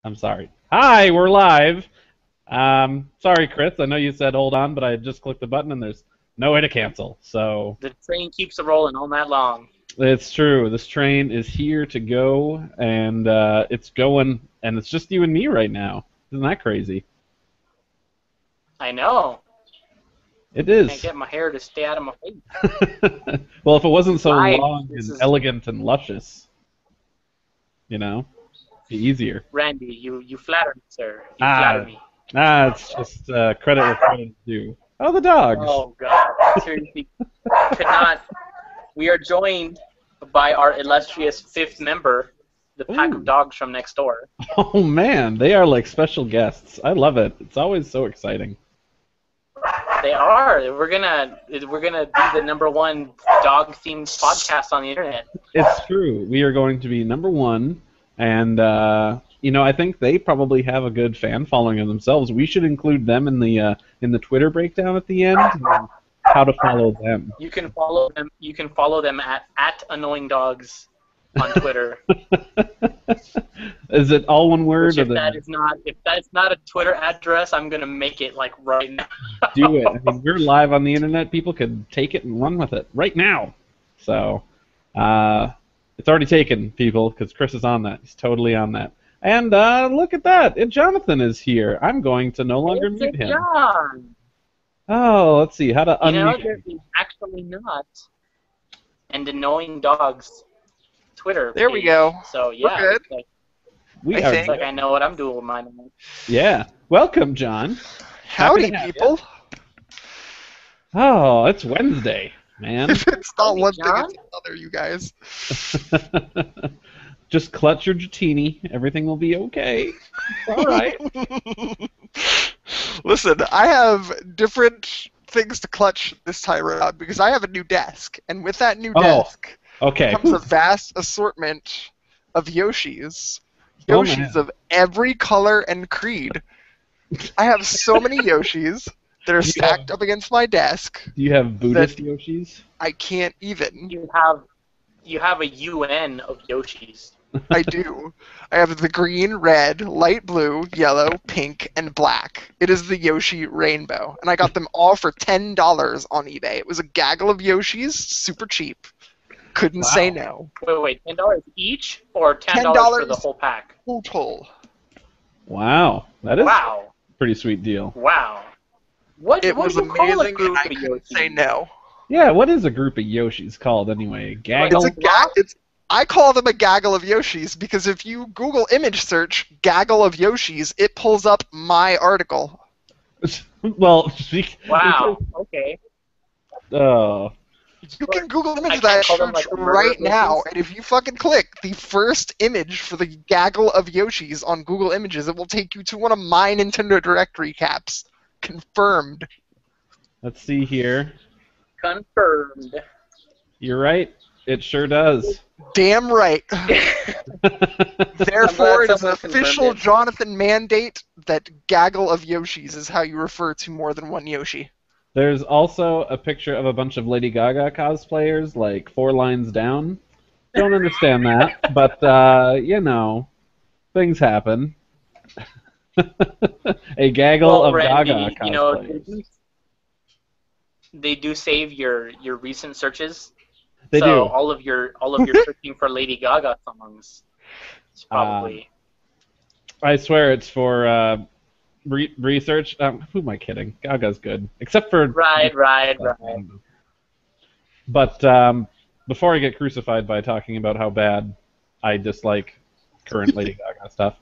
I'm sorry. Hi, we're live. Sorry, Chris. I know you said hold on, but I just clicked the button and there's no way to cancel. So The train keeps a rolling all night long. it's true. This train is here to go, and it's going, and it's just you and me right now. Isn't that crazy? I know. It Can't is. get my hair to stay out of my face. Well, if it wasn't so Live. long This and is elegant and luscious, you know, be easier. Randy. You flatter me, sir. You flatter Ah, me. it's just credit where credit is due. Oh, the dogs. Oh God. Seriously, could not. We are joined by our illustrious fifth member, the pack of Ooh. dogs from next door. Oh man, they are like special guests. I love it. It's always so exciting. They are. We're gonna be the #1 dog-themed podcast on the internet. It's true. We are going to be number one, and I think they probably have a good fan following of themselves. We should include them in the Twitter breakdown at the end. How to follow them. You can follow them. You can follow them at annoying dogs on Twitter. Is it all one word? Which, Or if that is not a Twitter address, I'm gonna make it like right now. do it. I mean, we're live on the internet. People could take it and run with it right now. So, it's already taken, people, because Chris is on that. He's totally on that. And look at that. Jonathan is here. I'm going to no longer It's mute him. John. Oh, let's see how to You know, unmute there him. is actually not an annoying dogs Twitter. There we page. go. So yeah, We're good. We I are. think. it's like I know what I'm doing with mine. Yeah. Welcome, John. Howdy, to have people. Oh, it's Wednesday, man. If it's not Howdy, one thing, John. it's another, you guys. Just clutch your Jatini. Everything will be okay. It's all right. Listen, I have different things to clutch this time around because I have a new desk, and with that new Oh, desk Okay. comes a vast assortment of Yoshis. Oh, Yoshis man. of every color and creed. I have so many Yoshis that are stacked up against my desk. Do you have Buddhist Yoshis? I can't even. You have a UN of Yoshis. I do. I have the green, red, light blue, yellow, pink, and black. It is the Yoshi rainbow. And I got them all for $10 on eBay. It was a gaggle of Yoshis, super cheap. Couldn't say no. Wait, $10 each or $10 for the $10 whole pack? Total. Wow. That is Wow, a pretty sweet deal. wow. What It what was do you call a amazing, group and I of couldn't Yoshis? say no. Yeah, what is a group of Yoshis called anyway? Gaggle? I call them a gaggle of Yoshis because if you Google image search gaggle of Yoshis, it pulls up my article. Well, Wow. Okay. Oh. You can Google image I that can't call them, search like, a murder right of now, Yoshis? and if you fucking click the first image for the gaggle of Yoshis on Google Images, it will take you to one of my Nintendo Direct recaps. Confirmed. Let's see here. Confirmed. You're right. It sure does. Damn right. Therefore, it is an someone confirmed official it. Jonathan mandate that gaggle of Yoshis is how you refer to more than one Yoshi. There's also a picture of a bunch of Lady Gaga cosplayers, like 4 lines down. Don't understand that, but things happen. A gaggle Well, of Randy, Gaga you know, cosplayers. they do save your recent searches. They so do. all of your searching for Lady Gaga songs. It's probably I swear it's for research. Who am I kidding? Gaga's good, except for right. But before I get crucified by talking about how bad I dislike current Lady Gaga stuff,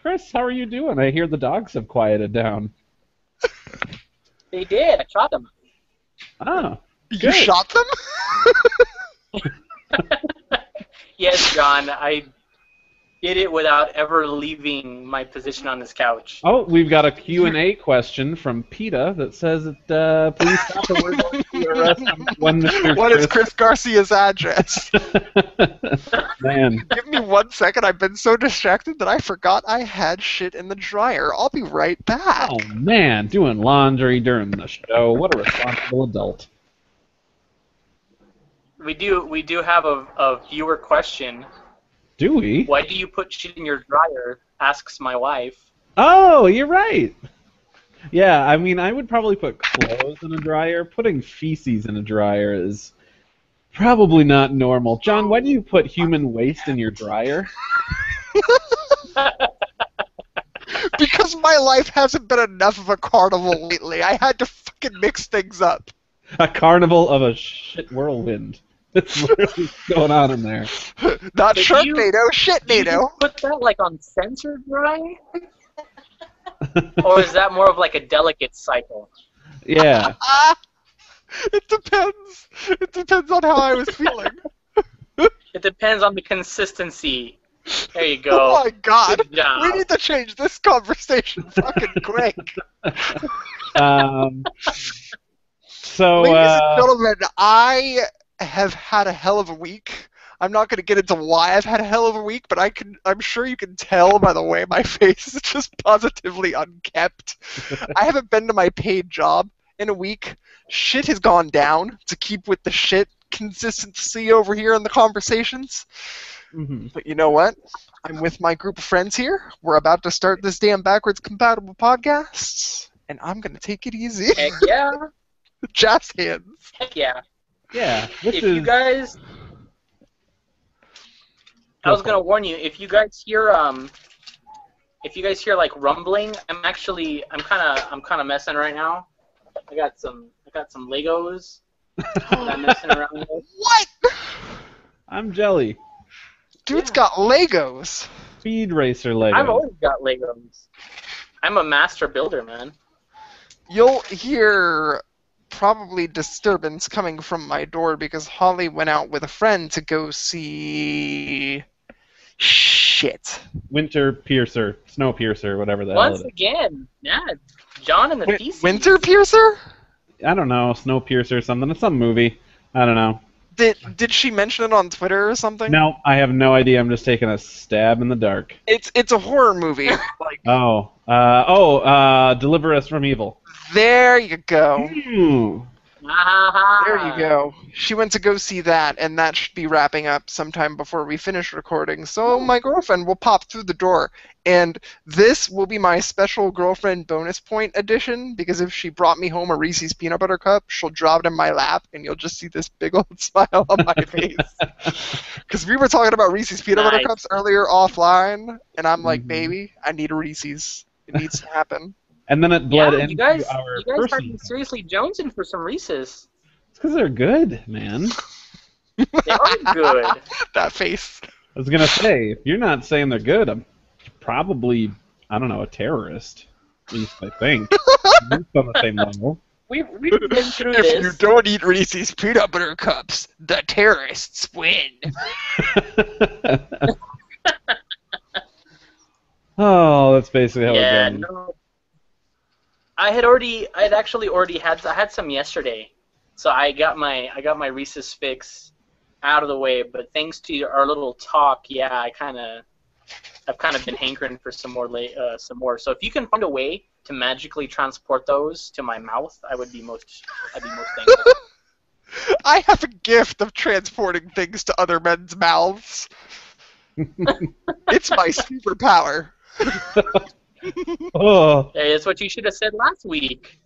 Chris, how are you doing? I hear the dogs have quieted down. They did. I shot them. Ah, You good. shot them? Yes, John. I did it without ever leaving my position on this couch. Oh, we've got a Q&A question from PETA that says that please stop the word to arrest one Mr. What is Chris Garcia's address? Man, Give me 1 second. I've been so distracted that I forgot I had shit in the dryer. I'll be right back. oh man, doing laundry during the show. What a responsible adult. We do have a viewer question. Do we? Why do you put shit in your dryer? Asks my wife. Oh, you're right. Yeah, I mean, I would probably put clothes in a dryer. Putting feces in a dryer is probably not normal. John, why do you put human waste in your dryer? Because my life hasn't been enough of a carnival lately. I had to fucking mix things up. A carnival of a shit whirlwind. That's really what's going on in there. Not But do you- Sharknado, Do you Shitnado. just put that like on sensor dry? Or is that more of like a delicate cycle? Yeah. It depends. It depends on how I was feeling. It depends on the consistency. There you Oh go. my god. Good job. We need to change this conversation fucking quick. So, Ladies and gentlemen, I have had a hell of a week. I'm not going to get into why I've had a hell of a week, but I'm sure you can tell by the way my face is just positively unkept. I haven't been to my paid job in a week. Shit has gone down to keep with the shit consistency over here in the conversations. mhm. But you know what? I'm with my group of friends here. We're about to start this damn backwards compatible podcast, and I'm going to take it easy. Heck yeah. Jazz hands. Heck yeah. Yeah. This If is. you guys, I was gonna warn you. If you guys hear like rumbling, I'm kind of messing right now. I got some Legos that I'm messing around with. What? I'm Jelly. Dude's Yeah. got Legos. Speed Racer Lego. I've always got Legos. I'm a master builder, man. You'll hear probably disturbance coming from my door because Holly went out with a friend to go see shit. Winter Piercer, Snow Piercer, whatever the Once hell it again, yeah, John and the feces. Winter Piercer? is. I don't know, Snow Piercer or something. It's some movie. I don't know. Did she mention it on Twitter or something? No, I have no idea. I'm just taking a stab in the dark. It's a horror movie. Like Deliver Us from Evil. there you go. Ooh. There you go. She went to go see that, and that should be wrapping up sometime before we finish recording. So my girlfriend will pop through the door, and this will be my special girlfriend bonus point edition, because if she brought me home a Reese's Peanut Butter Cup, she'll drop it in my lap, and you'll just see this big old smile on my face. Because we were talking about Reese's Peanut Butter Nice. Cups earlier offline, and I'm like, Mhm. baby, I need a Reese's. It needs to happen. And then it bled Yeah, into you guys our have been personal. seriously jonesing for some Reese's. It's because they're good, man. They are good. That face. I was gonna say, if you're not saying they're good, I'm probably, I don't know, a terrorist. At least I think. At least on the same level. We've been through If you this. don't eat Reese's Peanut Butter Cups, the terrorists win. Oh, that's basically how Yeah, it goes. no. I had some yesterday, so I got my Reese's fix out of the way. But thanks to our little talk, yeah, I've kind of been hankering for some more. So if you can find a way to magically transport those to my mouth, I'd be most thankful. I have a gift of transporting things to other men's mouths. It's my superpower. Oh, Hey, that's what you should have said last week.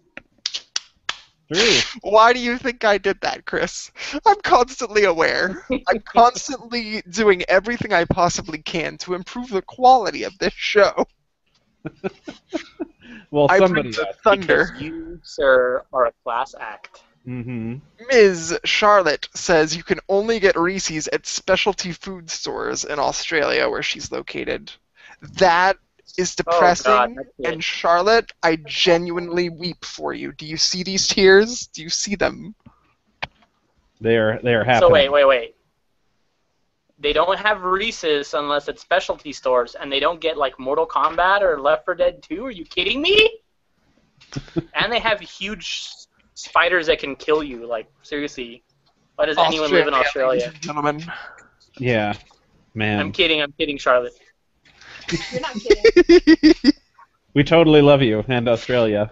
true. Why do you think I did that, Chris? I'm constantly aware. I'm constantly doing everything I possibly can to improve the quality of this show. Well, I somebody bring the has. thunder. Because you, sir, are a class act. Mm-hmm. Ms. Charlotte says you can only get Reese's at specialty food stores in Australia, where she's located. That is depressing. God, that's it. And Charlotte, I genuinely weep for you. Do you see these tears? Do you see them? They are happening. So wait. They don't have Reese's unless it's specialty stores, and they don't get like Mortal Kombat or Left 4 Dead 2. Are you kidding me? And they have huge spiders that can kill you. Like seriously, why does anyone live in ladies Australia? and gentlemen. Yeah, man. I'm kidding, Charlotte. You're not kidding. We totally love you and Australia.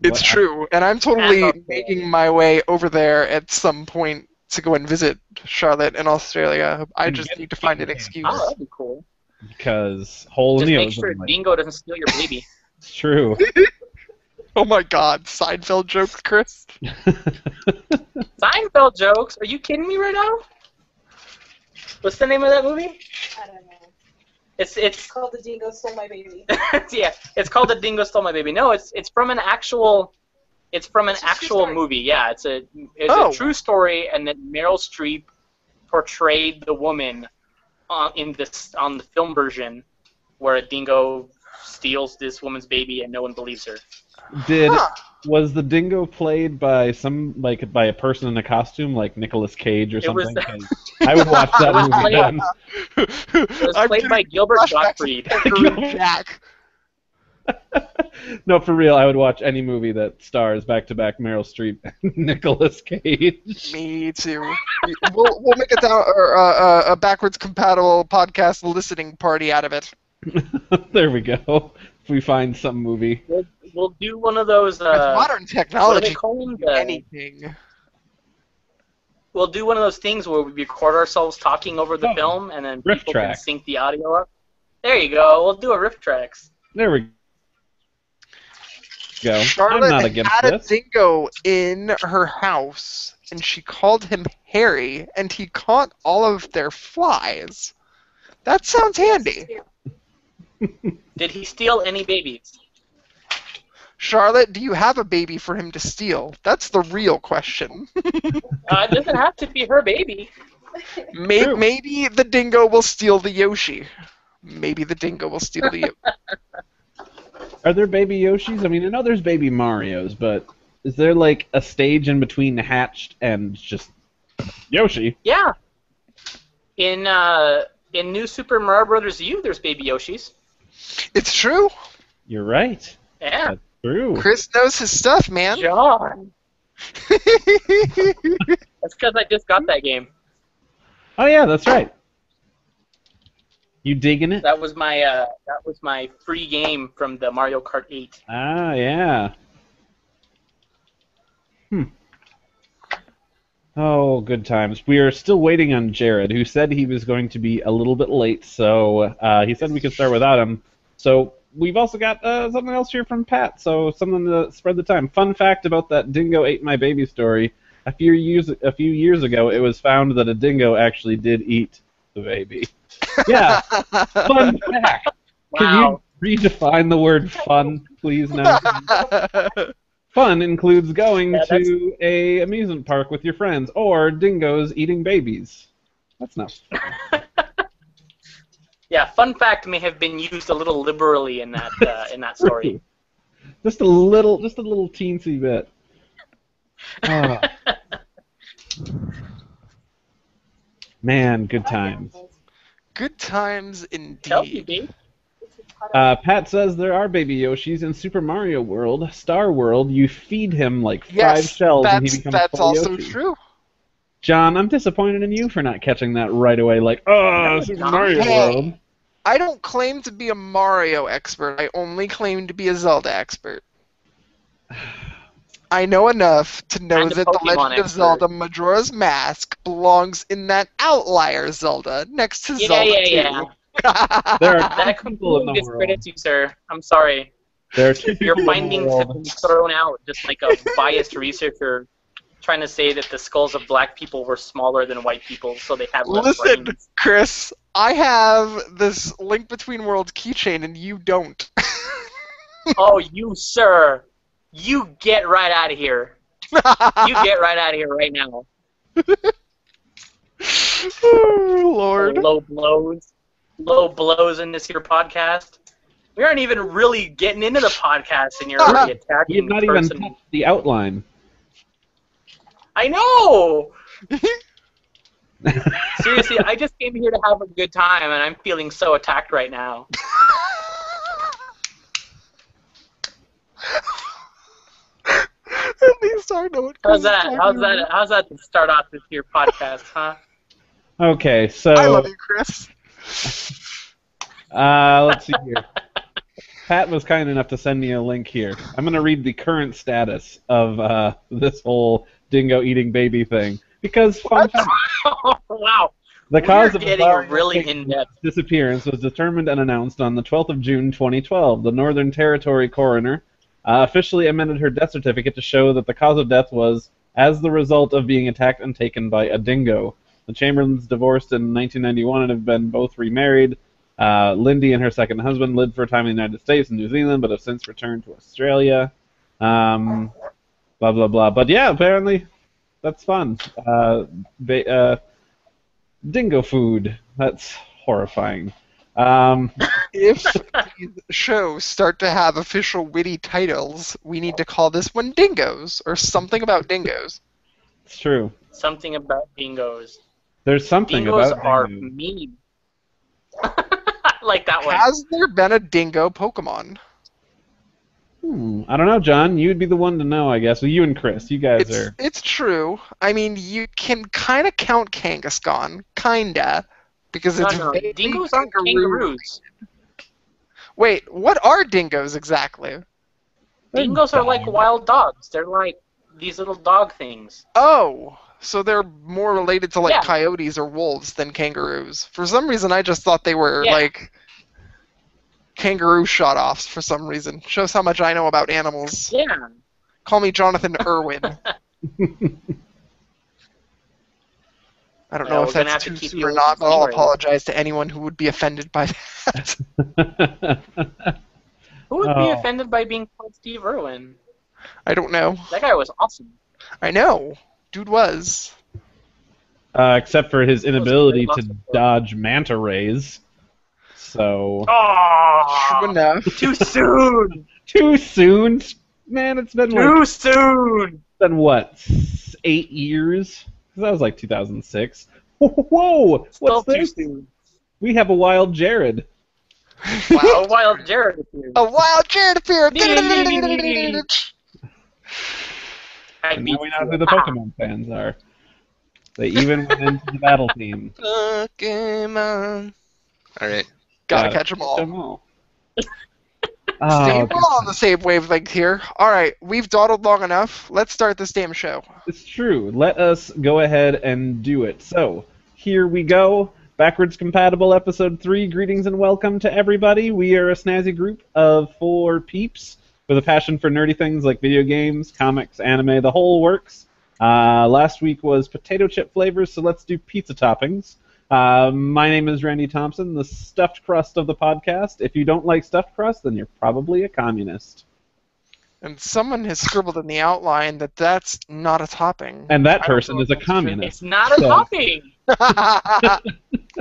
It's What- true, and I'm totally And Australia. making my way over there at some point to go and visit Charlotte in Australia. I And just get need to find an dingo excuse. Oh, that'd be cool. because hole in Just the make ozone. sure like, Dingo doesn't steal your baby. It's true. Oh my God, Seinfeld jokes, Chris. Seinfeld jokes? Are you kidding me right now? What's the name of that movie? I don't know. It's It's called The Dingo Stole My Baby. yeah. It's called The Dingo Stole My Baby. No, it's from an actual. It's from an It's a true actual story. movie. Yeah, it's a Oh. true story, and then Meryl Streep portrayed the woman on the film version, where a dingo steals this woman's baby and no one believes her. Huh. Was the dingo played by by a person in a costume like Nicolas Cage or It was- something? 'Cause I would watch that It was movie played- then. It was played by Gilbert Gottfried. Jack. No, for real, I would watch any movie that stars back-to-back Meryl Streep and Nicolas Cage. Me too. We'll make a backwards compatible podcast listening party out of it. There we go. If we find some movie. We'll do one of those. With modern What do they technology, call them? anything. We'll do one of those things where we record ourselves talking over the Oh, film, and then riff people track. can sync the audio up. There you go. We'll do a riff tracks. There we go. Charlotte I'm not against had a this. dingo in her house, and she called him Harry, and he caught all of their flies. That sounds handy. Did he steal any babies? Charlotte, do you have a baby for him to steal? That's the real question. It doesn't have to be her baby. True. Maybe the dingo will steal the Yoshi. Maybe the dingo will steal the Yoshi. Are there baby Yoshis? I mean, I know there's baby Marios, but is there like a stage in between hatched and just Yoshi? Yeah. In New Super Mario Brothers U, there's baby Yoshis. It's true. You're right. Yeah. That's true. Chris knows his stuff, man. John. That's because I just got that game. Oh yeah, that's right. You digging it? That was my free game from the Mario Kart 8. Ah, yeah. Oh, good times. We are still waiting on Jared, who said he was going to be a little bit late, so he said we could start without him. So we've also got something else here from Pat, so something to spread the time. Fun fact about that dingo ate my baby story. A few years ago, it was found that a dingo actually did eat the baby. Yeah, fun fact. Wow. Can you redefine the word fun, please, now? Fun includes going Yeah, to a amusement park with your friends, or dingoes eating babies. That's not fun. Yeah, fun fact may have been used a little liberally in that story. Just a little teensy bit. Ah. Man, good times. Good times Tell me, indeed. babe. Pat says there are baby Yoshis in Super Mario World. Star World, you feed him like 5 Yes, shells and he that's, becomes that's full also Yoshi. true. John, I'm disappointed in you for not catching that right away. Like, oh, No, Super John. Mario Hey. World. I don't claim to be a Mario expert. I only claim to be a Zelda expert. I know enough to know And a that The Pokemon Legend of expert. Zelda Majora's Mask belongs in that outlier Zelda next to Yeah, Zelda 2. yeah. There are That two people in completely the world. discredits you, sir. I'm sorry. There are two Your people in the findings have world. been thrown out just like a biased researcher trying to say that the skulls of black people were smaller than white people, so they have less Listen, brains. Chris, I have this Link Between Worlds keychain and you don't. Oh, you, sir. You get right out of here. You get right out of here right now. Oh, Lord. Low blows. Low blows in this here podcast. We aren't even really getting into the podcast and you're already attacking You've not the even person. touched the outline. I know! Seriously, I just came here to have a good time and I'm feeling so attacked right now. At least I know what Chris How's is that? talking How's about. that? How's that to start off this here podcast, huh? Okay, so I love you, Chris. let's see here. Pat was kind enough to send me a link here. I'm going to read the current status of this whole dingo eating baby thing. Because fun fact, Wow. the cause of getting Azariah really Pig's in-depth. disappearance was determined and announced on the 12th of June 2012. The Northern Territory coroner officially amended her death certificate to show that the cause of death was as the result of being attacked and taken by a dingo. The Chamberlains divorced in 1991 and have been both remarried. Lindy and her second husband lived for a time in the United States and New Zealand, but have since returned to Australia. Blah, blah, blah. But yeah, apparently that's fun. Dingo food. That's horrifying. If these shows start to have official witty titles, we need to call this one Dingoes, or something about dingoes. It's true. Something about dingoes. There's something Dingoes about are dingoes. mean. I like that one. Has there been a dingo Pokemon? I don't know, John. You'd be the one to know, I guess. Well, you and Chris. You guys are. It's true. I mean, you can kind of count Kangaskhan, kinda, because it's No, vaguely dingoes aren't kangaroo. kangaroos. Wait, what are dingoes exactly? Dingoes are like wild dogs. They're like these little dog things. Oh, so they're more related to like Yeah. coyotes or wolves than kangaroos. For some reason, I just thought they were Yeah. like kangaroo shut-offs for some reason. Shows how much I know about animals. Yeah. Call me Jonathan Irwin. I don't know Yeah, if we're gonna that's have to too keep soon you or in not, but I'll memory. apologize to anyone who would be offended by that. Who would be Oh. offended by being called Steve Irwin? I don't know. That guy was awesome. I know. Dude was. Except for his inability That was to very awesome. dodge manta rays. So. True Oh, enough. too soon. Too soon? Man, it's been like. Too soon. Been what? 8 years? 'Cause that was like 2006. Whoa! Still What's too this? soon. We have a wild Jared. Wow, wild Jared appeared. A wild Jared appeared. I And beat now we know you. who the Ah. Pokemon fans are. They even went into the battle team. Pokemon. Alright. Gotta Yeah, catch them all. them all. See, Oh, we're all on the same wavelength here. All right, we've dawdled long enough. Let's start this damn show. it's true. Let us go ahead and do it. So, here we go. Backwards Compatible Episode 3. Greetings and welcome to everybody. We are a snazzy group of 4 peeps with a passion for nerdy things like video games, comics, anime, the whole works. Last week was potato chip flavors, so let's do pizza toppings. My name is Randy Thompson, the stuffed crust of the podcast. If you don't like stuffed crust, then you're probably a communist. And someone has scribbled in the outline that that's not a topping. And that I don't person know is a if that's true. communist. It's not a So- topping. I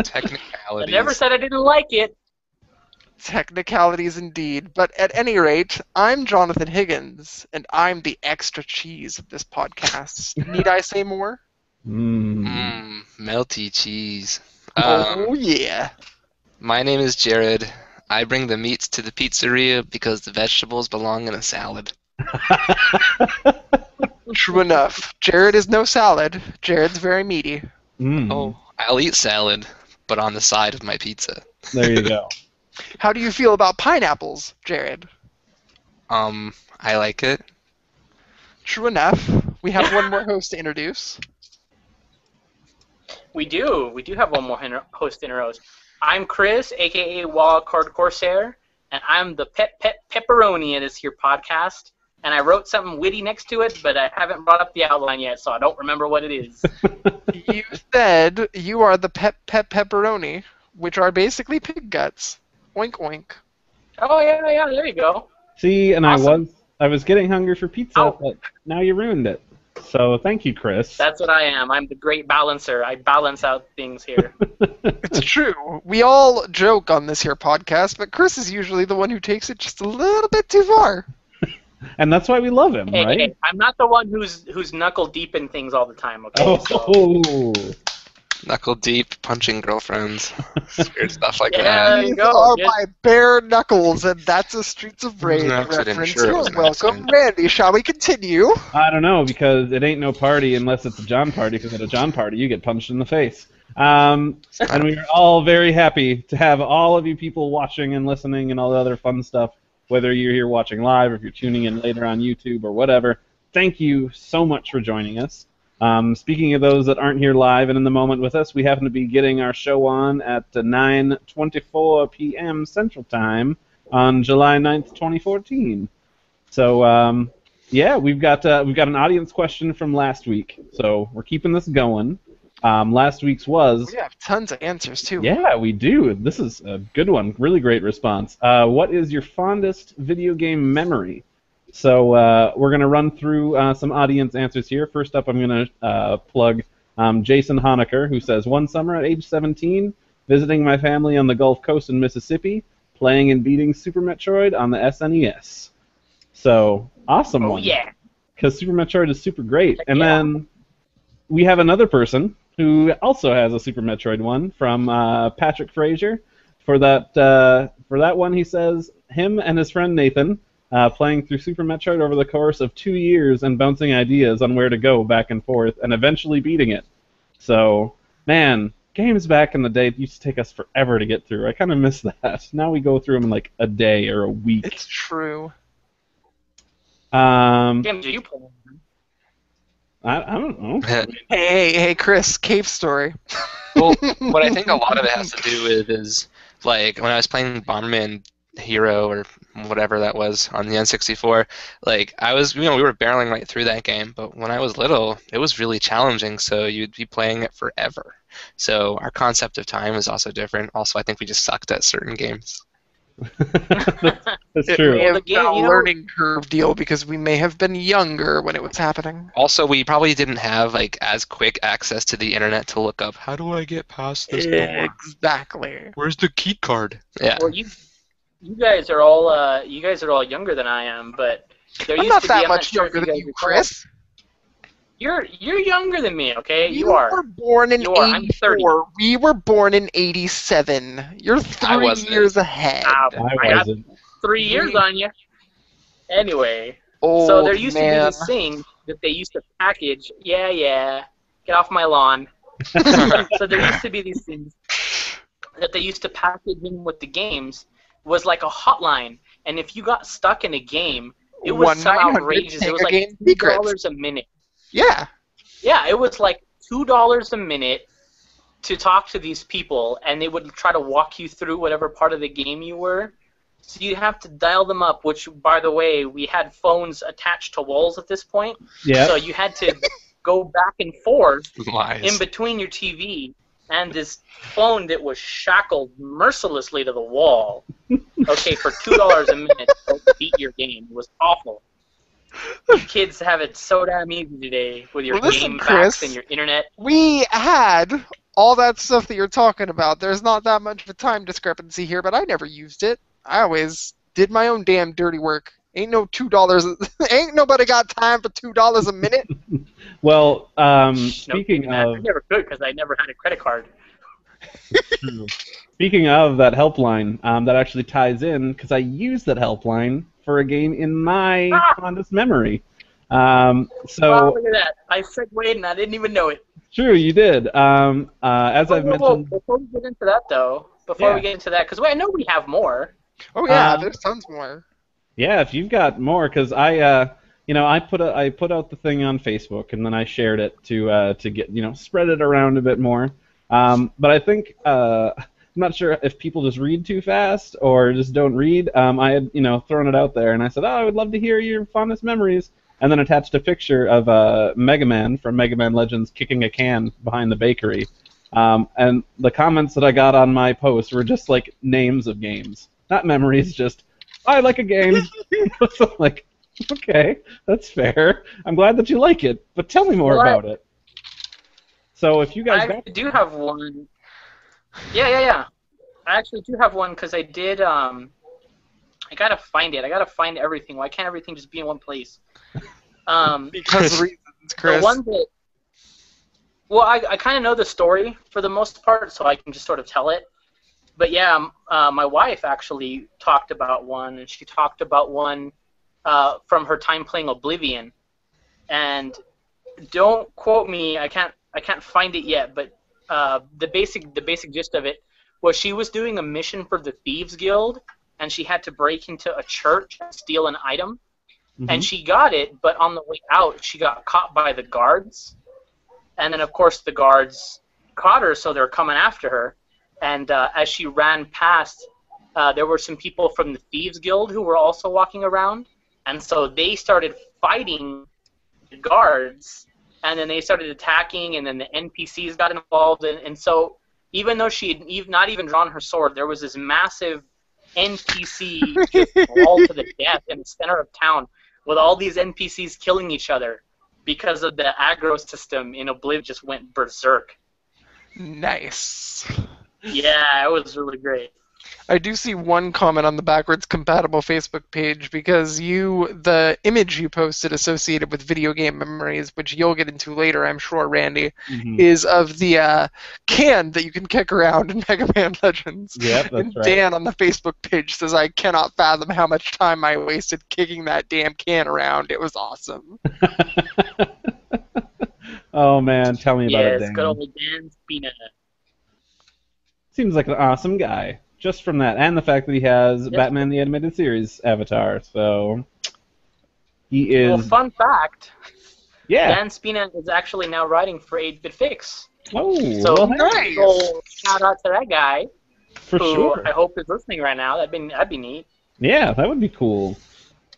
Technicalities. never said I didn't like it. Technicalities indeed. But at any rate, I'm Jonathan Higgins, and I'm the extra cheese of this podcast. Need I say more? Melty cheese. Oh, yeah. My name is Jared. I bring the meats to the pizzeria because the vegetables belong in a salad. True enough. Jared is no salad. Jared's very meaty. Oh, I'll eat salad, but on the side of my pizza. There you go. How do you feel about pineapples, Jared? I like it. True enough. We have one more host to introduce. We do. We do have one more host in a row. I'm Chris, aka Wildcard Corsair, and I'm the pepperoni of this here podcast. And I wrote something witty next to it, but I haven't brought up the outline yet, so I don't remember what it is. You said you are the pepperoni, which are basically pig guts. Oink oink. Oh yeah, there you go. See, and Awesome. I was getting hungry for pizza, Oh. but now you ruined it. So thank you, Chris. That's what I am. I'm the great balancer. I balance out things here. It's true. We all joke on this here podcast, but Chris is usually the one who takes it just a little bit too far. And that's why we love him, Hey, right? hey, I'm not the one who's knuckle deep in things all the time. Okay. So, Oh, Knuckle deep, punching girlfriends. Weird stuff like Yeah. that. There you These go, are dude. my bare knuckles, and that's a Streets of Rage No, I didn't reference. sure it You're was an welcome, accident. Randy. Shall we continue? I don't know, because it ain't no party unless it's a John party, because at a John party you get punched in the face. And we are all very happy to have all of you people watching and listening and all the other fun stuff, whether you're here watching live or if you're tuning in later on YouTube or whatever. Thank you so much for joining us. Speaking of those that aren't here live and in the moment with us, we happen to be getting our show on at 9:24 p.m. Central Time on July 9th, 2014. So, yeah, we've got an audience question from last week, so we're keeping this going. Last week's was... We have tons of answers, too. Yeah, we do. This is a good one. Really great response. What is your fondest video game memory? So we're going to run through some audience answers here. First up, I'm going to plug Jason Honecker, who says, one summer at age 17, visiting my family on the Gulf Coast in Mississippi, playing and beating Super Metroid on the SNES. So, awesome one. Oh, yeah. Because Super Metroid is super great. And Yeah. then we have another person who also has a Super Metroid one from Patrick Frazier. For that one, he says, him and his friend Nathan playing through Super Metroid over the course of 2 years and bouncing ideas on where to go back and forth and eventually beating it. So, man, games back in the day used to take us forever to get through. I kind of miss that. Now we go through them in like a day or a week. It's true. Games are you playing? I don't know. Hey, Chris, Cave Story. Well, what I think a lot of it has to do with is, like, when I was playing Bomberman Hero or whatever that was on the N64, like, we were barreling right through that game, but when I was little, it was really challenging, so you'd be playing it forever. So our concept of time is also different. Also, I think we just sucked at certain games. That's It true. may have The game, been a you know- learning curve deal because we may have been younger when it was happening. Also, we probably didn't have, like, as quick access to the internet to look up, how do I get past this door? Exactly. Where's the key card? Yeah. Well, you guys are all younger than I am, but there I'm used not to that be, much sure if younger than guys you, recall- Chris. You're younger than me, okay? You were are. born in You are. I'm 84. We were born in 87. You're 3 wasn't. years ahead. Ah, I got wasn't. 3 years on you. Anyway, Old so there used to be man. these things that they used to package. Yeah, get off my lawn. So there used to be these things that they used to package in with the games. Was like a hotline, and if you got stuck in a game, it was so 1-900 outrageous. It was Sega like Game Secrets. $2 a minute. Yeah. Yeah, it was like $2 a minute to talk to these people, and they would try to walk you through whatever part of the game you were. So you'd have to dial them up, which, by the way, we had phones attached to walls at this point. Yeah. So you had to go back and forth Lies. in between your TV and this phone that was shackled mercilessly to the wall. Okay, for $2 a minute to beat your game. It was awful. You kids have it so damn easy today with your Well, listen, game Chris. packs and your internet. We had all that stuff that you're talking about. There's not that much of a time discrepancy here, but I never used it. I always did my own damn dirty work. Ain't no $2. Ain't nobody got time for $2 a minute. Well, No, speaking I of never could because I never had a credit card. speaking of that helpline, that actually ties in because I used that helpline for a game in my fondest memory. Wow, So look at that. I segued and I didn't even know it. true, you did. As I've mentioned, Before we get into that, though, before Yeah. we get into that, because I know we have more. Oh yeah, Um, there's tons more. yeah, if you've got more, because I put out the thing on Facebook and then I shared it to get spread it around a bit more. But I think I'm not sure if people just read too fast or just don't read. I had thrown it out there and I said, I would love to hear your fondest memories, and then attached a picture of Mega Man from Mega Man Legends kicking a can behind the bakery. And the comments that I got on my post were just like names of games, not memories, just I like a game. So I'm like, okay, that's fair. I'm glad that you like it, but tell me more Well, about it. So if you guys I got do have one. Yeah. I actually do have one because I did. I gotta find it. I gotta find everything. Why can't everything just be in one place? Because of reasons, Chris. The one that. Well, I kind of know the story for the most part, so I can just sort of tell it. But yeah, my wife actually talked about one, and she talked about one from her time playing Oblivion. And don't quote me, I can't find it yet, but the basic gist of it was she was doing a mission for the Thieves Guild, and she had to break into a church and steal an item. Mhm. And she got it, but on the way out, she got caught by the guards. and then of course the guards caught her, so they're coming after her. And as she ran past, there were some people from the Thieves Guild who were also walking around, and so they started fighting the guards, and then they started attacking, and then the NPCs got involved, and so even though she had not even drawn her sword, there was this massive NPC just brawl to the death in the center of town with all these NPCs killing each other because of the aggro system in Obliv just went berserk. Nice. Yeah, it was really great. I do see one comment on the backwards compatible Facebook page because the image you posted associated with video game memories, which you'll get into later, I'm sure, Randy, is of the can that you can kick around in Mega Man Legends. Yep, that's and right. Dan on the Facebook page says, I cannot fathom how much time I wasted kicking that damn can around. It was awesome. Oh man, tell me about it, Yes, Dan. good old Dan Spina. Seems like an awesome guy. Just from that, and the fact that he has Yep. Batman the Animated Series avatar, so he is. Well, fun fact, Yeah. Dan Spina is actually now writing for 8-Bit Fix. Oh, So well, nice. big ol' shout out to that guy, for who sure. I hope is listening right now. That'd be neat. Yeah, that would be cool.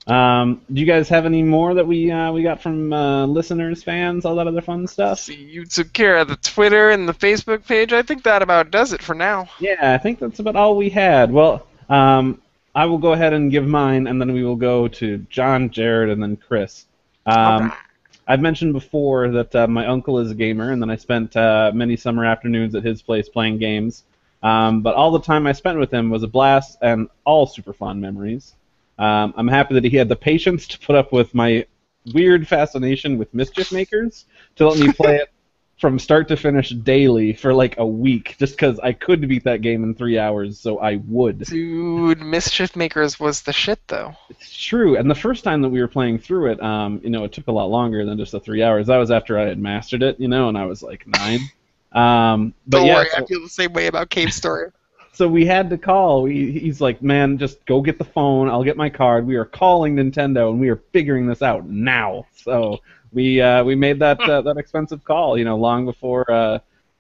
Do you guys have any more that we got from listeners, fans, all that other fun stuff? See, you took care of the Twitter and the Facebook page. I think that about does it for now. Yeah, I think that's about all we had. Well, I will go ahead and give mine, and then we will go to John, Jared, and then Chris. Alright. I've mentioned before that my uncle is a gamer, and then I spent many summer afternoons at his place playing games. But all the time I spent with him was a blast and all super fun memories. I'm happy that he had the patience to put up with my weird fascination with Mischief Makers to let me play it from start to finish daily for like a week, just because I could beat that game in 3 hours, so I would. Dude, Mischief Makers was the shit, though. It's true, and the first time that we were playing through it, it took a lot longer than just the 3 hours. That was after I had mastered it, and I was like 9. But Don't yeah, worry, I feel the same way about Cave Story. so we had to call. He's like, man, just go get the phone. I'll get my card. We are calling Nintendo, and we are figuring this out now. So we made that expensive call, long before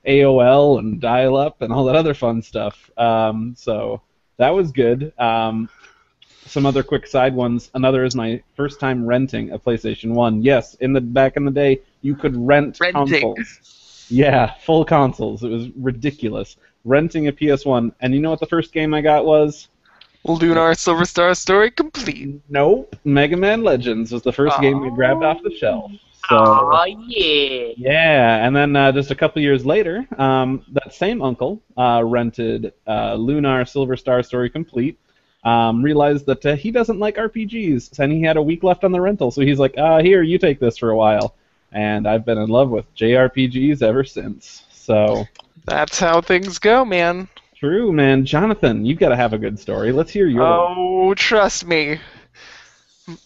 AOL and dial-up and all that other fun stuff. So that was good. Some other quick side ones. Another is my first time renting a PlayStation 1. Yes, back in the day, you could rent Renting. consoles. Yeah, full consoles. It was ridiculous. Renting a PS1, and you know what the first game I got was? Lunar Silver Star Story complete. Nope. Mega Man Legends was the first game I grabbed off the shelf. So, Aw, yeah. yeah, and then just a couple years later, that same uncle rented Lunar Silver Star Story complete. Realized that he doesn't like RPGs, and he had a week left on the rental, so he's like, here, you take this for a while. And I've been in love with JRPGs ever since. So That's how things go, man. true, man. Jonathan, you've got to have a good story. Let's hear yours. Oh, trust me.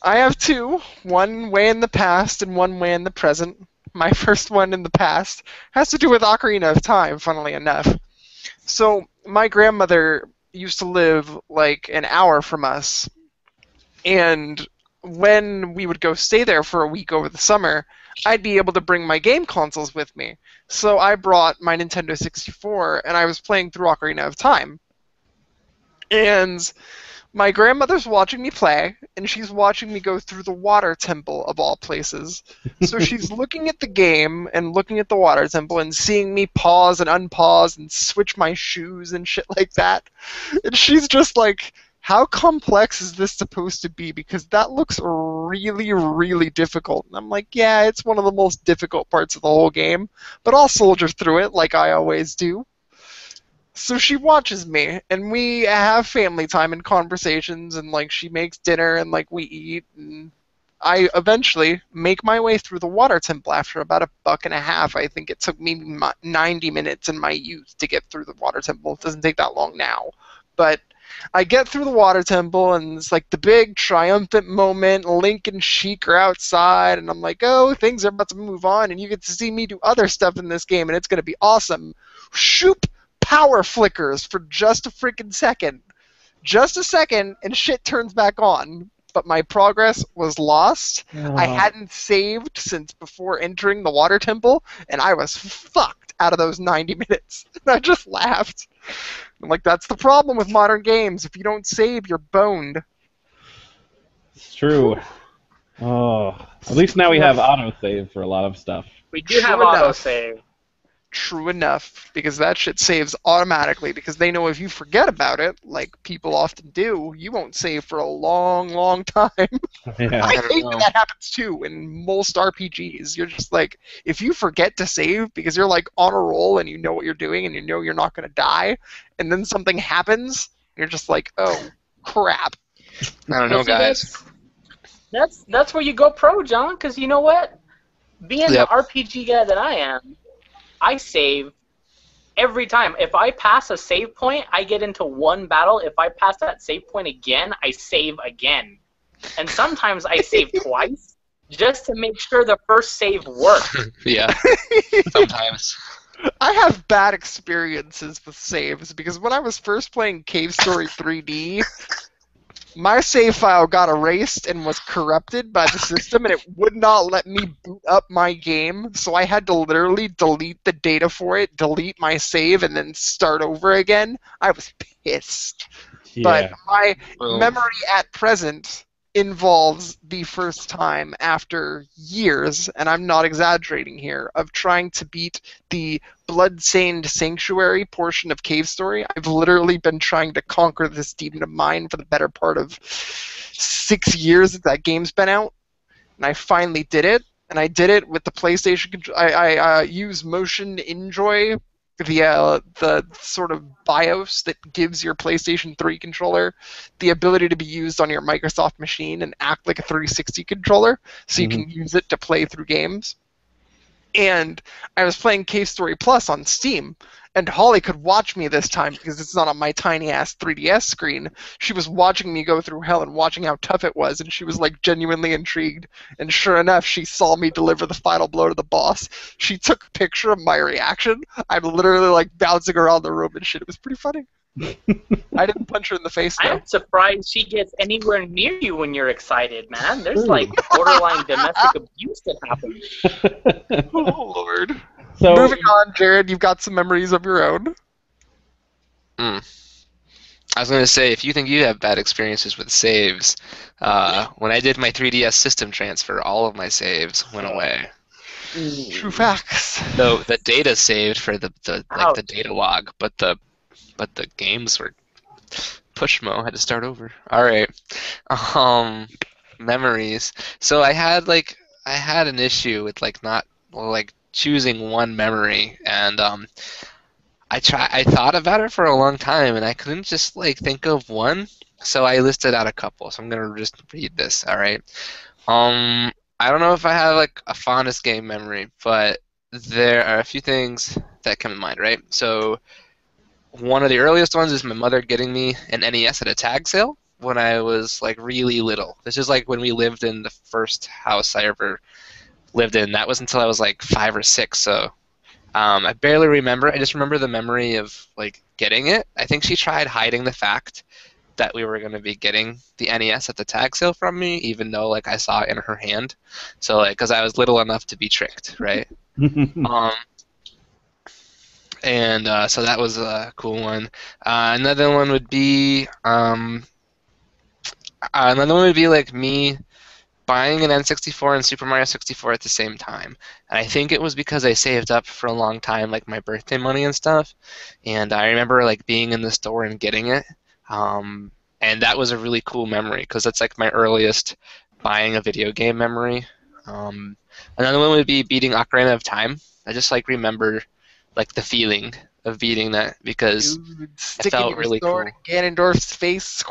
I have two. One way in the past and one way in the present. My first one in the past has to do with Ocarina of Time, funnily enough. So, my grandmother used to live like an hour from us. And when we would go stay there for a week over the summer, I'd be able to bring my game consoles with me. So I brought my Nintendo 64, and I was playing through Ocarina of Time. And my grandmother's watching me play, and she's watching me go through the water temple, of all places. So she's looking at the game and looking at the water temple and seeing me pause and unpause and switch my shoes and shit like that. And she's just like, how complex is this supposed to be? Because that looks really, really difficult. And I'm like, yeah, it's one of the most difficult parts of the whole game, but I'll soldier through it like I always do. So she watches me, and we have family time and conversations, and like she makes dinner, and like we eat, and I eventually make my way through the water temple after about $1.50. I think it took me 90 minutes in my youth to get through the water temple. It doesn't take that long now, but I get through the water temple, and it's like the big triumphant moment. Link and Sheik are outside, and I'm like, oh, things are about to move on, and you get to see me do other stuff in this game, and it's going to be awesome. Shoop! Power flickers for just a freaking second. Just a second, and shit turns back on. but my progress was lost. I hadn't saved since before entering the water temple, and I was fucked out of those 90 minutes. And I just laughed. I'm like, that's the problem with modern games. If you don't save, you're boned. It's true. Oh, at least now we have autosave for a lot of stuff. We do have True enough. autosave. True enough, because that shit saves automatically, because they know if you forget about it, like people often do, you won't save for a long, long time. Yeah. I don't hate know. when that happens too in most RPGs. You're just like, if you forget to save because you're like on a roll and you know what you're doing and you know you're not going to die, and then something happens, you're just like, oh, crap. I don't know, Well, see, guys. That's where you go pro, John, because you know what? Being Yep. the RPG guy that I am, I save every time. If I pass a save point, I get into one battle. If I pass that save point again, I save again. And sometimes I save twice just to make sure the first save worked. Yeah, sometimes. I have bad experiences with saves because when I was first playing Cave Story 3D, my save file got erased and was corrupted by the system, and it would not let me boot up my game, so I had to literally delete the data for it, delete my save, and then start over again. I was pissed. But my Boom. memory at present involves the first time after years, and I'm not exaggerating here, of trying to beat the Bloodstained Sanctuary portion of Cave Story. I've literally been trying to conquer this demon of mine for the better part of 6 years that game's been out, and I finally did it. And I did it with the PlayStation control. I use Motion Enjoy, the sort of BIOS that gives your PlayStation 3 controller the ability to be used on your Microsoft machine and act like a 360 controller, so you can use it to play through games. And I was playing Cave Story Plus on Steam, and Holly could watch me this time because it's not on my tiny-ass 3DS screen. She was watching me go through hell and watching how tough it was, and she was, like, genuinely intrigued. And sure enough, she saw me deliver the final blow to the boss. She took a picture of my reaction. I'm literally, like, bouncing around the room and shit. It was pretty funny. I didn't punch her in the face, though. I'm surprised she gets anywhere near you when you're excited, man. There's like borderline domestic abuse that happens. Oh, Lord. So Moving on, Jared, you've got some memories of your own. I was going to say, if you think you have bad experiences with saves, when I did my 3DS system transfer, all of my saves went away. True facts. So the data saved for the Ouch. data log, but the games were pushmo. I had to start over. All right. Memories. So I had an issue with not choosing one memory, and I thought about it for a long time, and I couldn't just think of one. So I listed out a couple. So I'm gonna just read this. All right. I don't know if I have a fondest game memory, but there are a few things that come to mind. Right. So one of the earliest ones is my mother getting me an NES at a tag sale when I was really little. This is when we lived in the first house I ever lived in. That was until I was 5 or 6. So I barely remember. I just remember the memory of getting it. I think she tried hiding the fact that we were going to be getting the NES at the tag sale from me, even though I saw it in her hand. So because I was little enough to be tricked, right? And so that was a cool one. Another one would be me buying an N64 and Super Mario 64 at the same time. And I think it was because I saved up for a long time, my birthday money and stuff. And I remember being in the store and getting it. And that was a really cool memory because that's my earliest buying a video game memory. Another one would be beating Ocarina of Time. I just remember the feeling of beating that because Dude, it felt really cool. in Ganondorf's face.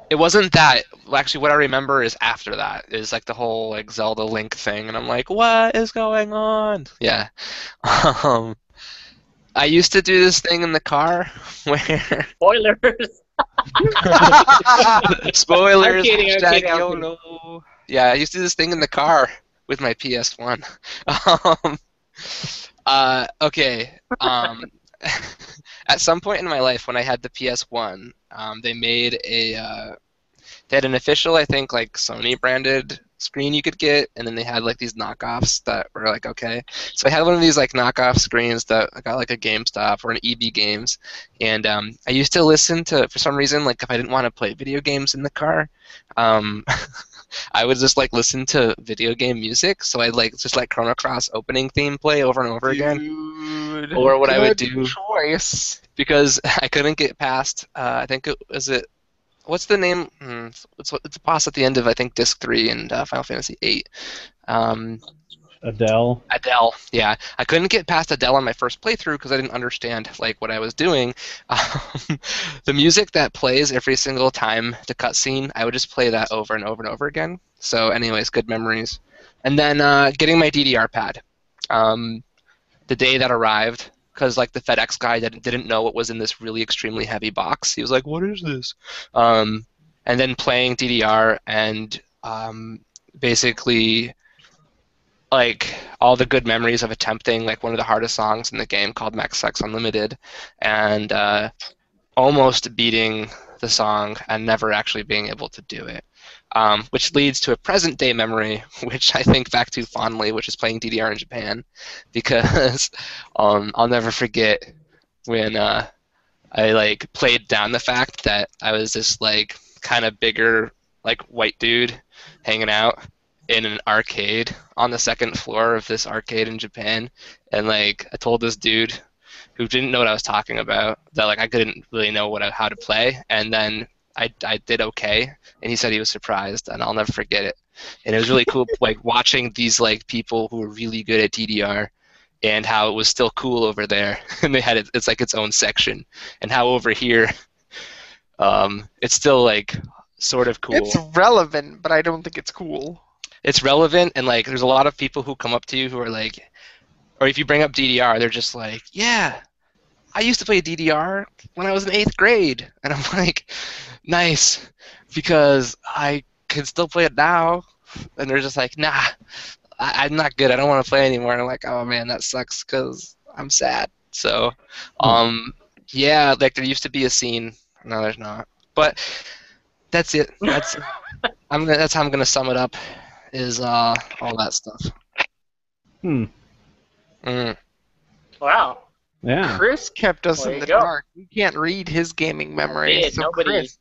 It wasn't that. Actually, what I remember is after that is the whole Zelda Link thing, and I'm like, what is going on? Yeah. I used to do this thing in the car where Spoilers. spoilers. I'm kidding, I'm hashtag kidding, I'm YOLO. Yeah, I used to do this thing in the car with my PS1. Okay. At some point in my life, when I had the PS1, they made a they had an official, I think, like Sony branded screen you could get, and then they had like these knockoffs that were like okay. So I had one of these like knockoff screens that I got like a GameStop or an EB Games, and I used to listen to, for some reason, like if I didn't want to play video games in the car, I would just like listen to video game music. So I'd like just like Chrono Cross opening theme play over and over again. Dude, Or what I would good do, choice. because I couldn't get past. I think it. What's the name? It's a boss at the end of I think Disc 3 in Final Fantasy 8. Adele. Adele, yeah. I couldn't get past Adele on my first playthrough because I didn't understand like what I was doing. The music that plays every single time the cutscene, I would just play that over and over and over again. So, anyways, good memories. And then getting my DDR pad. The day that arrived, because like the FedEx guy didn't know what was in this really extremely heavy box. He was like, "What is this?" And then playing DDR and basically like all the good memories of attempting like one of the hardest songs in the game called Max Sex Unlimited, and almost beating the song and never actually being able to do it. Which leads to a present-day memory, which I think back to fondly, which is playing DDR in Japan, because I'll never forget when I like played down the fact that I was this like kind of bigger like white dude hanging out in an arcade on the second floor of this arcade in Japan, and like I told this dude who didn't know what I was talking about that like I couldn't really know how to play, and then I did okay, and he said he was surprised, and I'll never forget it. And it was really cool, like watching these like people who were really good at DDR, and how it was still cool over there, and they had it's like its own section, and how over here, it's still like sort of cool. It's relevant, but I don't think it's cool. It's relevant, and like there's a lot of people who come up to you who are like, or if you bring up DDR, they're just like, yeah, I used to play DDR when I was in 8th grade. And I'm like, nice, because I can still play it now. And they're just like, nah, I'm not good. I don't want to play anymore. And I'm like, oh man, that sucks because I'm sad. So, yeah, like there used to be a scene. No, there's not. But that's it. That's how I'm gonna sum it up. Is all that stuff. Wow. Yeah. Chris kept us There in you the go. dark. You can't read his gaming memories. did. So Nobody- Chris,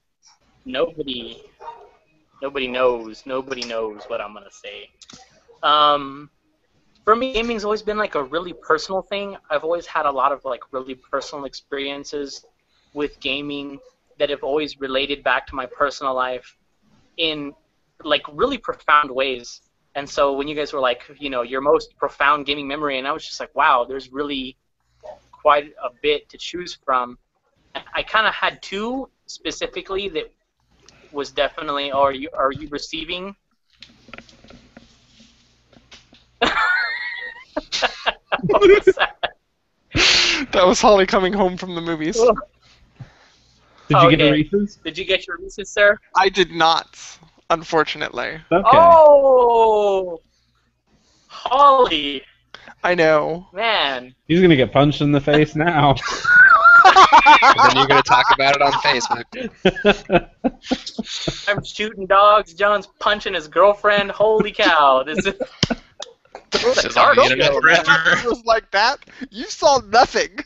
Nobody knows what I'm gonna say. For me, gaming's always been like a really personal thing. I've always had a lot of like really personal experiences with gaming that have always related back to my personal life in like really profound ways. And so when you guys were like, you know, your most profound gaming memory, and I was just like, wow, there's really quite a bit to choose from. I kind of had two specifically that was definitely. Oh, are you receiving? What was that? that was Holly coming home from the movies. Oh. Did you get a Okay. Reese's? Did you get your Reese's, sir? I did not, unfortunately. Okay. Oh, Holly, I know. man. He's gonna get punched in the face now. And then you're gonna talk about it on Facebook. I'm shooting dogs. John's punching his girlfriend. Holy cow! This is. This is on the internet It forever. was like that. You saw nothing.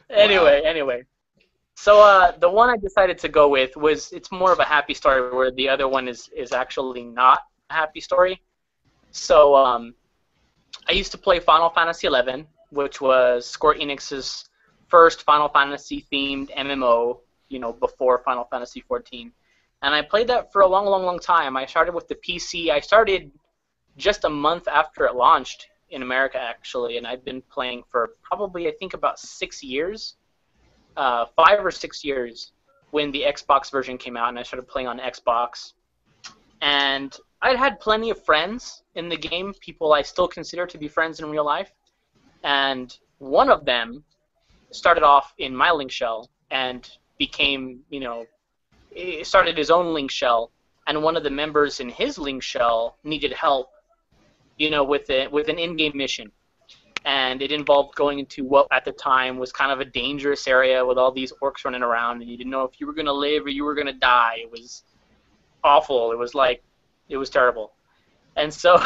Anyway. So the one I decided to go with was it's more of a happy story, where the other one is actually not a happy story. So I used to play Final Fantasy XI, which was Square Enix's first Final Fantasy themed MMO, you know, before Final Fantasy XIV. And I played that for a long time. I started with the PC. I started just a month after it launched in America, actually, and I've been playing for probably, I think, about 6 years, 5 or 6 years, when the Xbox version came out, and I started playing on Xbox. And I'd had plenty of friends in the game, people I still consider to be friends in real life, and one of them started off in my link shell and became, you know, started his own link shell, and one of the members in his link shell needed help, you know, with an in-game mission. and it involved going into what at the time was kind of a dangerous area with all these orcs running around, and you didn't know if you were going to live or you were going to die. It was awful. It was terrible. And so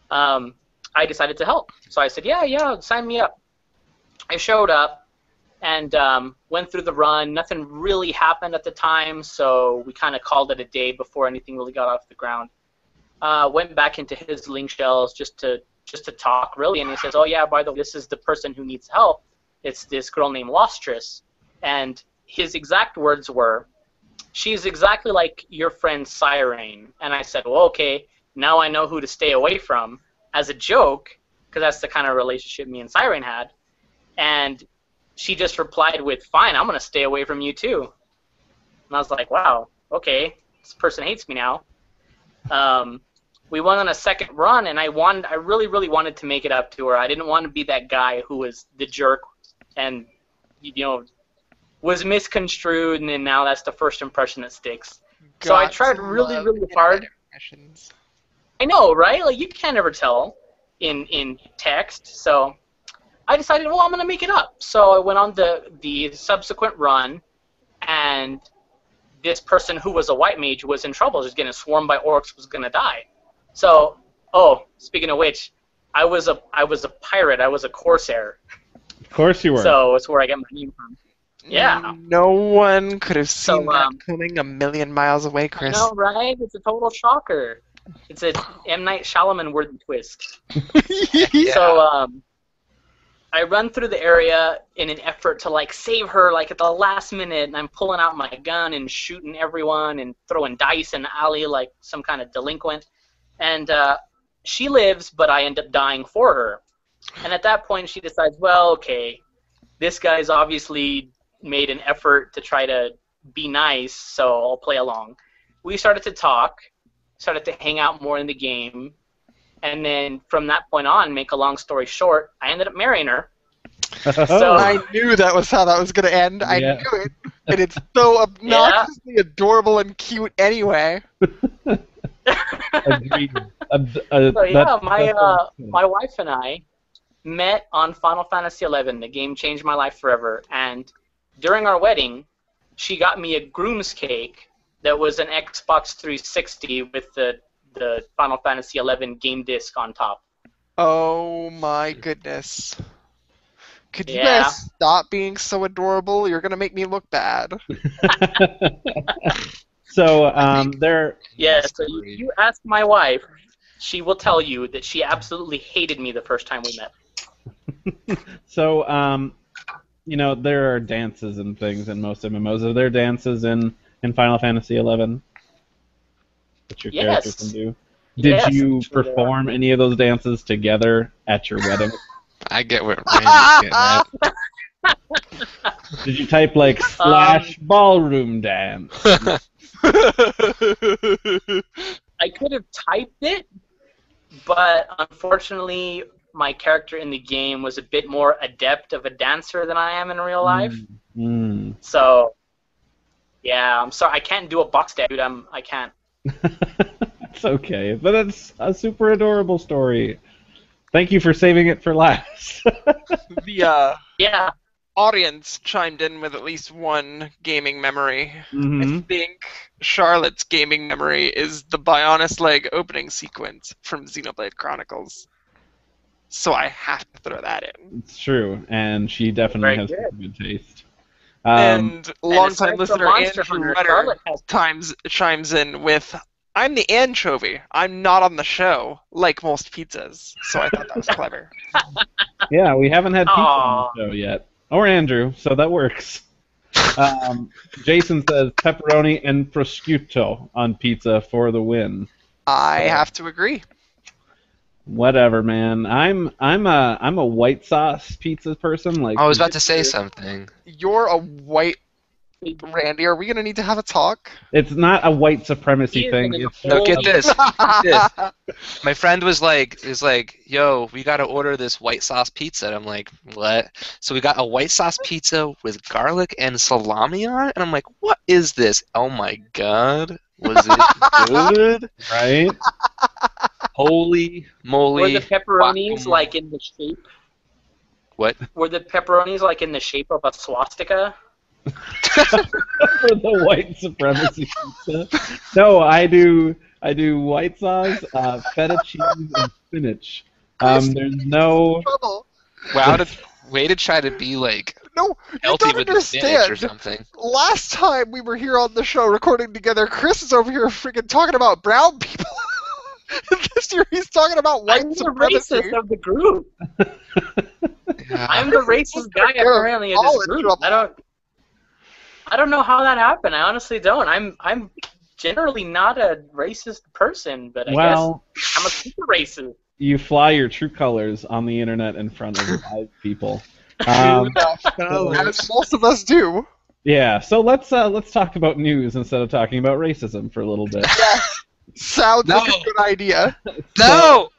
I decided to help. So I said, yeah, sign me up. I showed up and went through the run. Nothing really happened at the time, so we kind of called it a day before anything really got off the ground. Went back into his link shells just to talk, really, and he says, oh, yeah, by the way, this is the person who needs help. It's this girl named Lostress. And his exact words were, she's exactly like your friend Cyrene. And I said, well, okay, now I know who to stay away from, as a joke, because that's the kind of relationship me and Cyrene had. And she just replied with, fine, I'm going to stay away from you too. And I was like, wow, okay, this person hates me now. We went on a second run, and I really, really wanted to make it up to her. I didn't want to be that guy who was the jerk and, was misconstrued, and then now that's the first impression that sticks. So I tried really, really hard. I know, right? Like, you can't ever tell in text. So I decided, well, I'm going to make it up. So I went on the subsequent run, and this person who was a white mage was in trouble, just getting swarmed by orcs, was going to die. So, speaking of which, I was a pirate. I was a corsair. Of course you were. So it's where I get my name from. Yeah. No one could have seen that coming a million miles away, Chris. I know, right? It's a total shocker. It's a M. Night Shyamalan worthy twist. Yeah. So I run through the area in an effort to save her at the last minute, and I'm pulling out my gun and shooting everyone and throwing dice in the alley like some kind of delinquent. And she lives, but I end up dying for her. And at that point, she decides, well, okay, this guy's obviously made an effort to try to be nice, so I'll play along. We started to talk, started to hang out more in the game, and then from that point on, make a long story short, I ended up marrying her. So I knew that was how that was going to end. I knew it. And it's so obnoxiously adorable and cute anyway. Agreed. So yeah, my wife and I met on Final Fantasy XI. The game changed my life forever. And during our wedding, she got me a groom's cake that was an Xbox 360 with the Final Fantasy XI game disc on top. Oh my goodness. Could you Yeah. guys stop being so adorable? You're going to make me look bad. So there. Yeah, so you ask my wife, she will tell you that she absolutely hated me the first time we met. So there are dances and things in most MMOs. Are there dances in Final Fantasy XI that your character can do? Did you perform any of those dances together at your wedding? I get what Randy's getting at. Did you type / ballroom dance? I could have typed it, but unfortunately, my character in the game was a bit more adept of a dancer than I am in real life. So, yeah, I'm sorry, I can't do a box dance, dude. I can't. It's okay, but it's a super adorable story. Thank you for saving it for last. The Yeah. audience chimed in with at least one gaming memory. Mhm. I think Charlotte's gaming memory is the Bionis Leg opening sequence from Xenoblade Chronicles. So I have to throw that in. It's true, and she definitely Very has good taste. And longtime aside from listener Monster Andrew Hunter, Letter Charlotte has chimes in with, I'm the anchovy. I'm not on the show, like most pizzas. So I thought that was clever. Yeah, we haven't had pizza Aw. on the show yet. Or Andrew, so that works. Jason says pepperoni and prosciutto on pizza for the win. I have to agree. Whatever, man. I'm a white sauce pizza person. I was about to say something. You're a white Randy. Are we gonna need to have a talk? It's not a white supremacy He thing. is It's a No, just get this. Get this. My friend was like, yo, we gotta order this white sauce pizza. And I'm like, what? So we got a white sauce pizza with garlic and salami on it, and I'm like, what is this? Oh my god, was it good? right. Holy moly! Were the pepperonis guacamole. like in the shape? What? Were the pepperonis like in the shape of a swastika? For the white supremacy pizza. No, I do white sauce, feta cheese, and spinach. There's no. Trouble. Wow, way to try to be like No, you healthy don't with the spinach or understand. something. Last time we were here on the show recording together, Chris is over here freaking talking about brown people. This year he's talking about white I'm the supremacy. racist of the group. Yeah. I'm the racist guy apparently in all this in group. trouble. I don't know how that happened. I honestly don't. I'm generally not a racist person, but I Well, guess I'm a super racist. you fly your true colors on the internet in front of live people. So- As most of us do. yeah, so let's talk about news instead of talking about racism for a little bit. Sounds like No. a good idea. No!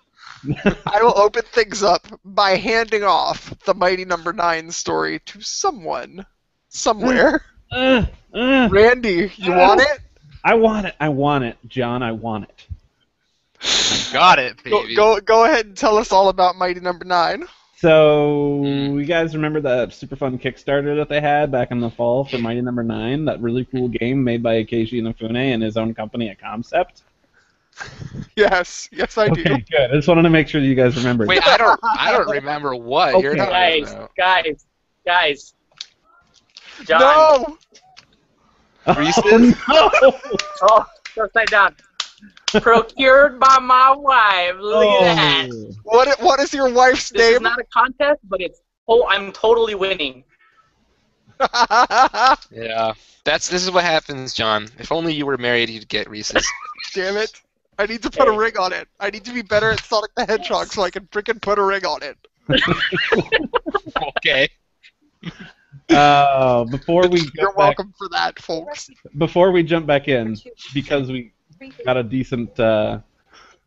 I will open things up by handing off the Mighty Number 9 story to someone, somewhere. Randy, you want it? I want it, John. I want it. Got it, Go, baby. go ahead and tell us all about Mighty Number 9. So, you guys remember that super fun Kickstarter that they had back in the fall for Mighty Number 9? That really cool game made by Keiichi Inafune and his own company at Concept? Yes, I do. Okay, good. I just wanted to make sure that you guys remembered. Wait, I don't remember what you're Okay. talking Guys, about. guys. John. No! Reese's? Oh, no! Oh, upside down. Procured by my wife. Look at that. Oh. What is your wife's This is name? not a contest, but I'm totally winning. Yeah. This is what happens, John. If only you were married, you'd get Reese's. Damn it. I need to put a ring on it. I need to be better at Sonic the Hedgehog so I can freaking put a ring on it. Okay. Before we You're go back, welcome for that, folks. before we jump back in, because we got a decent.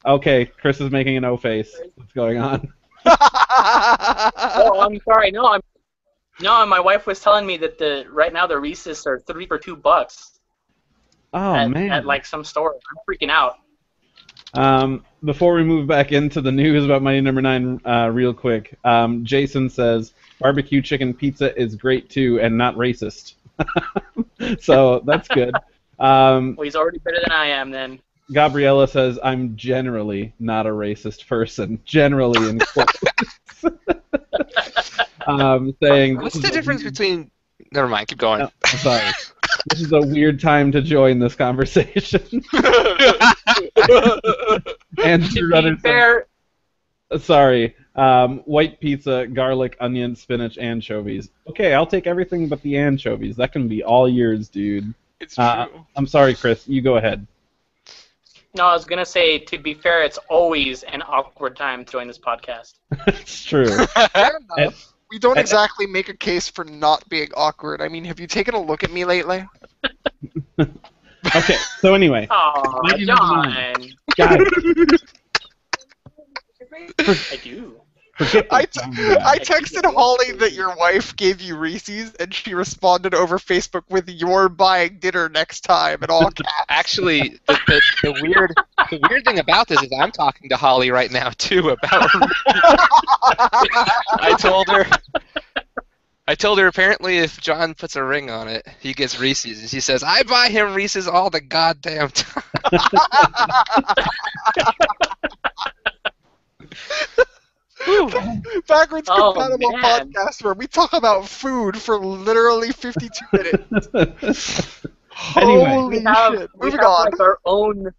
Okay, Chris is making an O face. What's going on? Oh, I'm sorry. No, my wife was telling me that right now the Reese's are 3 for $2 Oh man! at like some store. I'm freaking out. Before we move back into the news about Mighty Number 9, real quick, Jason says barbecue chicken pizza is great too and not racist. So that's good. Well, he's already better than I am then. Gabriella says I'm generally not a racist person. Generally in quotes. Saying What's the difference between... Never mind, keep going. I'm sorry. This is a weird time to join this conversation. And To be fair, sorry. White pizza, garlic, onion, spinach, anchovies. Okay, I'll take everything but the anchovies. That can be all yours, dude. It's true. I'm sorry, Chris. You go ahead. no, I was gonna say to be fair, it's always an awkward time to join this podcast. It's true. Fair And- enough. We don't exactly make a case for not being awkward. I mean, have you taken a look at me lately? Okay, so anyway. Aw, Mighty Number John. Guys, I do. forget I this. texted Holly that your wife gave you Reese's, and she responded over Facebook with "You're buying dinner next time" and all caps. Actually, the weird thing about this is I'm talking to Holly right now too about. I told her apparently if John puts a ring on it, he gets Reese's, and she says I buy him Reese's all the goddamn time. Backwards Oh, compatible man. podcast where we talk about food for literally 52 minutes. Anyway. Holy We have, shit! we Moving have on. like our own.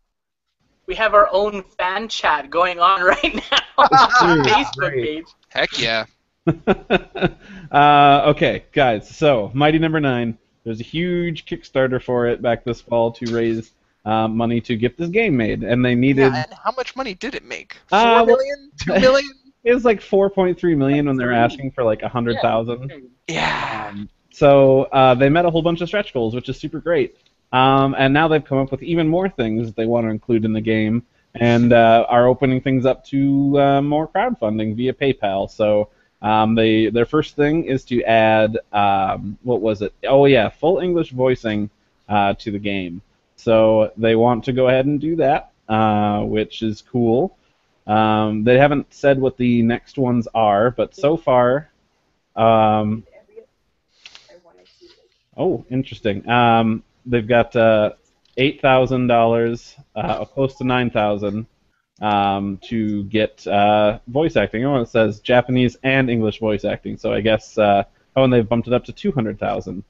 We have our own fan chat going on right now on True. the Facebook Great. page. Heck yeah. Okay, guys. So, Mighty Number 9. There's a huge Kickstarter for it back this fall to raise money to get this game made, and they needed. Yeah, and how much money did it make? Uh, 4 million? 2 million? It was like 4.3 million when they were asking for like 100,000. Yeah. So they met a whole bunch of stretch goals, which is super great. And now they've come up with even more things they want to include in the game, and are opening things up to more crowdfunding via PayPal. So their first thing is to add what was it? Oh yeah, full English voicing to the game. So they want to go ahead and do that, which is cool. They haven't said what the next ones are, but so far, oh, interesting. They've got $8,000, close to 9,000, to get voice acting. Oh, it says Japanese and English voice acting. So I guess, and they've bumped it up to 200,000.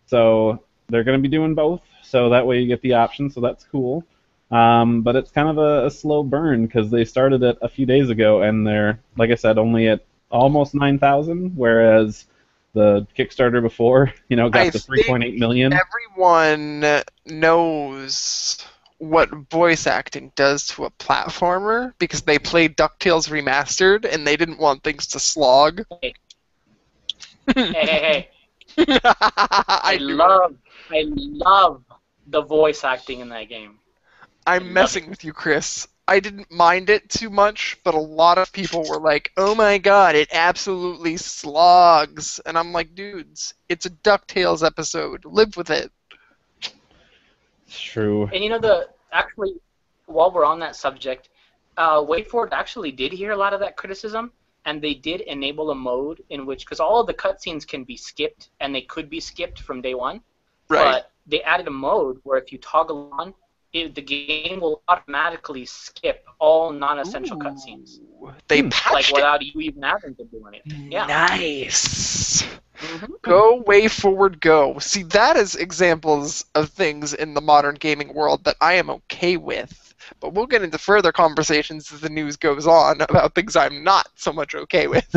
So they're going to be doing both. So that way you get the option. So that's cool. But it's kind of a slow burn because they started it a few days ago, and they're, like I said, only at almost 9,000, whereas the Kickstarter before, got to 3.8 million. Everyone knows what voice acting does to a platformer because they played DuckTales Remastered and they didn't want things to slog. Hey. I love the voice acting in that game. I'm messing with you, Chris. I didn't mind it too much, but a lot of people were like, oh my god, it absolutely slogs. And I'm like, dudes, it's a DuckTales episode. Live with it. It's true. And actually, while we're on that subject, WayForward actually did hear a lot of that criticism, and they did enable a mode in which, because all of the cutscenes can be skipped, and they could be skipped from day one, Right. But they added a mode where if you toggle on, the game will automatically skip all non-essential cutscenes. They patched without you even having to do anything. Yeah. Nice. Mm-hmm. Go, WayForward, go. See, that is examples of things in the modern gaming world that I am okay with. But we'll get into further conversations as the news goes on about things I'm not so much okay with.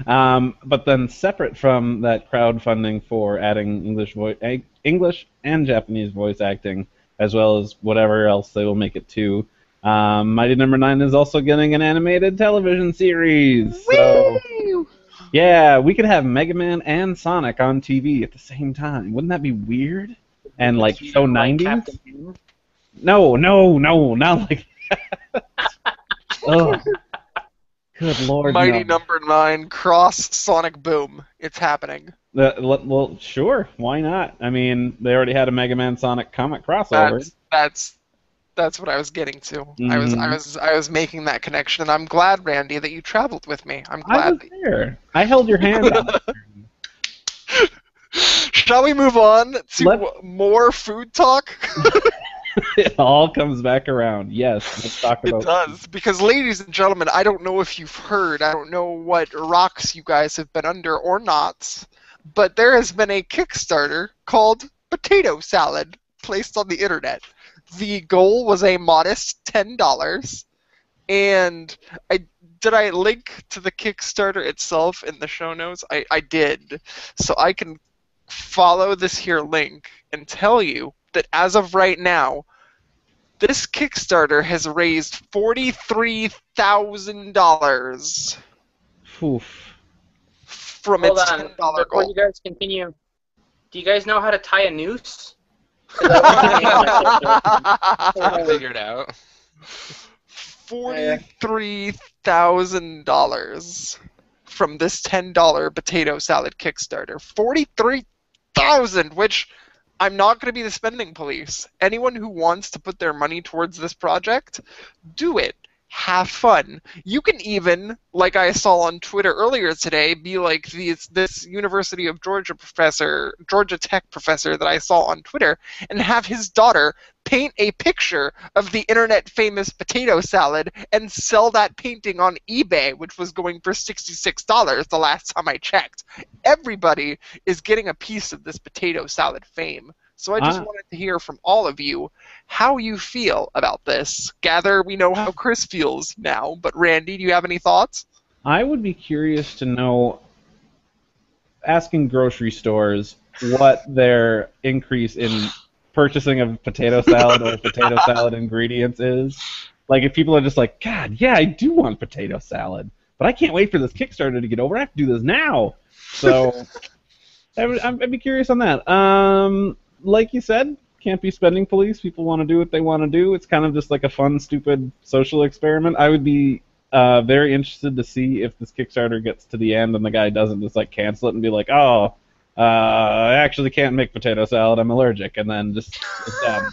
But then separate from that crowdfunding for adding English and Japanese voice acting, as well as whatever else they will make it to, Mighty Number 9 is also getting an animated television series. So, yeah, we could have Mega Man and Sonic on TV at the same time. Wouldn't that be weird? And so 90s? No, not like that. Oh, good lord. Mighty Number 9 cross Sonic Boom. It's happening. Well, sure. Why not? I mean, they already had a Mega Man Sonic comic crossover. That's what I was getting to. I was making that connection, and I'm glad, Randy, that you traveled with me. I'm glad. I was there. I held your hand on it. Shall we move on to more food talk? It all comes back around. Yes, let's talk about it. It does, because ladies and gentlemen, I don't know if you've heard, I don't know what rocks you guys have been under or not, but there has been a Kickstarter called Potato Salad placed on the internet. The goal was a modest $10, and did I link to the Kickstarter itself in the show notes? I did, so I can follow this here link and tell you that as of right now, this Kickstarter has raised $43,000 from its $10 goal. Before you guys continue, do you guys know how to tie a noose? I figured out. $43,000 from this $10 potato salad Kickstarter. 43,000, which I'm not going to be the spending police. Anyone who wants to put their money towards this project, do it. Have fun. You can even, like I saw on Twitter earlier today, be like this University of Georgia Tech professor that I saw on Twitter, and have his daughter paint a picture of the internet famous potato salad and sell that painting on eBay, which was going for $66 the last time I checked. Everybody is getting a piece of this potato salad fame. So I just wanted to hear from all of you how you feel about this. Gather, we know how Chris feels now, but Randy, do you have any thoughts? I would be curious to know, asking grocery stores what their increase in purchasing of potato salad or potato salad ingredients is. Like, if people are just like, God, yeah, I do want potato salad, but I can't wait for this Kickstarter to get over. I have to do this now. So I'd be curious on that. Like you said, can't be spending police. People want to do what they want to do. It's kind of just like a fun, stupid social experiment. I would be very interested to see if this Kickstarter gets to the end and the guy doesn't just like cancel it and be like, oh, I actually can't make potato salad. I'm allergic, and then just it's done.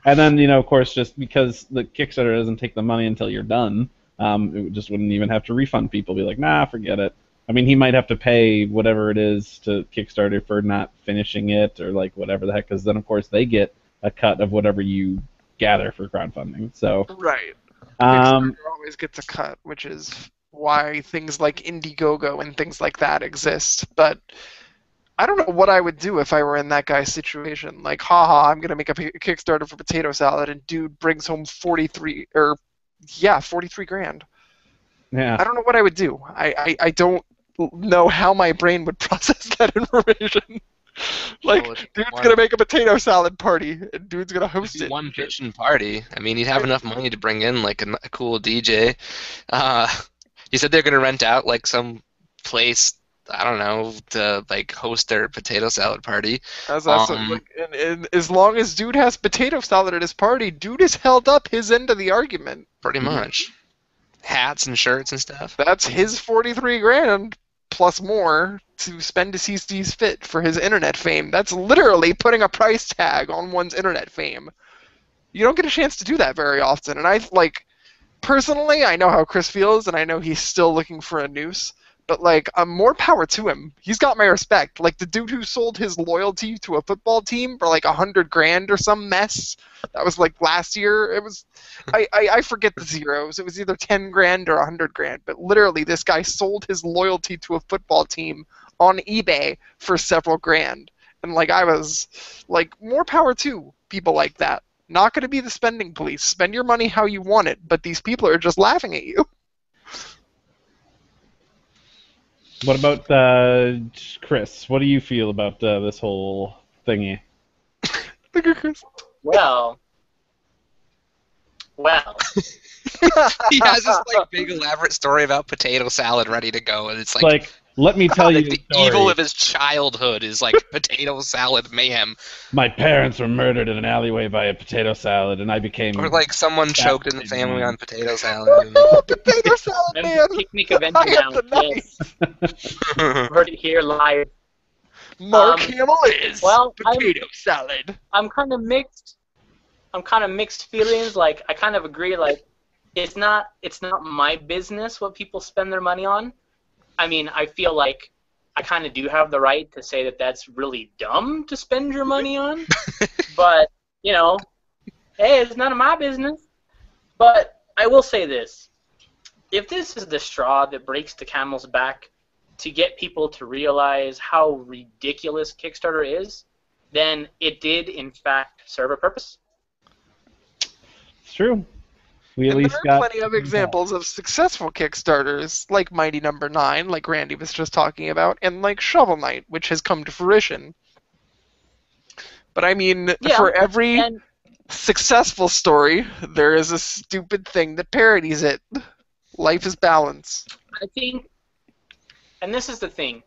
And then, of course, just because the Kickstarter doesn't take the money until you're done, it just wouldn't even have to refund people. Be like, nah, forget it. I mean, he might have to pay whatever it is to Kickstarter for not finishing it or like whatever the heck, because then, of course, they get a cut of whatever you gather for crowdfunding. So, Right. um, Kickstarter always gets a cut, which is why things like Indiegogo and things like that exist. But I don't know what I would do if I were in that guy's situation. Like, haha, I'm gonna make a Kickstarter for potato salad, and dude brings home 43 grand. yeah. I don't know what I would do. I don't know how my brain would process that information. Like, Well, it's dude's one- gonna make a potato salad party, and dude's gonna host it. One bitchin' party. I mean, you'd have enough money to bring in like a cool DJ. You said they're gonna rent out like some place. I don't know, to like host their potato salad party. As as long as dude has potato salad at his party, dude has held up his end of the argument. Pretty much. Hats and shirts and stuff. That's his 43 grand plus more to spend as he sees fit for his internet fame. That's literally putting a price tag on one's internet fame. You don't get a chance to do that very often. And personally, I know how Chris feels, and I know he's still looking for a noose. But, more power to him. He's got my respect. Like, the dude who sold his loyalty to a football team for, 100 grand or some mess. That was, last year. It was... I forget the zeros. It was either 10 grand or 100 grand. But literally, this guy sold his loyalty to a football team on eBay for several grand. And, I was... more power to people like that. Not going to be the spending police. Spend your money how you want it. But these people are just laughing at you. What about Chris? What do you feel about this whole thingy? Look at Chris. Well. He has this big elaborate story about potato salad ready to go, and it's Let me tell you the the story. evil of his childhood is potato salad mayhem. My parents were murdered in an alleyway by a potato salid, and I became... Or someone choked in the family on potato salad. Potato salad, man. Picnic event I have now. the Yes. Heard it here live. Mark Hamill is potato salad. I'm kind of mixed. Feelings. I kind of agree. It's not my business what people spend their money on. I mean, I feel like I kind of do have the right to say that that's really dumb to spend your money on. But, hey, it's none of my business. But I will say this. If this is the straw that breaks the camel's back to get people to realize how ridiculous Kickstarter is, then it did, in fact, serve a purpose. It's true. We at And least there are got plenty of examples of successful Kickstarters, like Mighty Number 9, like Randy was just talking about, and like Shovel Knight, which has come to fruition. But I mean, for every successful story, there is a stupid thing that parodies it. Life is balance. I think, and this is the thing,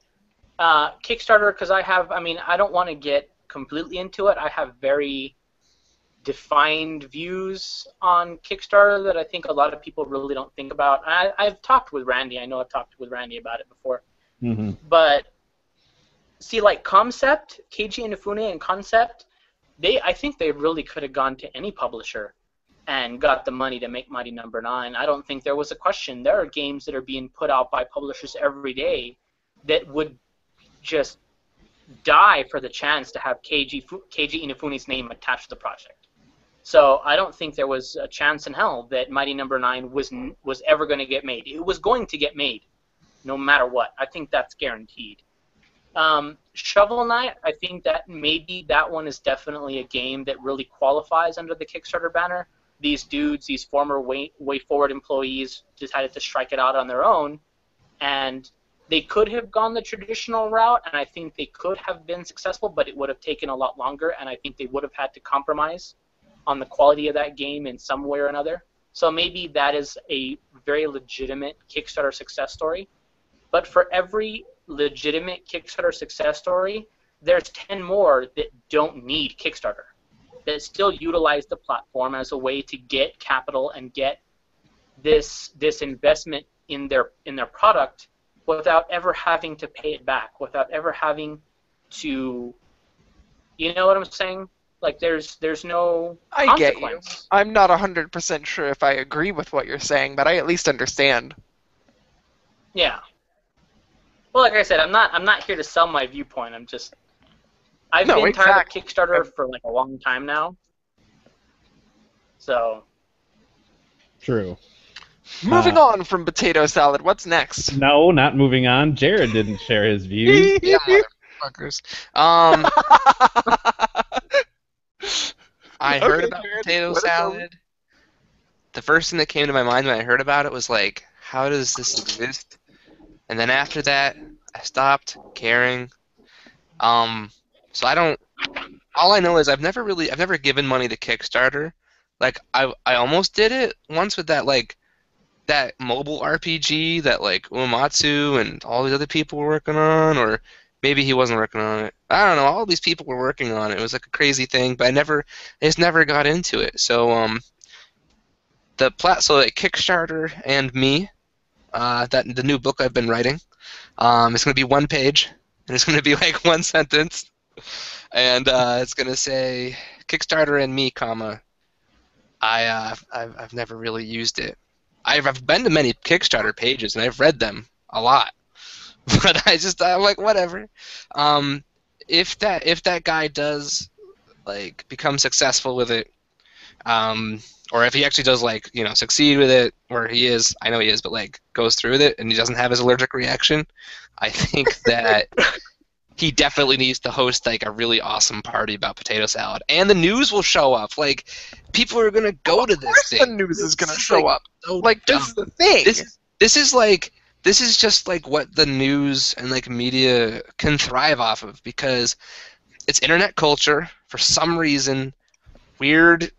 Kickstarter, because I don't want to get completely into it. I have very defined views on Kickstarter that I think a lot of people really don't think about. I've talked with Randy. I know I've talked with Randy about it before. Mm-hmm. But see, Concept, Keiji Inafune and Concept, I think they really could have gone to any publisher and got the money to make Mighty Number 9. I don't think there was a question. There are games that are being put out by publishers every day that would just die for the chance to have Keiji Inafune's name attached to the project. So I don't think there was a chance in hell that Mighty Number 9 was ever going to get made. It was going to get made, no matter what. I think that's guaranteed. Shovel Knight, I think that maybe that one is definitely a game that really qualifies under the Kickstarter banner. These dudes, these former WayForward employees, decided to strike it out on their own, and they could have gone the traditional route, and I think they could have been successful, but it would have taken a lot longer, and I think they would have had to compromise on the quality of that game in some way or another. So maybe that is a very legitimate Kickstarter success story. But for every legitimate Kickstarter success story, there's 10 more that don't need Kickstarter, that still utilize the platform as a way to get capital and get this investment in their product without ever having to pay it back, without ever having to, you know what I'm saying? Like there's no I get you. consequence. I'm not 100% sure if I agree with what you're saying, but I at least understand. Yeah. Well, like I said, I'm not here to sell my viewpoint. I've No, been tired of exactly. Kickstarter for like a long time now. So True. Moving on from potato salad, what's next? No, not moving on. Jared didn't share his views. Yeah, motherfuckers. I heard Okay, about Jared, potato let us know. salad. The first thing that came to my mind when I heard about it was like, how does this exist? And then after that, I stopped caring. So I don't. All I know is I've never given money to Kickstarter. Like I almost did it once with that mobile RPG that like Uematsu and all these other people were working on, or maybe he wasn't working on it. I don't know. All these people were working on it. It was like a crazy thing, but I just never got into it. So so like Kickstarter and me, the new book I've been writing, it's gonna be one page and it's gonna be like one sentence, and it's gonna say Kickstarter and me, comma. I've never really used it. I've been to many Kickstarter pages and I've read them a lot, but I'm like whatever. If that guy does like become successful with it, or if he actually does like succeed with it, or I know he is, but like goes through with it and he doesn't have his allergic reaction, I think that he definitely needs to host like a really awesome party about potato salad, and the news will show up. Like people are gonna go to this thing. The news is gonna show up. So Like dumb. this is the thing. This is just like what the news and like media can thrive off of, because it's internet culture. For some reason, weird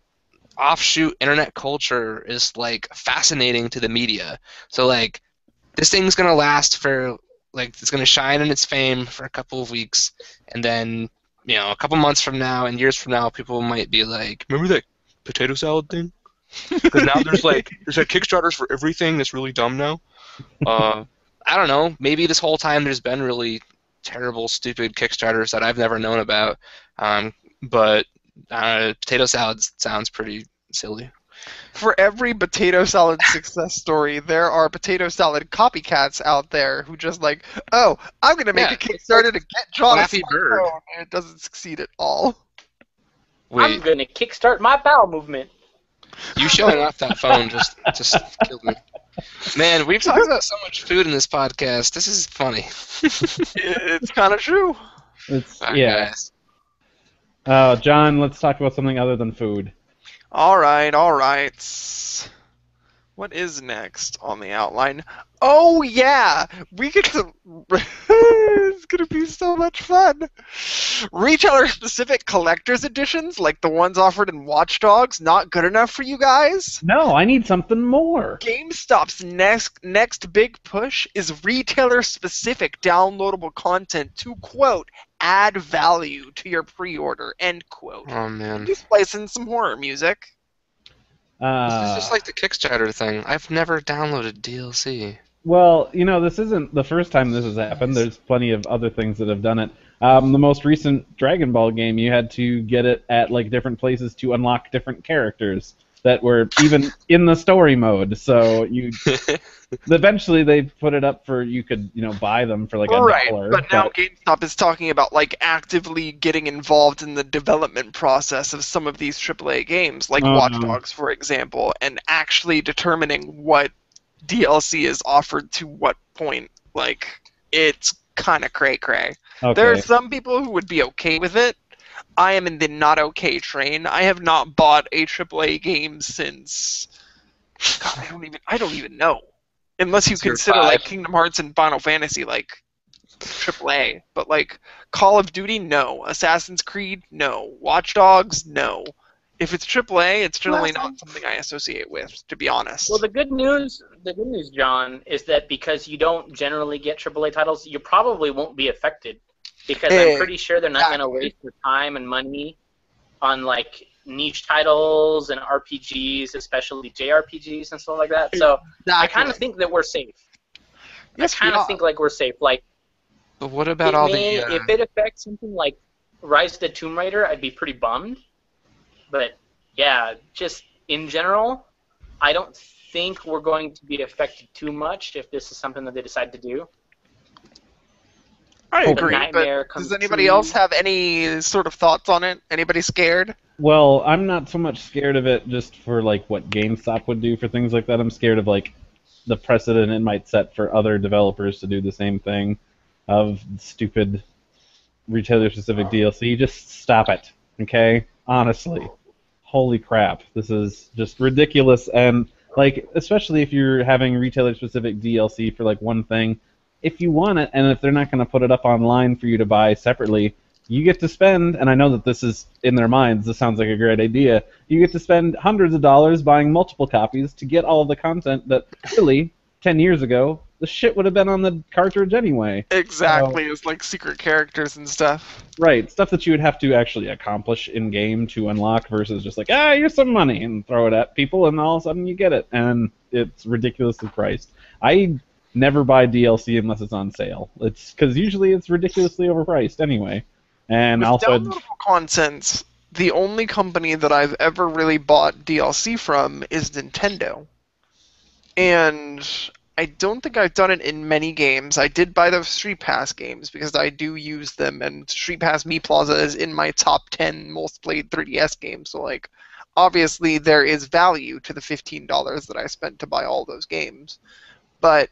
offshoot internet culture is like fascinating to the media. So like this thing's gonna last for like it's gonna shine in its fame for a couple of weeks, and then a couple months from now and years from now, people might be like, "Remember that potato salad thing?" Because now there's like Kickstarters for everything that's really dumb now. I don't know. Maybe this whole time there's been really terrible, stupid Kickstarters that I've never known about. But potato salad sounds pretty silly. For every potato salad success story, there are potato salad copycats out there who just like, oh, I'm gonna make Yeah. a Kickstarter to get John a Flappy Bird. smartphone, and it doesn't succeed at all. I'm Wait, gonna kickstart my bowel movement. you showing off that phone just killed me. Man, we've talked about so much food in this podcast. This is funny. It's kind of true. It's Alright, yeah. guys. John, let's talk about something other than food. All right. What is next on the outline? Oh yeah, we get to. It's gonna be so much fun. Retailer-specific collector's editions, like the ones offered in Watch Dogs, not good enough for you guys? No, I need something more. GameStop's next big push is retailer-specific downloadable content to, quote, add value to your pre-order, end quote. Oh man. You splice in some horror music. This is just like the Kickstarter thing. I've never downloaded DLC. Well, this isn't the first time this has happened. There's plenty of other things that have done it. The most recent Dragon Ball game, you had to get it at like different places to unlock different characters that were even in the story mode. So eventually they put it up for you could buy them for like $1. Right, but now GameStop is talking about like actively getting involved in the development process of some of these AAA games, like Watch Dogs, for example, and actually determining what DLC is offered to what point. Like, it's kind of cray-cray. Okay. There are some people who would be okay with it. I am in the not okay train. I have not bought a AAA game since. God, I don't even know. Unless you consider like Kingdom Hearts and Final Fantasy like AAA, but like Call of Duty, no. Assassin's Creed, no. Watch Dogs, no. If it's AAA, it's generally not something I associate with, to be honest. Well, the good news, John, is that because you don't generally get AAA titles, you probably won't be affected. Because I'm pretty sure they're not going to waste their time and money on like niche titles and RPGs, especially JRPGs and stuff like that. So I kind of think that we're safe. Yes, I kind of think like we're safe. Like, but what about all the? If it affects something like Rise of the Tomb Raider, I'd be pretty bummed. But yeah, just in general, I don't think we're going to be affected too much if this is something that they decide to do. I Oh, agree, but nightmare comes does anybody true. else have any sort of thoughts on it? Anybody scared? Well, I'm not so much scared of it just for like what GameStop would do for things like that. I'm scared of like the precedent it might set for other developers to do the same thing of stupid retailer-specific DLC. Just stop it, okay? Honestly, holy crap, this is just ridiculous. And like, especially if you're having retailer-specific DLC for like one thing, if you want it, and if they're not going to put it up online for you to buy separately, you get to spend, and I know that this is in their minds, this sounds like a great idea, you get to spend hundreds of dollars buying multiple copies to get all of the content that really, 10 years ago, the shit would have been on the cartridge anyway. Exactly, it's like secret characters and stuff. Right, stuff that you would have to actually accomplish in-game to unlock versus just like, here's some money, and throw it at people, and all of a sudden you get it, and it's ridiculously priced. I never buy DLC unless it's on sale. It's because usually it's ridiculously overpriced anyway. And With also, downloadable content, the only company that I've ever really bought DLC from is Nintendo. And I don't think I've done it in many games. I did buy those Street Pass games because I do use them, and Street Pass Me Plaza is in my top 10 most played 3DS games. So, like, obviously there is value to the $15 that I spent to buy all those games. But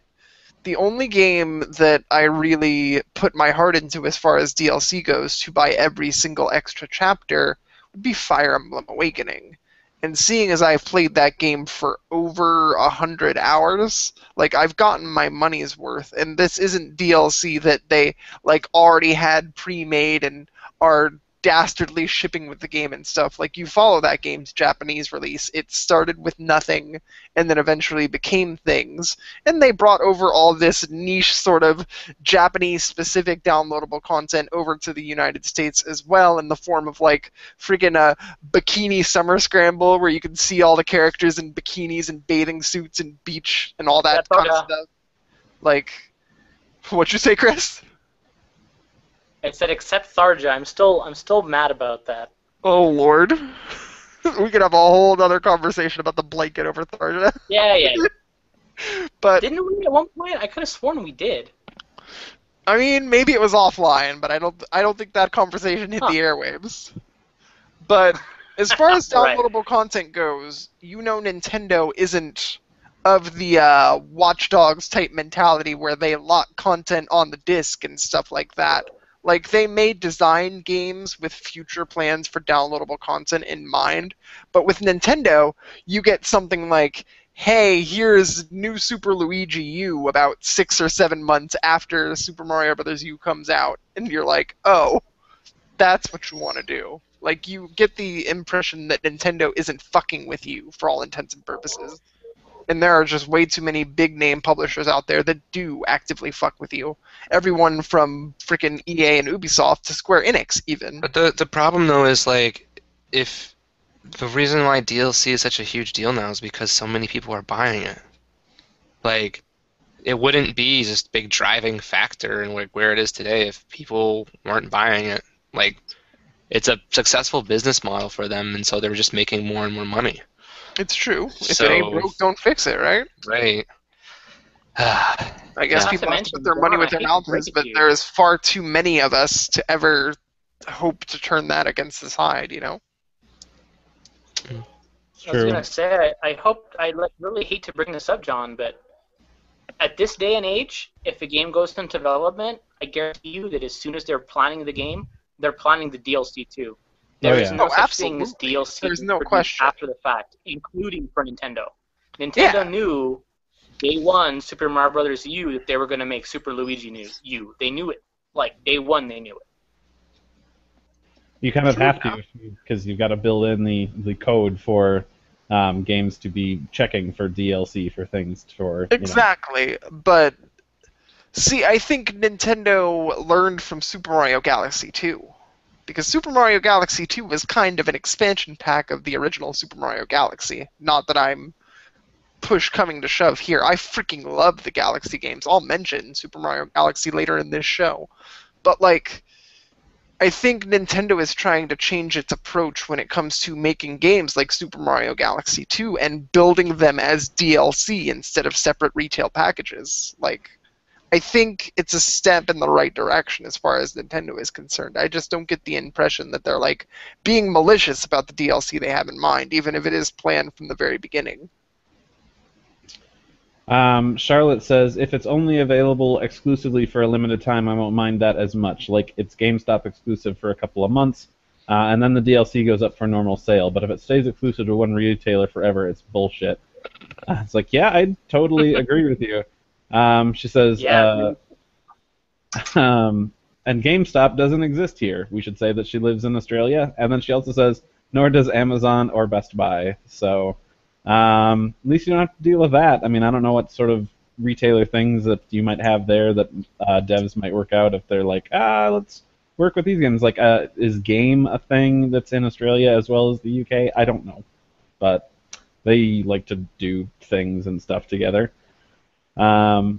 the only game that I really put my heart into as far as DLC goes to buy every single extra chapter would be Fire Emblem Awakening. And seeing as I've played that game for over 100 hours, like, I've gotten my money's worth. And this isn't DLC that they like already had pre-made and are dastardly shipping with the game and stuff. Like, you follow that game's Japanese release, it started with nothing and then eventually became things, and they brought over all this niche sort of Japanese specific downloadable content over to the United States as well, in the form of like friggin' a bikini summer scramble where you can see all the characters in bikinis and bathing suits and beach and all that kind of stuff. Like, what'd you say, Chris? I said except Tharja. I'm still mad about that. Oh Lord. We could have a whole other conversation about the blanket over Tharja. Yeah. But Didn't we at one point? I could have sworn we did. I mean, maybe it was offline, but I don't think that conversation hit the airwaves. But as far as downloadable content goes, you know Nintendo isn't of the Watch Dogs type mentality where they lock content on the disc and stuff like that. Like, they may design games with future plans for downloadable content in mind, but with Nintendo, you get something like, hey, here's new Super Luigi U about 6 or 7 months after Super Mario Bros. U comes out, and you're like, oh, that's what you want to do. Like, you get the impression that Nintendo isn't fucking with you for all intents and purposes. And there are just way too many big-name publishers out there that do actively fuck with you. Everyone from frickin' EA and Ubisoft to Square Enix, even. But the problem, though, is, like, if the reason why DLC is such a huge deal now is because so many people are buying it. Like, it wouldn't be just a big driving factor in like where it is today if people weren't buying it. Like, it's a successful business model for them, and so they're just making more and more money. It's true. If it ain't broke, don't fix it, right? Right. I guess people have to put their money where their mouth is, but there is far too many of us to ever hope to turn that against the side, you know? I was gonna say, I really hate to bring this up, John, but at this day and age, if a game goes into development, I guarantee you that as soon as they're planning the game, they're planning the DLC too. There is no such thing as DLC. There's no question. After the fact, including for Nintendo. Nintendo knew day one Super Mario Bros. U that they were going to make Super Luigi U. They knew it. Like, day one they knew it. You kind of have to, because you've got to build in the code for games to be checking for DLC for things for... Exactly, but... See, I think Nintendo learned from Super Mario Galaxy 2. Because Super Mario Galaxy 2 was kind of an expansion pack of the original Super Mario Galaxy. Not that I'm push coming to shove here. I freaking love the Galaxy games. I'll mention Super Mario Galaxy later in this show. But, like, I think Nintendo is trying to change its approach when it comes to making games like Super Mario Galaxy 2 and building them as DLC instead of separate retail packages. Like, I think it's a step in the right direction as far as Nintendo is concerned. I just don't get the impression that they're like being malicious about the DLC they have in mind, even if it is planned from the very beginning. Charlotte says, if it's only available exclusively for a limited time, I won't mind that as much. Like, it's GameStop exclusive for a couple of months, and then the DLC goes up for normal sale. But if it stays exclusive to one retailer forever, it's bullshit. It's like, yeah, I totally agree with you. She says, Yeah. And GameStop doesn't exist here. We should say that she lives in Australia. And then she also says, nor does Amazon or Best Buy. So... at least you don't have to deal with that. I mean, I don't know what sort of retailer things that you might have there that devs might work out if they're like, let's work with these games. Like, is Game a thing that's in Australia as well as the UK? I don't know. But they like to do things and stuff together. Is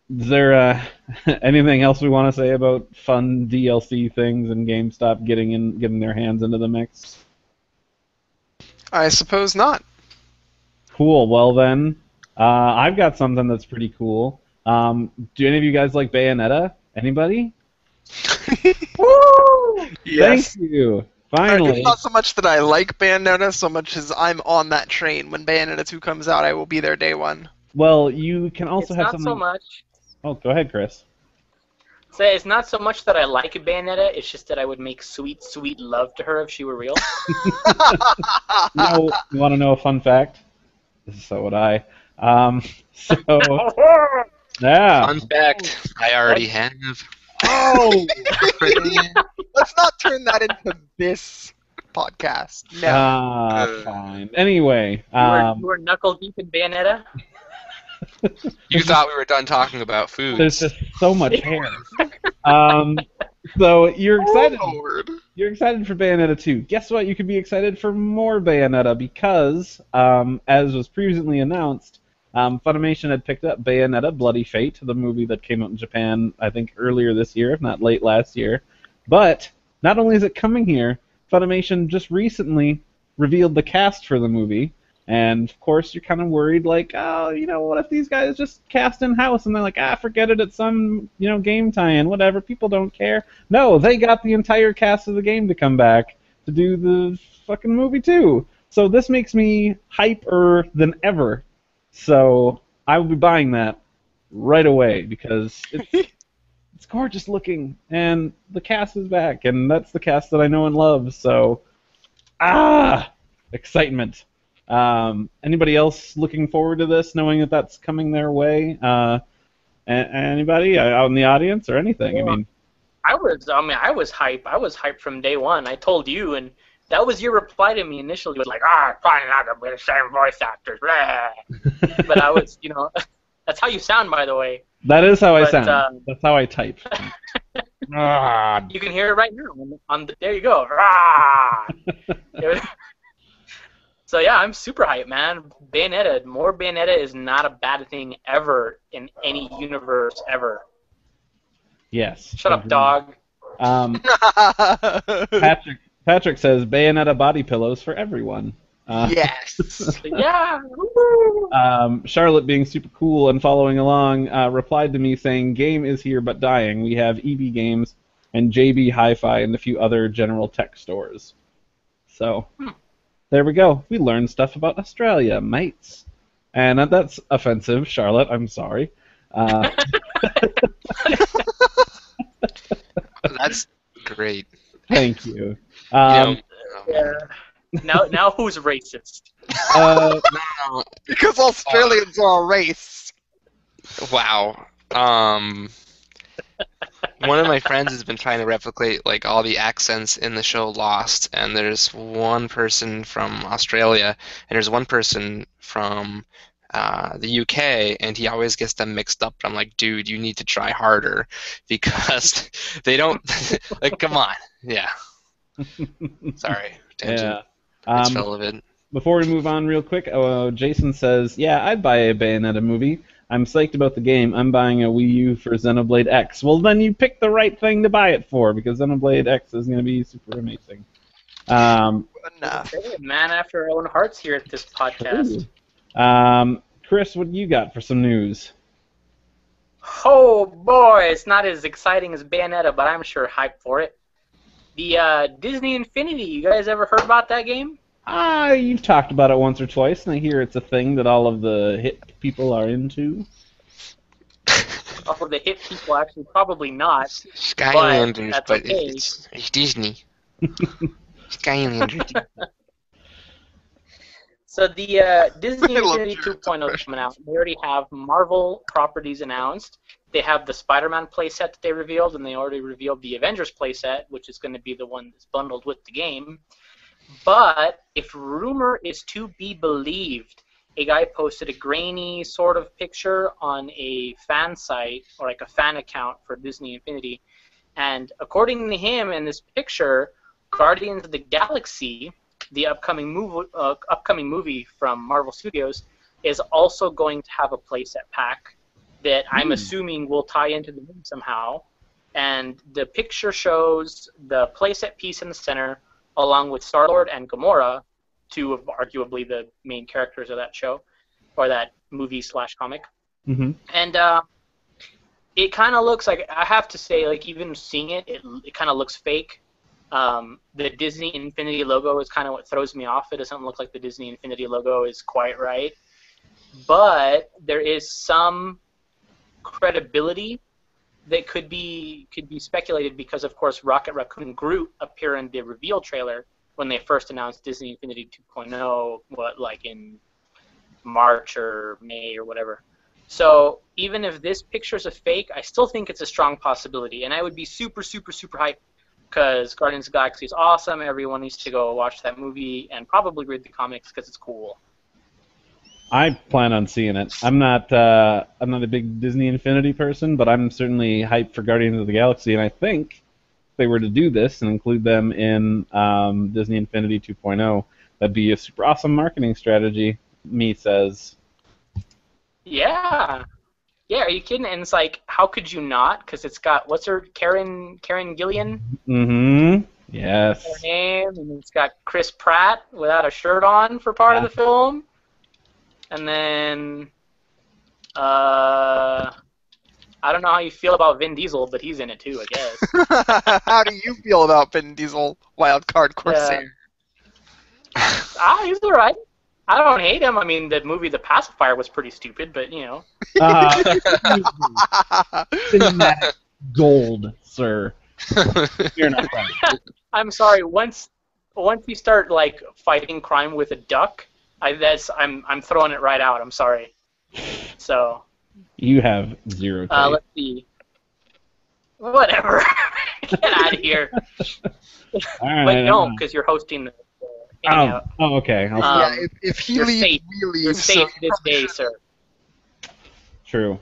there anything else we want to say about fun DLC things and GameStop getting their hands into the mix? I suppose not. Cool. Well then, I've got something that's pretty cool. Do any of you guys like Bayonetta? Anybody? Woo! Yes. Thank you. Finally. It's not so much that I like Bayonetta, so much as I'm on that train. When Bayonetta 2 comes out, I will be there day one. Well, you can also It's have not something. so much. Oh, go ahead, Chris. Say it's not so much that I like Bayonetta. It's just that I would make sweet, sweet love to her if she were real. You want to know a fun fact? So would I. So yeah. Fun fact, I already have. Oh. Let's not turn that into this podcast. No. Fine. Anyway, You were knuckle deep in Bayonetta. You thought we were done talking about food. there's just so much hair. So you're excited. Oh, Lord. You're excited for Bayonetta 2. Guess what? You could be excited for more Bayonetta because, as was previously announced, Funimation had picked up Bayonetta Bloody Fate, the movie that came out in Japan, I think, earlier this year, if not late last year. But not only is it coming here, Funimation just recently revealed the cast for the movie. And, of course, you're kind of worried, like, oh, what if these guys just cast in-house? And they're like, forget it, it's some, game tie-in, whatever, people don't care. No, they got the entire cast of the game to come back to do the fucking movie, too. So this makes me hyper than ever. So I will be buying that right away because it's gorgeous looking, and the cast is back, and that's the cast that I know and love, so, excitement. Anybody else looking forward to this, knowing that that's coming their way? Anybody out in the audience or anything? I was hype. I was hyped from day one. I told you, and that was your reply to me initially. It was like, finding out that we're the same voice actors. But I was, that's how you sound, by the way. That is how I sound. That's how I type. You can hear it right now. There you go. So yeah, I'm super hyped, man. More Bayonetta is not a bad thing ever in any universe ever. Yes. Shut up, dog. Patrick says Bayonetta body pillows for everyone. Yes. Yeah. Charlotte, being super cool and following along, replied to me saying, "Game is here but dying. We have EB Games and JB Hi-Fi and a few other general tech stores." So. There we go. We learned stuff about Australia, mates. And that's offensive, Charlotte. I'm sorry. That's great. Thank you. Yeah. Now who's racist? Because Australians are a race. Wow. One of my friends has been trying to replicate all the accents in the show Lost, and there's one person from Australia and there's one person from the UK, and he always gets them mixed up. I'm like, dude, you need to try harder because they don't come on. Yeah. Sorry. Tangent. Yeah. It's relevant. Before we move on real quick, Jason says, yeah, I'd buy a Bayonetta movie. I'm psyched about the game. I'm buying a Wii U for Xenoblade X. Well, then you picked the right thing to buy it for, because Xenoblade X is going to be super amazing. Enough. Hey, man after our own hearts here at this podcast. Chris, what do you got for some news? Oh boy, it's not as exciting as Bayonetta, but I'm sure hyped for it. The Disney Infinity, you guys ever heard about that game? You've talked about it once or twice, and I hear it's a thing that all of the hip people are into. All of the hip people, actually, probably not. Skylanders, that's but okay. it's Disney. Skylanders. So the Disney I love Infinity your 2.0 is coming out. They already have Marvel properties announced. They have the Spider-Man playset that they revealed, and they already revealed the Avengers playset, which is going to be the one that's bundled with the game. But if rumor is to be believed, a guy posted a grainy sort of picture on a fan site, or like a fan account for Disney Infinity, and according to him in this picture, Guardians of the Galaxy, the upcoming movie from Marvel Studios, is also going to have a playset pack that I'm assuming will tie into the movie somehow. And the picture shows the playset piece in the center, along with Star-Lord and Gamora, two of arguably the main characters of that show, or that movie/comic. Mm-hmm. And it kind of looks like, I have to say, like, even seeing it kind of looks fake. The Disney Infinity logo is kind of what throws me off. It doesn't look like the Disney Infinity logo is quite right. But there is some credibility that could be speculated because, of course, Rocket Raccoon and Groot appear in the reveal trailer when they first announced Disney Infinity 2.0, like in March or May or whatever. So even if this picture is a fake, I still think it's a strong possibility, and I would be super, super, super hyped because Guardians of the Galaxy is awesome. Everyone needs to go watch that movie and probably read the comics because it's cool. I plan on seeing it. I'm not a big Disney Infinity person, but I'm certainly hyped for Guardians of the Galaxy, and I think if they were to do this and include them in Disney Infinity 2.0, that'd be a super awesome marketing strategy, me says. Yeah. Yeah, are you kidding? And it's like, how could you not? Because it's got, what's her, Karen Gillian? Mm-hmm. Yes. Her name, and it's got Chris Pratt without a shirt on for part of the film. And then, I don't know how you feel about Vin Diesel, but he's in it too, I guess. How do you feel about Vin Diesel, Wildcard Corsair? He's alright. I don't hate him. I mean, the movie The Pacifier was pretty stupid, but, you know. Cinematic gold, sir. You're not right. I'm sorry. Once you start, like, fighting crime with a duck, I'm throwing it right out. I'm sorry. So. You have zero taste. Let's see. Whatever. Get out of here. All right, but don't, because you're hosting the hangout. Oh, okay. Yeah, if he you're leaves, safe. we leave. You're safe so this day, sir. True.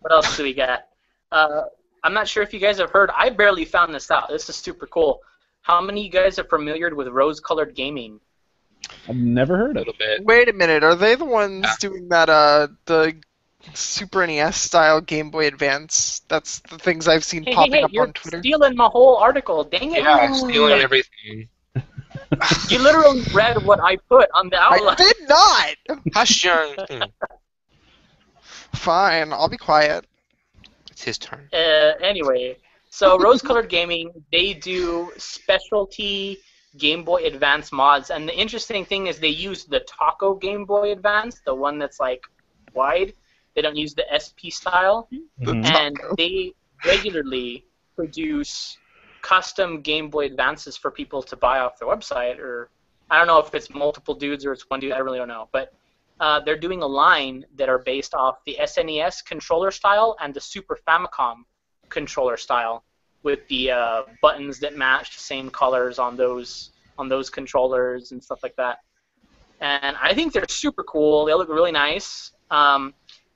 What else do we got? I'm not sure if you guys have heard. I barely found this out. This is super cool. How many of you guys are familiar with rose-colored gaming? I've never heard of A it. little bit. Wait a minute, are they the ones doing that, the Super NES style Game Boy Advance? That's the things I've seen popping up you're on Twitter. stealing my whole article. Dang it. Yeah, stealing everything. You literally read what I put on the outline. I did not! Hush, young. Fine, I'll be quiet. It's his turn. Anyway, so rose-colored gaming, they do specialty Game Boy Advance mods, and the interesting thing is they use the Taco Game Boy Advance, the one that's like wide. They don't use the SP style, and they regularly produce custom Game Boy Advances for people to buy off their website, or I don't know if it's multiple dudes or it's one dude, I really don't know, but they're doing a line that are based off the SNES controller style and the Super Famicom controller style, with the buttons that match the same colors on those controllers and stuff like that. And I think they're super cool. They look really nice. The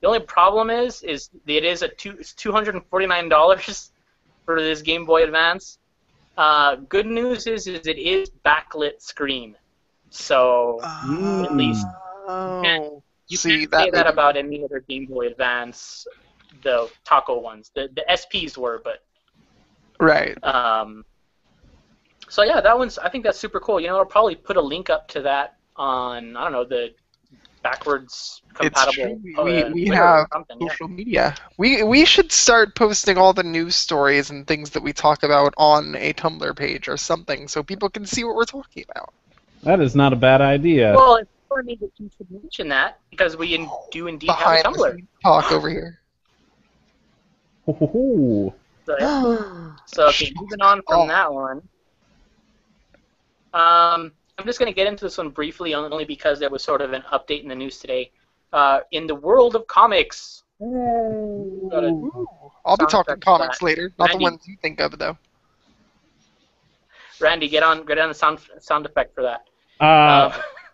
only problem is it's $249 for this Game Boy Advance. Good news is it is backlit screen, so at least You See, can't that say that made- about any other Game Boy Advance, the taco ones. The SPs were, but Right. so yeah, that one's. I think that's super cool. You know, I'll probably put a link up to that on I don't know the backwards It's compatible. true. We Twitter or have something. Yeah. social media. We should start posting all the news stories and things that we talk about on a Tumblr page or something, so people can see what we're talking about. That is not a bad idea. Well, it's funny that you should mention that because we do indeed have a Behind the Tumblr. scenes talk over here. Hoo-hoo-hoo. So, yeah. So okay, moving on from that one. I'm just going to get into this one briefly, only because there was sort of an update in the news today. In the world of comics. Got a Ooh. I'll be sound talking effect for comics that. later, not Randy. the ones you think of though. Randy, get on the sound effect for that.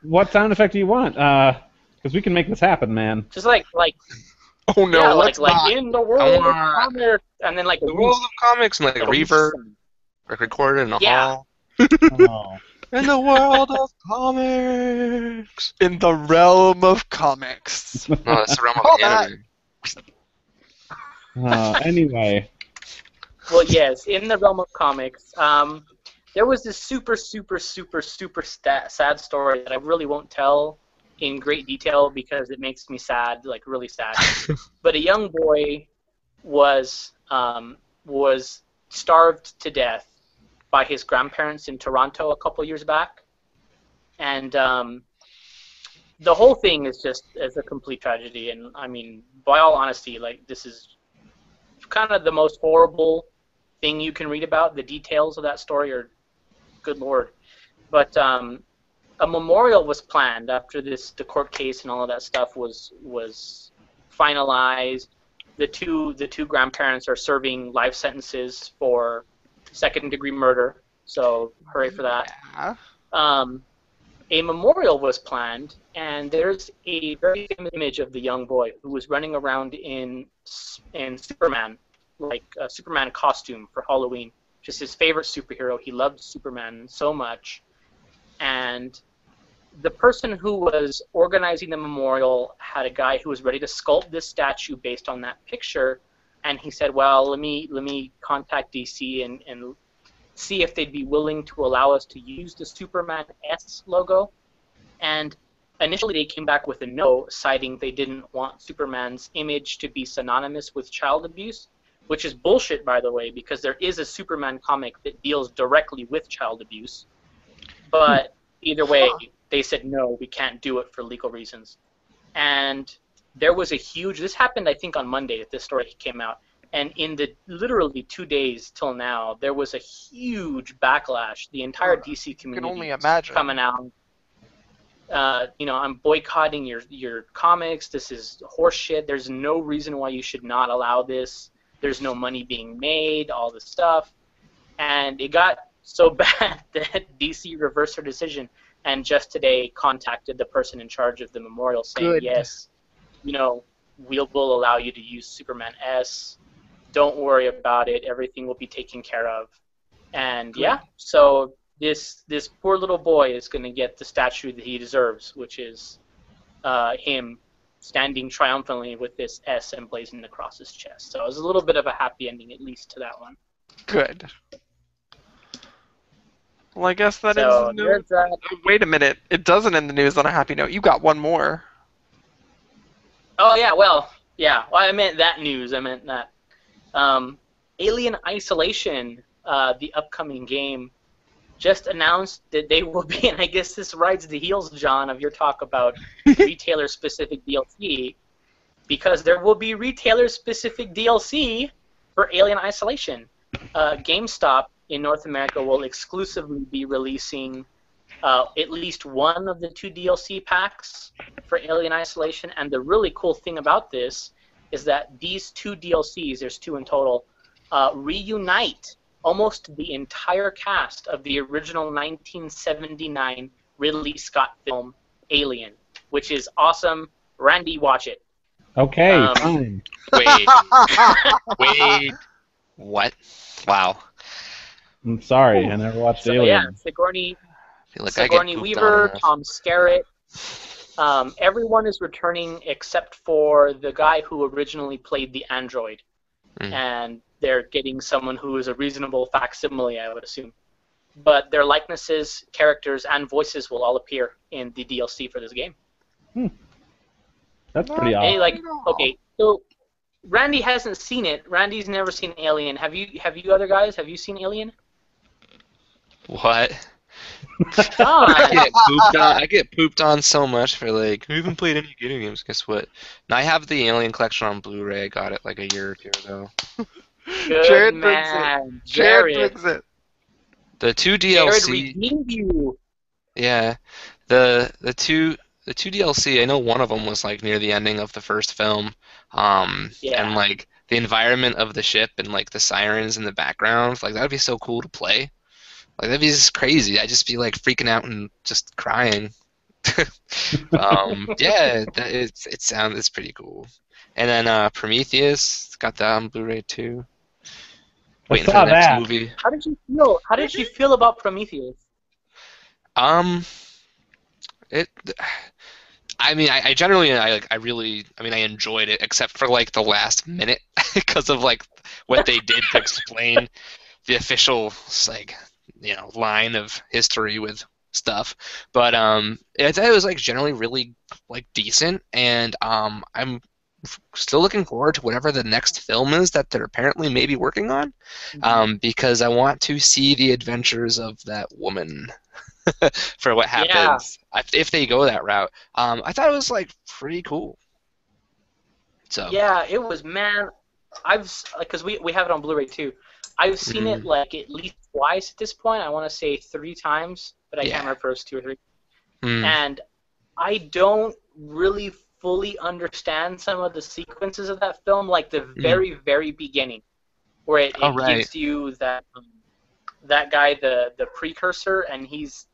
What sound effect do you want? Because we can make this happen, man. Just like Oh no, yeah, let's like not. in the world of want comics, and then like The world of comics and like a reverb, like recorded in a Yeah. hall. Oh. In the world of comics. In the realm of comics. No, that's the realm Call of that. anime. Anyway. Well, yes, in the realm of comics, there was this super sad story that I really won't tell in great detail because it makes me sad, like really sad. But a young boy was starved to death by his grandparents in Toronto a couple years back, and the whole thing is a complete tragedy. And I mean, by all honesty, like this is kind of the most horrible thing you can read about. The details of that story are, good lord. But a memorial was planned after the court case and all of that stuff was finalized. The two grandparents are serving life sentences for second-degree murder. So hooray for that. Yeah. A memorial was planned, and there's a very famous image of the young boy who was running around in Superman, like a Superman costume for Halloween. Just his favorite superhero. He loved Superman so much. And the person who was organizing the memorial had a guy who was ready to sculpt this statue based on that picture, and he said, well, let me contact DC and see if they'd be willing to allow us to use the Superman S logo. And initially they came back with a no, citing they didn't want Superman's image to be synonymous with child abuse, which is bullshit, by the way, because there is a Superman comic that deals directly with child abuse. But either way, they said, no, we can't do it for legal reasons. And there was a huge, this happened, I think, on Monday that this story came out. And in the literally 2 days till now, there was a huge backlash. The entire DC community can only imagine. coming out. I'm boycotting your comics. This is horseshit. There's no reason why you should not allow this. There's no money being made, all this stuff. And it got so bad that DC reversed their decision and just today contacted the person in charge of the memorial saying, Good. yes, we will allow you to use Superman S. Don't worry about it. Everything will be taken care of. And yeah, so this poor little boy is going to get the statue that he deserves, which is him standing triumphantly with this S emblazoned across his chest. So it was a little bit of a happy ending, at least to that one. Good. Well, I guess that So ends the there's news. that. Wait a minute. It doesn't end the news on a happy note. You got one more. Oh yeah, well, I meant that news. I meant that. Alien Isolation, the upcoming game, just announced that they will be, and I guess this rides the heels, John, of your talk about retailer-specific DLC, because there will be retailer-specific DLC for Alien Isolation. GameStop in North America will exclusively be releasing at least one of the 2 DLC packs for Alien Isolation, and the really cool thing about this is that these 2 DLCs, there's 2 in total, reunite almost the entire cast of the original 1979 Ridley Scott film Alien, which is awesome. Randy, watch it. Okay, fine. Wait. What? Wow. I'm sorry, I never watched So Alien. yeah, Sigourney I feel like I get pooped Weaver, on enough. Tom Skerritt, everyone is returning except for the guy who originally played the android, and they're getting someone who is a reasonable facsimile, I would assume. But their likenesses, characters, and voices will all appear in the DLC for this game. That's pretty Hey, awesome. like, okay, so Randy hasn't seen it. Randy's never seen Alien. Have you other guys? Have you seen Alien? What? John! I get pooped on so much for like, who even played any video games? Guess what? Now I have the Alien collection on Blu-ray. I got it like a year or two ago. Good Jared man. Jared brings it. The two Jared DLC. redeemed you. Yeah, the two DLC. I know one of them was like near the ending of the first film, Yeah. and like the environment of the ship and like the sirens in the background, like that would be so cool to play. Like that'd be just crazy. I'd just be like freaking out and just crying. Yeah, it's pretty cool. And then Prometheus got that on Blu-ray too. Waiting for saw the next that. movie. How did you feel? How did you feel about Prometheus? It. I mean, I generally, I really, I mean, I enjoyed it, except for like the last minute, because of like what they did to explain the official, like, line of history with stuff. But I thought it was like generally really like decent, and I'm still looking forward to whatever the next film is that they're apparently maybe working on, because I want to see the adventures of that woman. For what happens if they go that route. I thought it was like pretty cool. So Yeah, it was, man. Because we have it on Blu-ray too. I've seen it like at least twice at this point. I want to say 3 times, but I can't remember if it was 2 or 3. And I don't really fully understand some of the sequences of that film, like the very, very beginning, where it gives you that guy, the precursor, and he's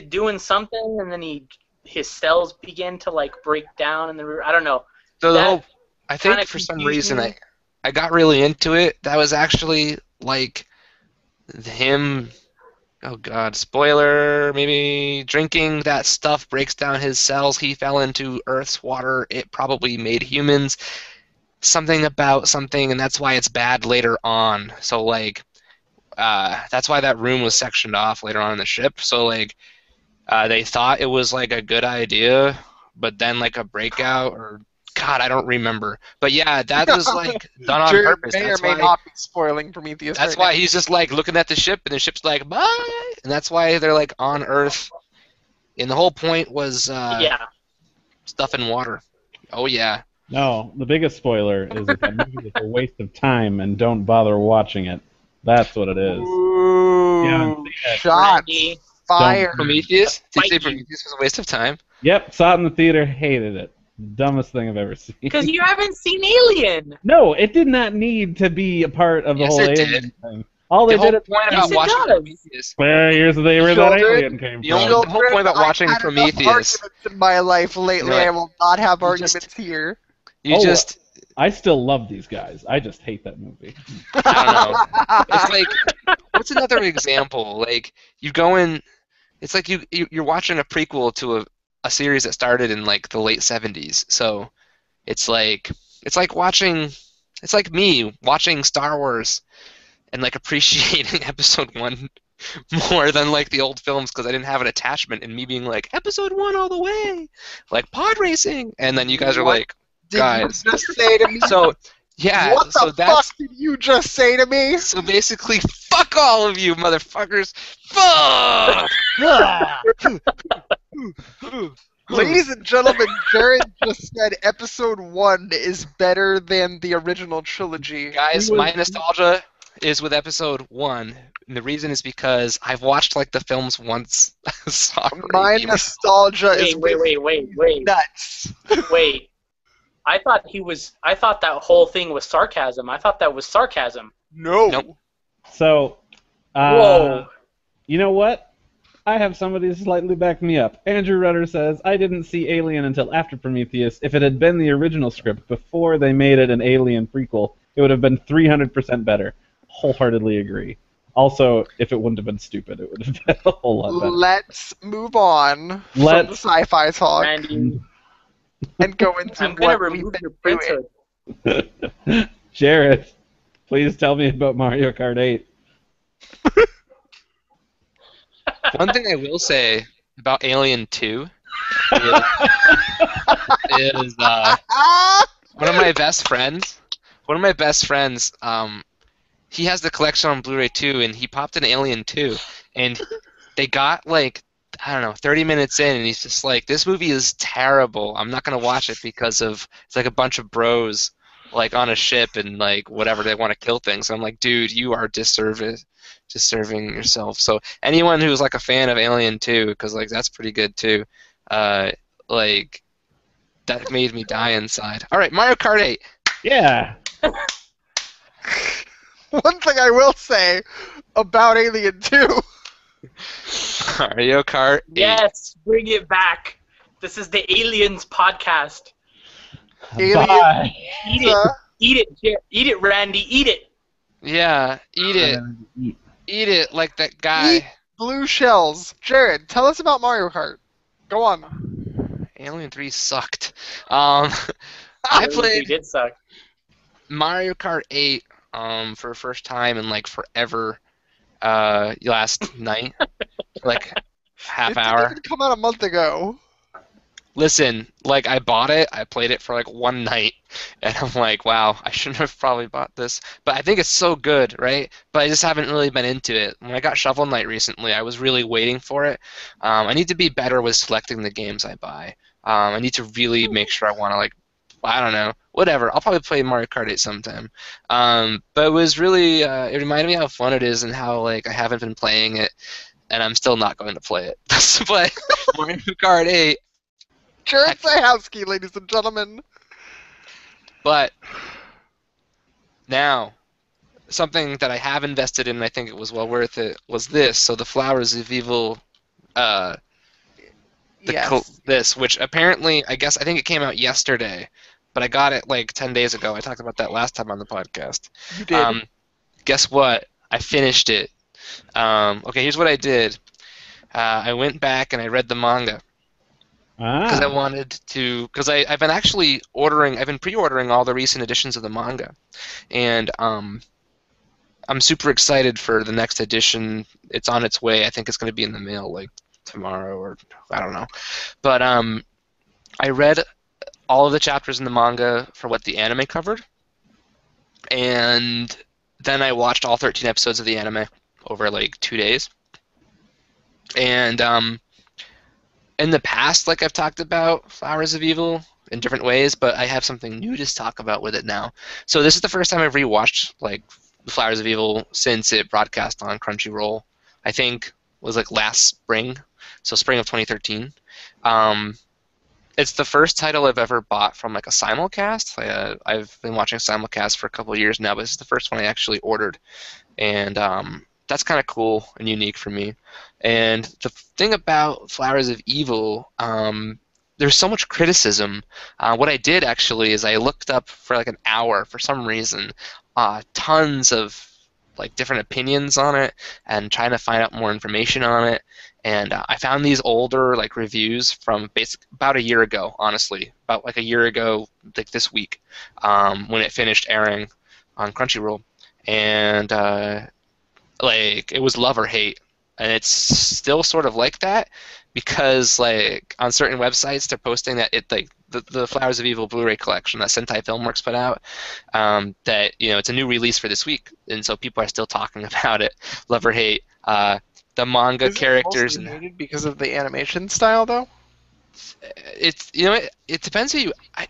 doing something, and then his cells begin to like break down in the I don't know. So I think for some reason I got really into it. That was actually like him. Oh God! Spoiler. Maybe drinking that stuff breaks down his cells. He fell into Earth's water. It probably made humans. Something about something, and that's why it's bad later on. So like. That's why that room was sectioned off later on in the ship. So like, they thought it was like a good idea, but then like a breakout or God, I don't remember. But yeah, that was like done on purpose. May or may not be spoiling Prometheus. That's why he's just like looking at the ship, and the ship's like bye, and that's why they're like on Earth. And the whole point was stuff in water. Oh yeah. No, the biggest spoiler is that the movie is a waste of time, and don't bother watching it. That's what it is. Ooh, shots fired. Prometheus? Did you say Prometheus was a waste of time? Yep, saw it in the theater, hated it. Dumbest thing I've ever seen. Because you haven't seen Alien. No, it did not need to be a part of the whole Alien thing. All The they whole did point about watching Prometheus. well, here's where that alien came The from. whole point about watching Prometheus. Arguments in my life lately, I will not have arguments here. I still love these guys. I just hate that movie. I don't know. It's like, what's another example? Like, you go in, it's like you're watching a prequel to a series that started in like the late 70s. So it's like me watching Star Wars and like appreciating Episode 1 more than like the old films because I didn't have an attachment, and me being like Episode 1 all the way, like pod racing, and then you guys are like, guys. Did you just say to me? So yeah. What the fuck did you just say to me? So basically, fuck all of you, motherfuckers. Fuck. Ladies and gentlemen, Jared just said Episode 1 is better than the original trilogy. Guys, my nostalgia is with Episode 1. And the reason is because I've watched like the films once. My nostalgia is wait. nuts. Wait. I thought that whole thing was sarcasm. I thought that was sarcasm. No. Nope. So, Whoa. You know what? I have somebody slightly back me up. Andrew Rudder says, I didn't see Alien until after Prometheus. If it had been the original script before they made it an Alien prequel, it would have been 300% better. Wholeheartedly agree. Also, if it wouldn't have been stupid, it would have been a whole lot better. Let's move on from the Let's- sci-fi talk Randy, and go into I'm gonna what we've remove been your doing. printer. Jared, please tell me about Mario Kart 8. One thing I will say about Alien 2 is one of my best friends. He has the collection on Blu-ray too, and he popped in Alien 2, and they got like, I don't know, 30 minutes in, and he's just like, "This movie is terrible. I'm not gonna watch it because of it's like a bunch of bros like on a ship and like whatever they want to kill things." I'm like, dude, you are disserving yourself. So anyone who's like a fan of Alien 2, because like that's pretty good too, like that made me die inside. All right, Mario Kart 8. Yeah. One thing I will say about Alien 2. Mario Kart 8. Yes, bring it back. This is the Aliens podcast. Alien- Bye. Eat it. Eat it, eat it, Randy. Eat it. Yeah, eat it. Eat it like that guy. Eat blue shells. Jared, tell us about Mario Kart. Go on. Alien 3 sucked. I We played did suck. Mario Kart 8 for the first time in like forever last night, like half It didn't hour. even come out a month ago. Listen, like I bought it, I played it for like one night, and I'm like, wow, I shouldn't have probably bought this. But I think it's so good, right? But I just haven't really been into it. When I got Shovel Knight recently, I was really waiting for it. I need to be better with selecting the games I buy. I need to really make sure I want to like, I don't know, whatever. I'll probably play Mario Kart 8 sometime. But it was really, it reminded me how fun it is and how like I haven't been playing it, and I'm still not going to play it. But Mario Kart 8. Jared Zahowski, ladies and gentlemen. But now, something that I have invested in, and I think it was well worth it, was this. So the Flowers of Evil, Yes. this, which apparently, I think it came out yesterday, but I got it like 10 days ago. I talked about that last time on the podcast. You did. Guess what? I finished it. Okay, here's what I did. I went back and I read the manga. Because I wanted to, because I've been actually I've been pre-ordering all the recent editions of the manga, and I'm super excited for the next edition. It's on its way. I think it's going to be in the mail like tomorrow, or I don't know. But I read all of the chapters in the manga for what the anime covered, and then I watched all 13 episodes of the anime over like 2 days, and in the past, like I've talked about Flowers of Evil in different ways, but I have something new to talk about with it now. So this is the first time I've rewatched like Flowers of Evil since it broadcast on Crunchyroll. I think it was like last spring, so spring of 2013. It's the first title I've ever bought from like a simulcast. I've been watching simulcast for a couple of years now, but this is the first one I actually ordered, and that's kind of cool and unique for me. And the thing about Flowers of Evil, there's so much criticism. What I did actually is I looked up for like an hour for some reason, tons of like different opinions on it, and trying to find out more information on it. And I found these older like reviews from about a year ago, honestly, about like a year ago, like this week, when it finished airing on Crunchyroll, and like it was love or hate. And it's still sort of like that, because like on certain websites they're posting that it like the Flowers of Evil Blu-ray collection that Sentai Filmworks put out, that it's a new release for this week, and so people are still talking about it, love or hate. The manga Is it characters mostly and hated because of the animation style, though? it's it depends who you I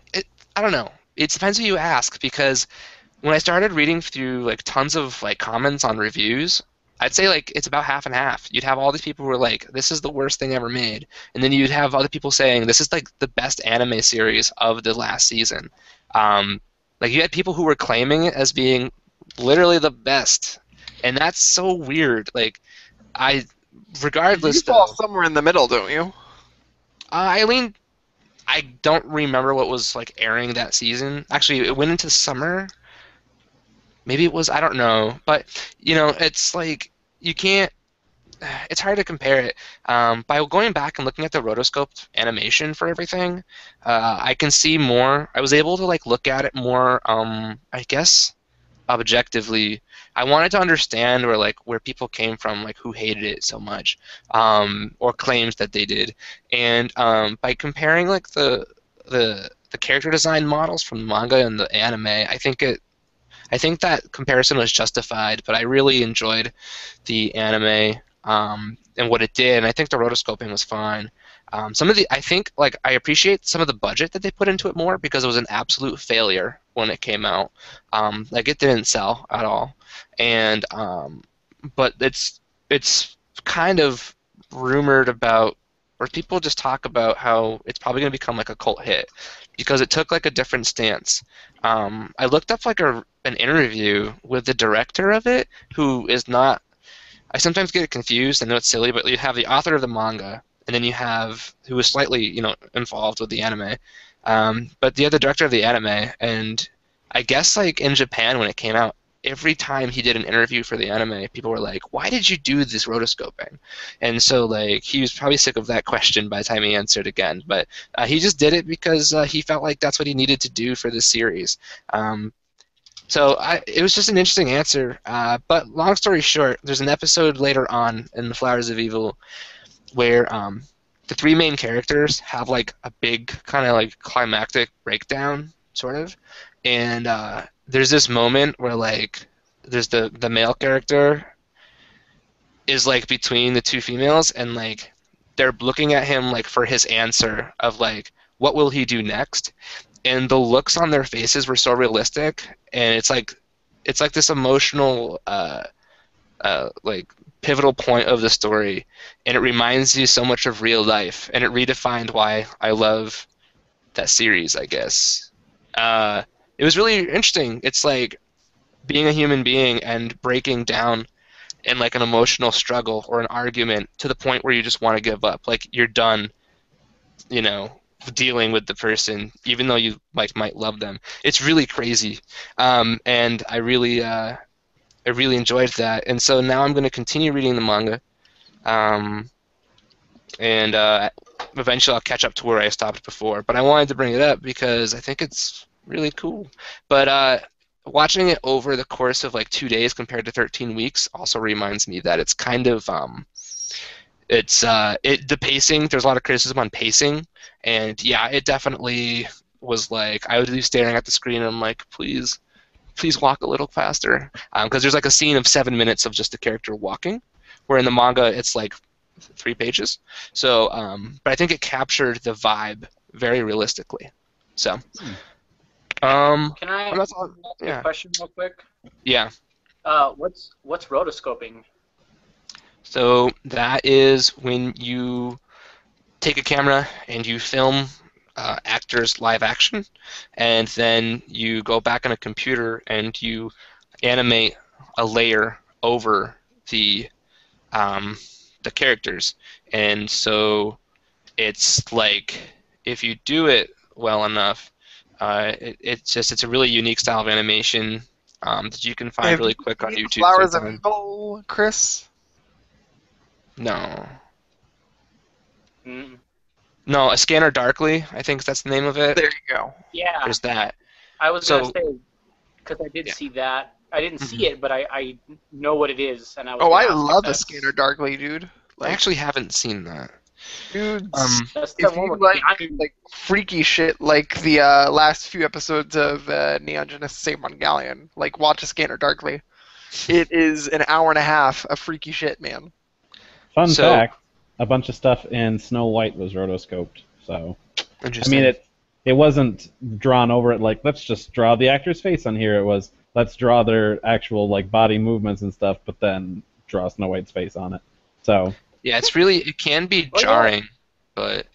don't know. It depends who you ask, because when I started reading through like tons of like comments on reviews, I'd say like it's about half and half. You'd have all these people who are like, this is the worst thing ever made, and then you'd have other people saying this is like the best anime series of the last season. Like you had people who were claiming it as being literally the best, and that's so weird. Like regardless, You fall somewhere in the middle, don't you? I don't remember what was like airing that season. Actually, it went into summer. Maybe it was, I don't know. But, it's like, you can't. It's hard to compare it. By going back and looking at the rotoscoped animation for everything, I can see more. I was able to like look at it more. I guess objectively. I wanted to understand where people came from, like who hated it so much, or claims that they did, and by comparing like the character design models from the manga and the anime, I think that comparison was justified, but I really enjoyed the anime and what it did, and I think the rotoscoping was fine. I think like I appreciate some of the budget that they put into it more because it was an absolute failure when it came out. Like it didn't sell at all, and but it's kind of rumored about, or people just talk about how it's probably going to become like a cult hit because it took like a different stance. I looked up like an interview with the director of it, who is not. I sometimes get it confused. I know it's silly, but you have the author of the manga, and then you have who was slightly, involved with the anime. But the other director of the anime, and I guess like in Japan when it came out, every time he did an interview for the anime, people were like, "Why did you do this rotoscoping?" And so like he was probably sick of that question by the time he answered again. But he just did it because he felt like that's what he needed to do for this series. It was just an interesting answer. But long story short, there's an episode later on in The Flowers of Evil where the three main characters have like a big kind of like climactic breakdown, sort of. And there's this moment where like there's the male character is like between the two females, and like they're looking at him like for his answer of like what will he do next, and the looks on their faces were so realistic, and it's like this emotional like pivotal point of the story, and it reminds you so much of real life, and it redefined why I love that series, I guess. It was really interesting. It's like being a human being and breaking down in like an emotional struggle or an argument to the point where you just want to give up. Like you're done, dealing with the person, even though you like might love them. It's really crazy, and I really enjoyed that. And so now I'm going to continue reading the manga, and eventually I'll catch up to where I stopped before. But I wanted to bring it up because I think it's really cool. But watching it over the course of like 2 days compared to 13 weeks also reminds me that it's kind of the pacing. There's a lot of criticism on pacing, and yeah, it definitely was like I would be staring at the screen and I'm like, please walk a little faster, because there's like a scene of 7 minutes of just the character walking, where in the manga it's like 3 pages. So, but I think it captured the vibe very realistically. So. Can I I'm ask not- a yeah. question real quick? Yeah. What's rotoscoping? So that is when you take a camera and you film actors live action, and then you go back on a computer and you animate a layer over the characters. And so it's like if you do it well enough, it's a really unique style of animation that you can find Have really you quick on seen YouTube. Flowers of sometimes. Evil, Chris? No. Mm, No, A Scanner Darkly, I think that's the name of it. There you go. yeah, There's that. I was So- gonna say because I did Yeah. see that. I didn't see Mhm. it, but I know what it is, and I was. Oh, gonna I ask if love A that's- Scanner Darkly, dude. I Like, actually haven't seen that. dude, That's the if one you with like Keanu. freaky shit like the last few episodes of Neon Genesis Evangelion, like watch A Scanner Darkly. It is an hour and a half of freaky shit, man. Fun So- fact: a bunch of stuff in Snow White was rotoscoped. So I Interesting. mean, it wasn't drawn over it like let's just draw the actor's face on here. It was let's draw their actual like body movements and stuff, but then draw Snow White's face on it. So Yeah, it can be Oh, yeah. jarring, but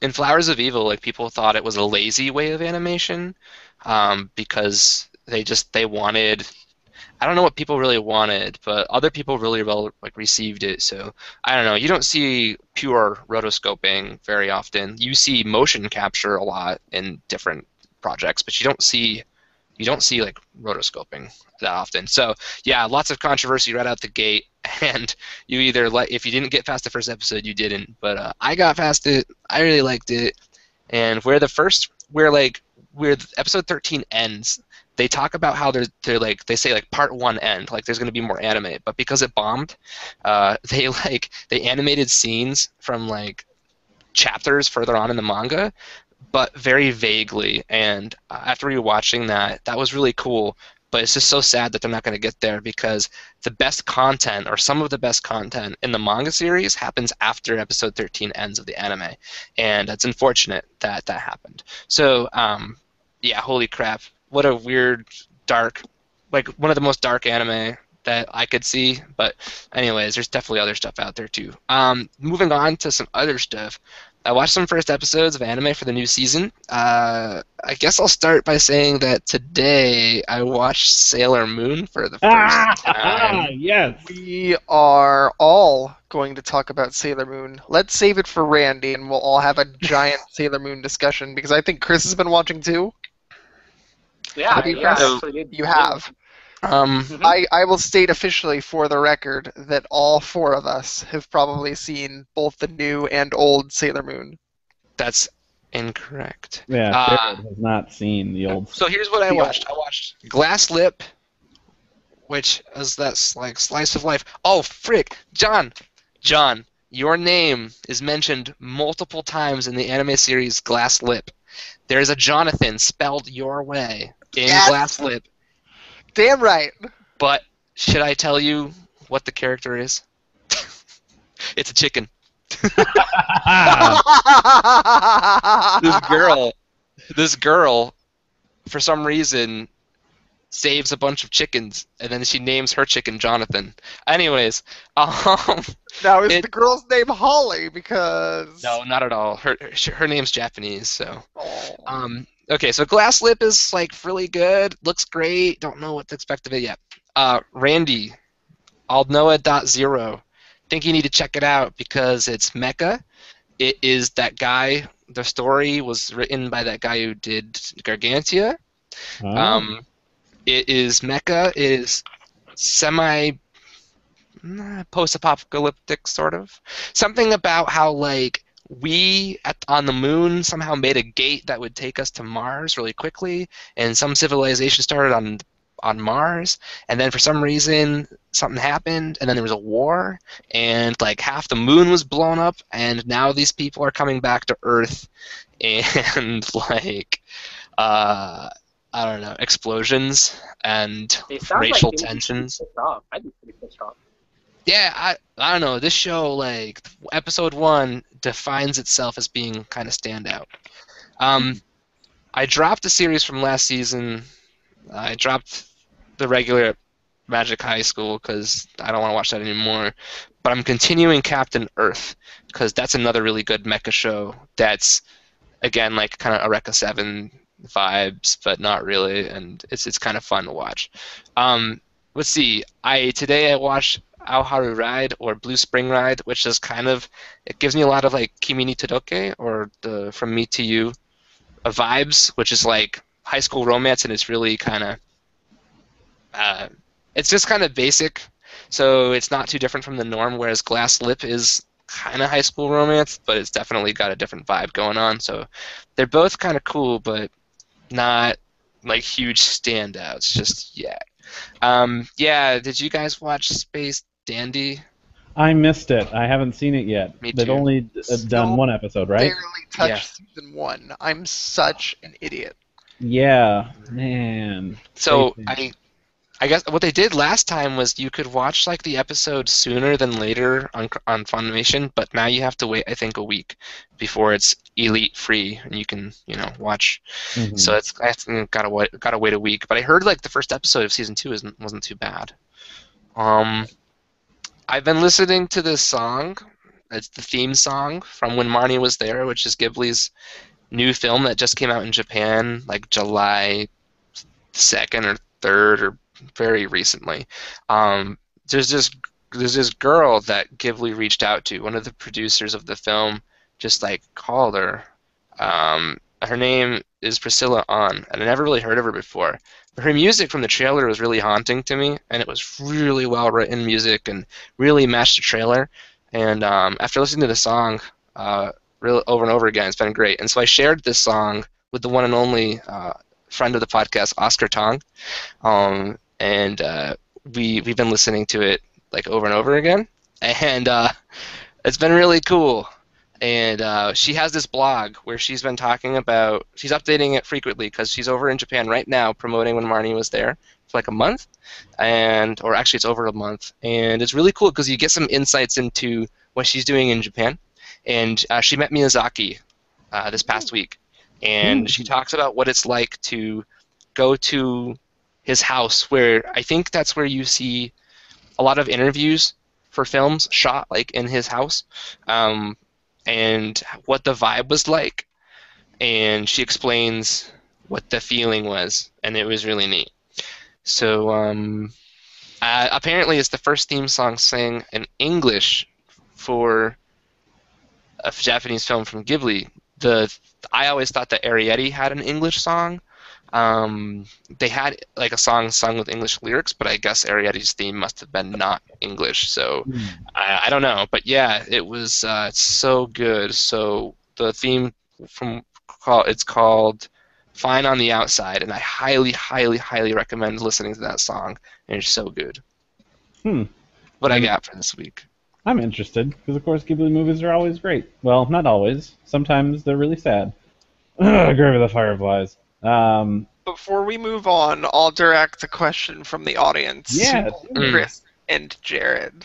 in Flowers of Evil, like people thought it was a lazy way of animation, because they wanted. I don't know what people really wanted, but other people really well like received it. So I don't know. You don't see pure rotoscoping very often. You see motion capture a lot in different projects, but you don't see you don't see like rotoscoping that often. So yeah, lots of controversy right out the gate, and you either if you didn't get past the first episode, you didn't. But I got past it. I really liked it, and where episode 13 ends, they talk about how they're like, they say like part 1 end, like there's going to be more anime, but because it bombed, they animated scenes from like chapters further on in the manga, but very vaguely. And after rewatching that was really cool. But it's just so sad that they're not going to get there, because the best content, or some of the best content in the manga series, happens after episode 13 ends of the anime, and it's unfortunate that that happened. So, yeah, holy crap! What a weird, dark, like one of the most dark anime that I could see. But anyways, there's definitely other stuff out there too. Moving on to some other stuff. I watched some first episodes of anime for the new season. I guess I'll start by saying that today I watched Sailor Moon for the first time. Yes. We are all going to talk about Sailor Moon. Let's save it for Randy, and we'll all have a giant Sailor Moon discussion, because I think Chris has been watching too. Yeah, Have you, yeah, Chris? that's pretty good. You have. Mhm. I will state officially for the record that all 4 of us have probably seen both the new and old Sailor Moon. That's incorrect. Yeah, Jared has not seen the old. So here's what I watched. I watched Glass Lip, which is that like slice of life. Oh, frick, John, your name is mentioned multiple times in the anime series Glass Lip. There's a Jonathan spelled your way in Yes! Glass Lip. Damn right. But should I tell you what the character is? It's a chicken. This girl, for some reason, saves a bunch of chickens, and then she names her chicken Jonathan. Anyways, Now, is the girl's name Holly? Because... no, not at all. Her name's Japanese, so. Oh. Okay, so Glass Lip is like really good. Looks great. Don't know what to expect of it yet. Randy, Aldnoah.0. Think you need to check it out because it's mecha. It is that guy. The story was written by that guy who did Gargantia. Oh. It is mecha. It is semi post-apocalyptic, sort of. Something about how like we on the moon somehow made a gate that would take us to Mars really quickly, and some civilization started on Mars, and then for some reason something happened, and then there was a war, and like half the moon was blown up, and now these people are coming back to Earth, and like I don't know, explosions and They sound racial like they would be tensions. pissed off. I'd be pretty pissed off. Yeah, I don't know. This show, like episode 1, defines itself as being kind of standout. I dropped the series from last season. I dropped the regular Magic High School because I don't want to watch that anymore. But I'm continuing Captain Earth because that's another really good mecha show. That's again like kind of Eureka 7 vibes, but not really, and it's kind of fun to watch. Let's see. Today I watched Aoharu Ride or Blue Spring Ride, which is kind of, it gives me a lot of like Kimi ni Todoke or the From Me to You vibes, which is like high school romance, and it's really kind of it's just kind of basic, so it's not too different from the norm, whereas Glass Lip is kind of high school romance, but it's definitely got a different vibe going on. So they're both kind of cool, but not like huge standouts just yet. Yeah, did you guys watch Space Dandy? I missed it. I haven't seen it yet. Me They've too. only done one episode, right? Barely touched season 1. I'm such an idiot. Yeah, man. So Space I guess what they did last time was you could watch like the episode sooner than later on Funimation, but now you have to wait, I think, a week before it's Elite free and you can watch. Mhm. So I think gotta wait a week. But I heard like the first episode of season 2 wasn't too bad. I've been listening to this song. It's the theme song from When Marnie Was There, which is Ghibli's new film that just came out in Japan, like July 2nd or 3rd, or very recently. There's this girl that Ghibli reached out to. One of the producers of the film just like called her. Her name is Priscilla Ahn, and I never really heard of her before. But her music from the trailer was really haunting to me, and it was really well written music and really matched the trailer. And after listening to the song really over and over again, it's been great. And so I shared this song with the one and only friend of the podcast, Oscar Tong, and we've been listening to it like over and over again, and it's been really cool. And she has this blog where she's been talking about, she's updating it frequently because she's over in Japan right now promoting when Marnie was there for like a month, or actually it's over a month, and it's really cool because you get some insights into what she's doing in Japan. And she met Miyazaki this past week, and she talks about what it's like to go to his house, where I think that's where you see a lot of interviews for films shot like in his house. And what the vibe was like, and she explains what the feeling was, and it was really neat. So apparently it's the first theme song sang in English for a Japanese film from Ghibli. I always thought that Arrietty had an English song. They had like a song sung with English lyrics, but I guess Arrietty's theme must have been not English, so I don't know. But yeah, it was so good. So the theme it's called Fine on the Outside, and I highly, highly, highly recommend listening to that song, and it's so good. What I got for this week. I'm interested, because of course Ghibli movies are always great. Well, not always. Sometimes they're really sad. Grave of the Fireflies. Before we move on, I'll direct a question from the audience. Yeah. To Chris and Jared.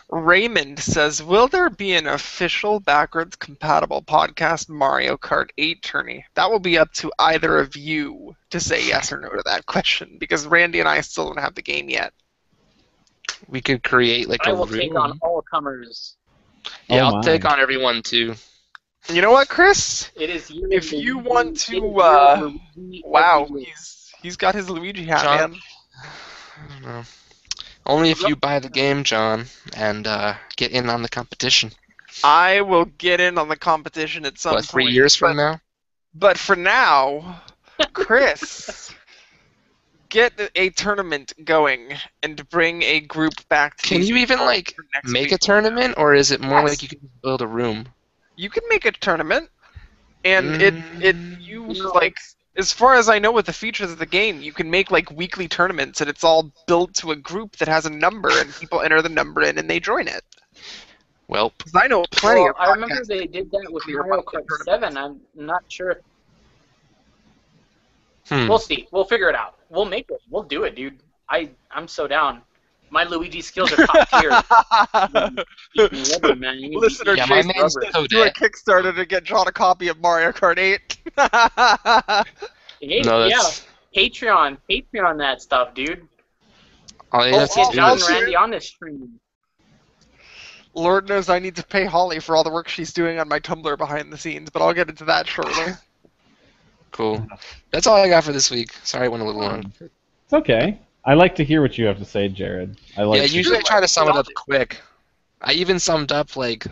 Raymond says, will there be an official backwards compatible podcast Mario Kart 8 tourney? That will be up to either of you to say yes or no to that question, because Randy and I still don't have the game yet. We could create like I a will room. take on all comers. Yeah, Oh I'll take on everyone too. You know what, Chris? It is you. If you want to, Luigi wow, every week. he's got his Luigi hat, John? man. I don't know. Only if you buy the game, John, and get in on the competition. I will get in on the competition at some What, 3 point. years from now? But for now, Chris, get a tournament going and bring a group back to Can these you even people like for next make week. a tournament, or is it more Yes. like you can build a room? You can make a tournament, and you No, like, as far as I know with the features of the game, you can make like weekly tournaments, and it's all built to a group that has a number, and people enter the number in and they join it. Welp. 'Cause I know plenty Well, of I remember podcasts they did that with clear Mario monthly Kart tournaments. 7. I'm not sure. Hmm. We'll see. We'll figure it out. We'll make it. We'll do it, dude. I'm so down. My Luigi skills are top tier. Rubber, man. You can Listener Yeah, my Jason man's says, so do a dead. Kickstarter to get John a copy of Mario Kart 8. Hey, No, yeah, that's Patreon that stuff, dude. all you Oh, have to Get do John is and Randy on this stream. Lord knows I need to pay Holly for all the work she's doing on my Tumblr behind the scenes, but I'll get into that shortly. cool. That's all I got for this week. Sorry, I went a little long. It's okay. I like to hear what you have to say, Jared. I like Yeah, to- usually I try to sum it up quick. I even summed up like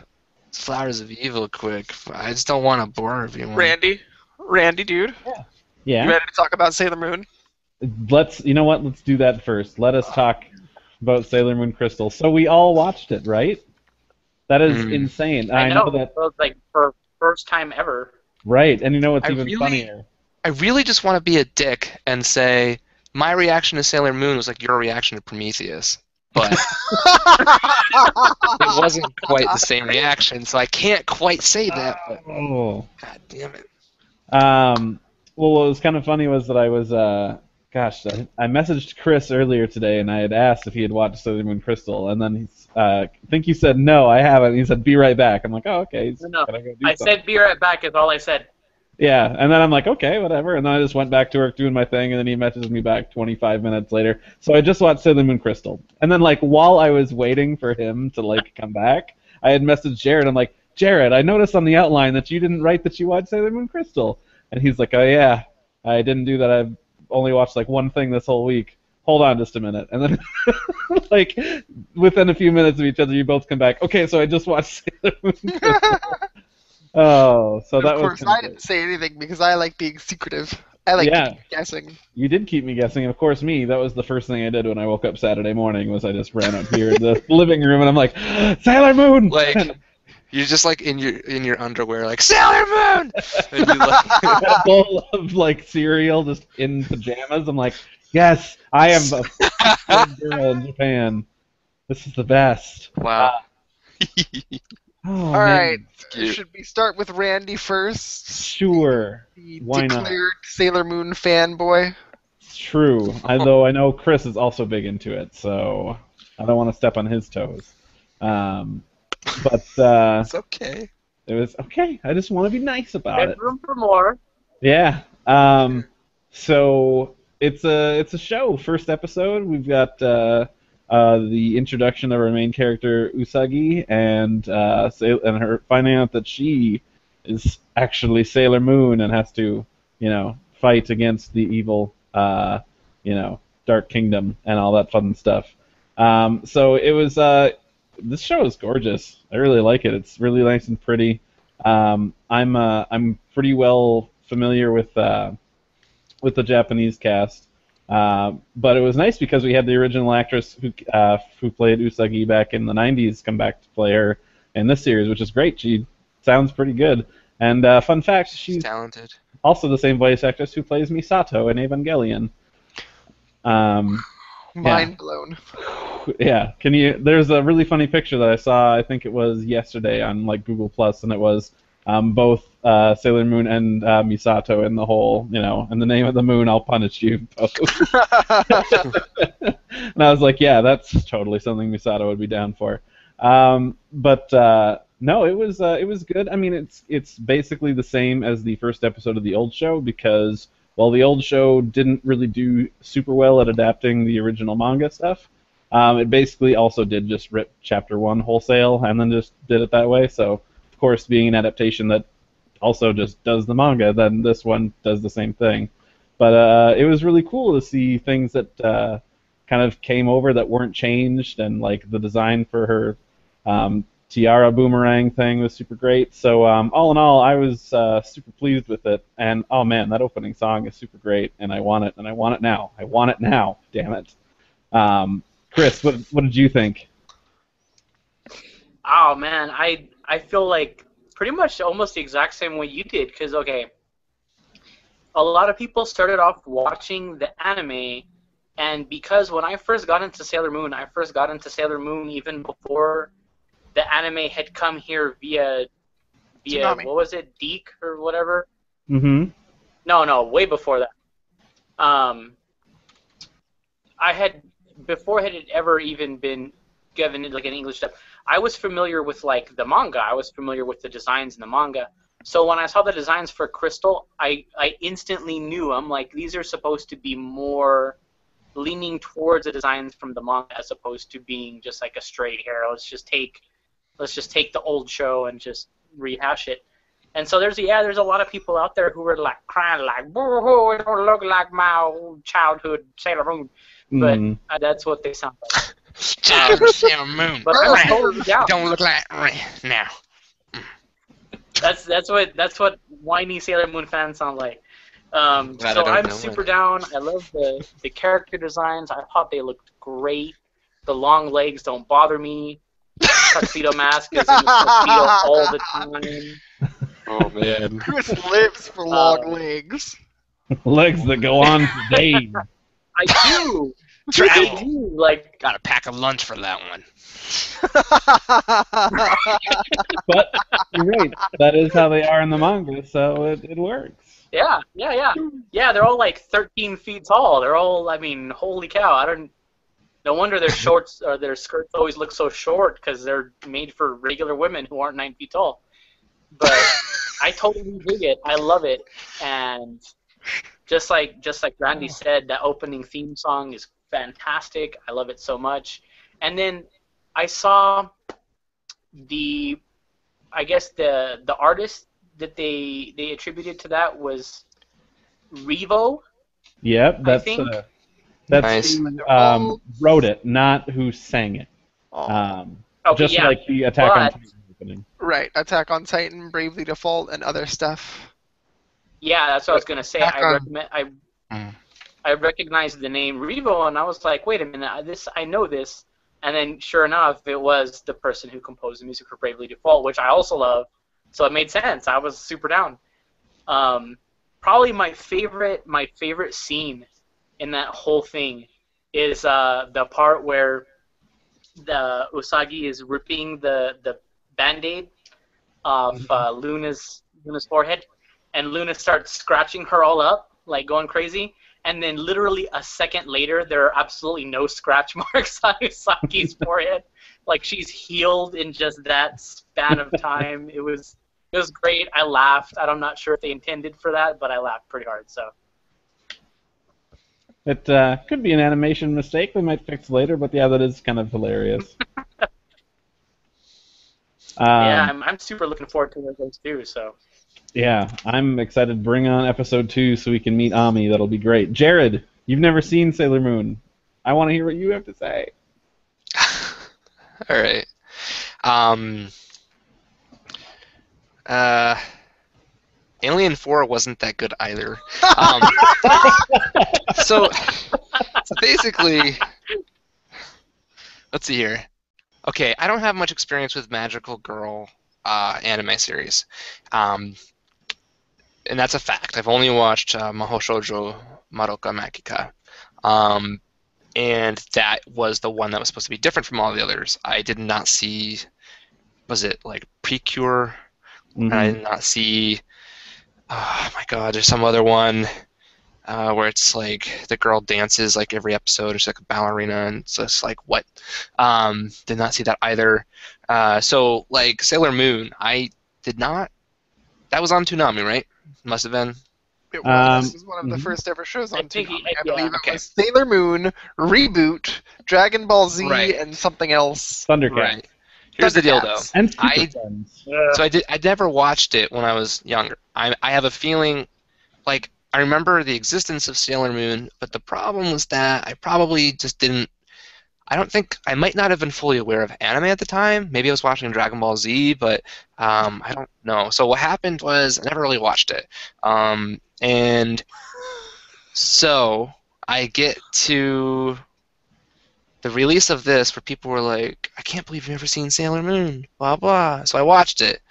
Flowers of Evil quick. I just don't want to bore everyone. Randy, dude, you Yeah. ready to talk about Sailor Moon? You know what? Let's do that first. Let us talk about Sailor Moon Crystal. So we all watched it, right? That is insane. I know that. It was like for first time ever. Right, and you know what's I even really- funnier? I really just want to be a dick and say my reaction to Sailor Moon was like your reaction to Prometheus. But it wasn't quite the same reaction, so I can't quite say that. But Oh. God damn it. Well, what was kind of funny was that I was, I messaged Chris earlier today, and I had asked if he had watched Sailor Moon Crystal, and then I think he said, no, I haven't. He said, be right back. I'm like, oh, okay. He's No, gonna go do I something. said be right back is all I said. Yeah, and then I'm like, okay, whatever. And then I just went back to work doing my thing, and then he messaged me back 25 minutes later. So I just watched Sailor Moon Crystal. And then, like, while I was waiting for him to, like, come back, I had messaged Jared. I'm like, Jared, I noticed on the outline that you didn't write that you watched Sailor Moon Crystal. And he's like, oh, yeah, I didn't do that. I've only watched, like, one thing this whole week. Hold on just a minute. And then, like, within a few minutes of each other, you both come back. Okay, so I just watched Sailor Moon Crystal. Oh, so that Of was course, kinda I didn't say anything because I like being secretive. I like Yeah. guessing. You did keep me guessing. Of course, that was the first thing I did when I woke up Saturday morning was I just ran up here in the living room and I'm like, Sailor Moon! Like, you're just like in your underwear, like Sailor Moon, and you like. A bowl of like cereal just in pajamas. I'm like, yes, I am a good girl in Japan. This is the best. Wow. Oh, All man. right, Cute. should we start with Randy first? Sure. The Why not? declared Sailor Moon fanboy. It's true. Although I know Chris is also big into it, so I don't want to step on his toes. But It's okay. it was okay. I just want to be nice about There's it. room for more. Yeah. So it's a show. First episode, we've got the introduction of our main character Usagi, and her finding out that she is actually Sailor Moon and has to, fight against the evil, Dark Kingdom and all that fun stuff. So it was. This show is gorgeous. I really like it. It's really nice and pretty. I'm pretty well familiar with the Japanese cast, but it was nice because we had the original actress who played Usagi back in the '90s come back to play her in this series, which is great. She sounds pretty good. And fun fact, she's Talented. also the same voice actress who plays Misato in Evangelion. Mind blown. Yeah, there's a really funny picture that I saw, I think it was yesterday on like Google Plus, and it was both Sailor Moon and Misato in the whole, in the name of the moon, I'll punish you pose. And I was like, yeah, that's totally something Misato would be down for. But no, it was good. I mean, it's basically the same as the first episode of the old show because while the old show didn't really do super well at adapting the original manga stuff, it basically also did just rip Chapter 1 wholesale and then just did it that way. So, of course, being an adaptation that also just does the manga, then this one does the same thing. But it was really cool to see things that kind of came over that weren't changed, and like the design for her tiara boomerang thing was super great. So all in all, I was super pleased with it. And oh man, that opening song is super great, and I want it, and I want it now. I want it now. Damn it. Chris, what did you think? Oh man, I feel like pretty much almost the exact same way you did. Because okay, a lot of people started off watching the anime, and because when I first got into Sailor Moon, even before the anime had come here via Tsunami. what was it, Deke or whatever? Mm-hmm. No, way before that. Before it had ever even been given like an English dub, I was familiar with like the manga. I was familiar with the designs in the manga. So when I saw the designs for Crystal, I instantly knew. I'm like, these are supposed to be more leaning towards the designs from the manga as opposed to being just like a straight hair. Let's just take the old show and just rehash it. And so there's a lot of people out there who were like crying like, boo-hoo, it don't look like my old childhood Sailor Moon. But that's what they sound like. Sailor Moon. But I was totally down. Don't look like now. That's what whiny Sailor Moon fans sound like. So I'm super down. I love the character designs. I thought they looked great. The long legs don't bother me. Tuxedo Mask is in the tuxedo all the time. Oh man. Chris lives for long legs. Legs that go on for days. I do. Travel. I do. Like, Got to pack a lunch for that one. But you're right. That is how they are in the manga, so it works. yeah. They're all like 13 feet tall. They're all. I mean, holy cow! No wonder their shorts or their skirts always look so short because they're made for regular women who aren't 9 feet tall. But I totally dig it. I love it, and just like Randy said, the opening theme song is fantastic. I love it so much. And then I saw the artist that they attributed to that was Revo. Yep, that's think. that's Nice. who wrote it, not who sang it. Aw. Okay, Just yeah. like the Attack on But- Titan happening. Right, Attack on Titan, Bravely Default, and other stuff. Yeah, that's what I was gonna say. Back I on- recommend. Mm. I recognized the name Revo, and I was like, wait a minute, I know this. And then, sure enough, it was the person who composed the music for Bravely Default, which I also love. So it made sense. I was super down. Probably my favorite scene in that whole thing is the part where the Usagi is ripping the Band-Aid off Luna's forehead, and Luna starts scratching her all up, like going crazy. And then literally a second later, there are absolutely no scratch marks on Usagi's forehead. Like she's healed in just that span of time. It was great. I laughed. I'm not sure if they intended for that, but I laughed pretty hard. So It could be an animation mistake they might fix later, but yeah, that is kind of hilarious. yeah, I'm super looking forward to those too. So Yeah, I'm excited to bring on episode 2 so we can meet Ami. That'll be great. Jared, you've never seen Sailor Moon. I want to hear what you have to say. All right. Alien 4 wasn't that good either. So basically, let's see here. Okay, I don't have much experience with magical girl anime series, and that's a fact. I've only watched Mahou Shoujo Madoka Magica, and that was the one that was supposed to be different from all the others. I did not see, was it like Precure? Mhm. I did not see, oh my god, there's some other one where it's like the girl dances like every episode. It's like a ballerina, and it's just like, what? Did not see that either. So, like, Sailor Moon, I did not, that was on Toonami, right? Must have been. It was. This was one of the mhm. first ever shows on think Toonami. he- I yeah, believe it okay. was Sailor Moon, Reboot, Dragon Ball Z, Right. and something else. Thundercats. Right. Here's the deal, though. Thundercats. And Super I- Friends. So I never watched it when I was younger. I have a feeling, like, I remember the existence of Sailor Moon, but the problem was that I probably just didn't. I don't think I might not have been fully aware of anime at the time. Maybe I was watching Dragon Ball Z, but I don't know. So what happened was I never really watched it, and so I get to the release of this where people were like, I can't believe you've never seen Sailor Moon, blah blah. So I watched it.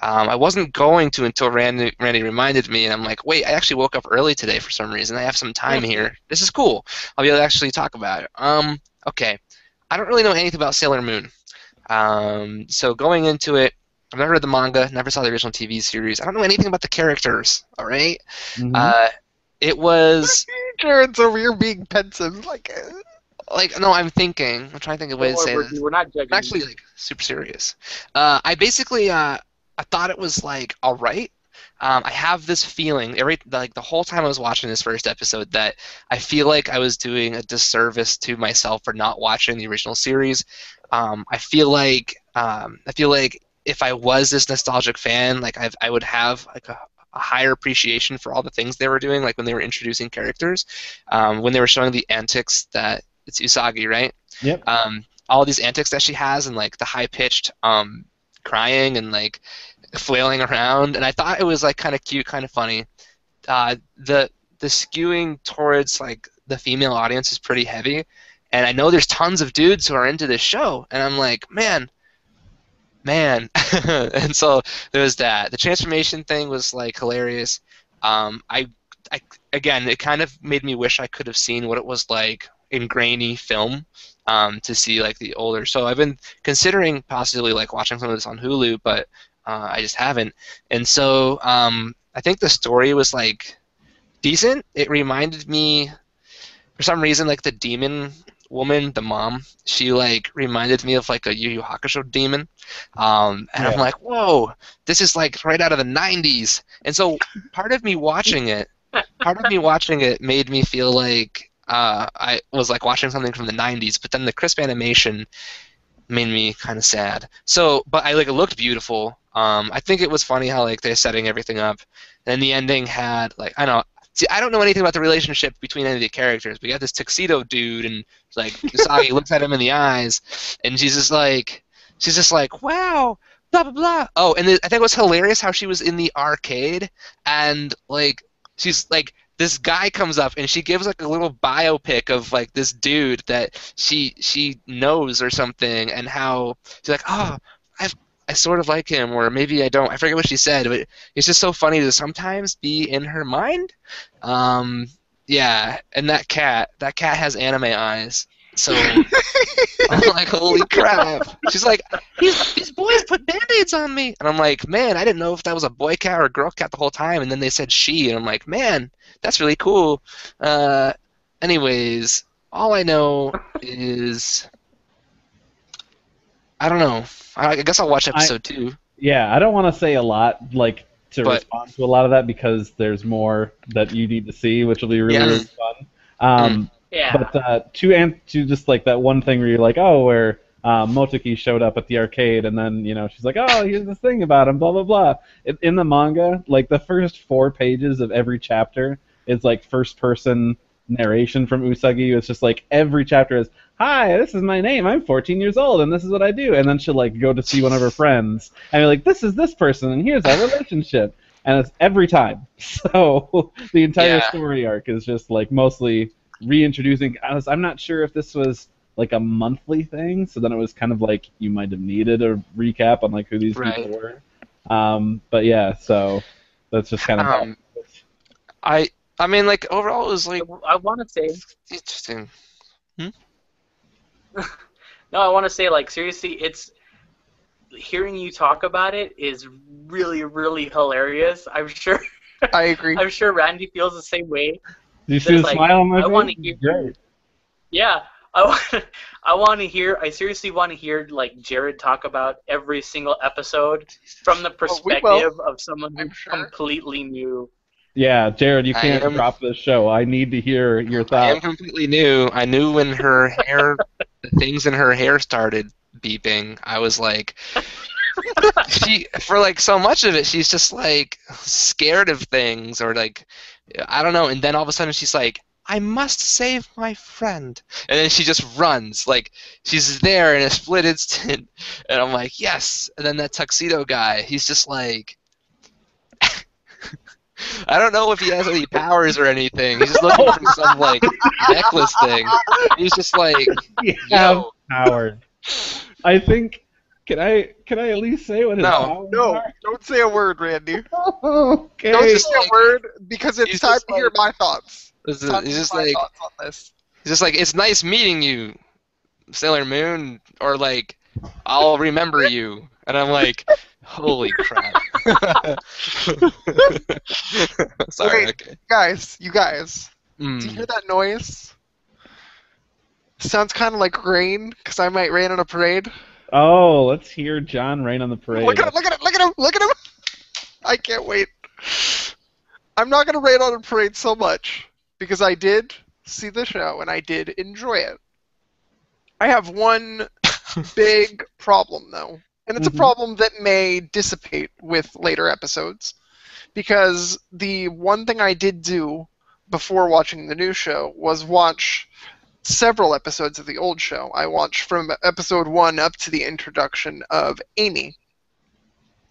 I wasn't going to until Randy reminded me, and I'm like, wait, I actually woke up early today for some reason. I have some time here. This is cool. I'll be able to actually talk about it. Okay. I don't really know anything about Sailor Moon. So going into it, I've never read the manga, never saw the original TV series. I don't know anything about the characters, all right? Mhm. It was... Jared's over here being pensive. Like, no, I'm trying to think of a way to say this. we're not judging. I'm actually like super serious. I basically I thought it was like all right. I have this feeling the whole time I was watching this first episode that I feel like I was doing a disservice to myself for not watching the original series. I feel like if I was this nostalgic fan, like I would have like a higher appreciation for all the things they were doing, like when they were introducing characters, when they were showing the antics that it's Usagi, right? Yep. All these antics that she has, and like the high-pitched crying and like flailing around, and I thought it was like kind of cute, kind of funny. The skewing towards like the female audience is pretty heavy, and I know there's tons of dudes who are into this show, and I'm like, man. And so there was that. The transformation thing was like hilarious. Again, it kind of made me wish I could have seen what it was like in grainy film to see like the older. So I've been considering possibly like watching some of this on Hulu, but I just haven't. And so I think the story was like decent. It reminded me, for some reason, like the demon woman, the mom, she like reminded me of like a Yu Yu Hakusho demon. And I'm like, whoa, this is like right out of the 90s. And so part of me watching it made me feel like I was like watching something from the 90s, but then the crisp animation made me kind of sad. So, but it looked beautiful. I think it was funny how like they're setting everything up, and the ending had like I don't know anything about the relationship between any of the characters. We got this tuxedo dude, and like Usagi looks at him in the eyes, and she's just like, wow, blah blah blah. Oh, and I think it was hilarious how she was in the arcade and like she's like this guy comes up and she gives like a little biopic of like this dude that she knows or something, and how she's like, oh, I sort of like him, or maybe I don't. I forget what she said, but it's just so funny to sometimes be in her mind. Yeah, and that cat has anime eyes. So I'm like, holy crap. She's like, these boys put band-aids on me. And I'm like, man, I didn't know if that was a boy cat or a girl cat the whole time. And then they said she, and I'm like, man, that's really cool. Anyways, all I know is, I don't know. I guess I'll watch episode 2. Yeah, I don't want to say a lot, like, to respond to a lot of that, because there's more that you need to see, which will be really fun. Yeah. But to just like that one thing where you're like, oh, where Motoki showed up at the arcade, and then she's like, oh, here's this thing about him, blah blah blah. In the manga, like the first 4 pages of every chapter is like first person narration from Usagi. It's just like every chapter is, hi, this is my name, I'm 14 years old, and this is what I do. And then she'll like go to see one of her friends, and you're like, this is this person, and here's our relationship. And it's every time. So the entire story arc is just like mostly reintroducing. I'm not sure if this was like a monthly thing, so then it was kind of like you might have needed a recap on like who these people were. But yeah, so that's just kind of. I mean, like overall, it was like, I want to say interesting. No, I want to say, like, seriously, it's hearing you talk about it is really, really hilarious. I'm sure. I agree. I'm sure Randy feels the same way. Do you see the smile on my face? I want to hear. Great. Yeah, I want to hear. I seriously want to hear like Jared talk about every single episode from the perspective of someone who completely new. Yeah, Jared, you can't drop this show. I need to hear your thoughts. I am completely new. I knew when her hair, the things in her hair started beeping. I was like, for like so much of it, she's just like scared of things, or like, I don't know. And then all of a sudden she's like, I must save my friend. And then she just runs. Like, she's there in a split instant. And I'm like, yes. And then that tuxedo guy, he's just like, I don't know if he has any powers or anything. He's just looking for some, like, necklace thing. He's just like, yo. Powers. I think, can I at least say what his powers are? Don't say a word, Randy. Okay. Don't say a word, because it's time to hear my thoughts. He's just like, it's nice meeting you, Sailor Moon, or like, I'll remember you. And I'm like, holy crap. Sorry, okay. You guys, do you hear that noise? Sounds kind of like rain, because I might rain on a parade. Oh, let's hear John rain on the parade. Look at him! I can't wait. I'm not going to rain on a parade so much, because I did see the show, and I did enjoy it. I have one big problem, though. And it's a problem that may dissipate with later episodes. Because the one thing I did do before watching the new show was watch several episodes of the old show. I watched from episode 1 up to the introduction of Amy.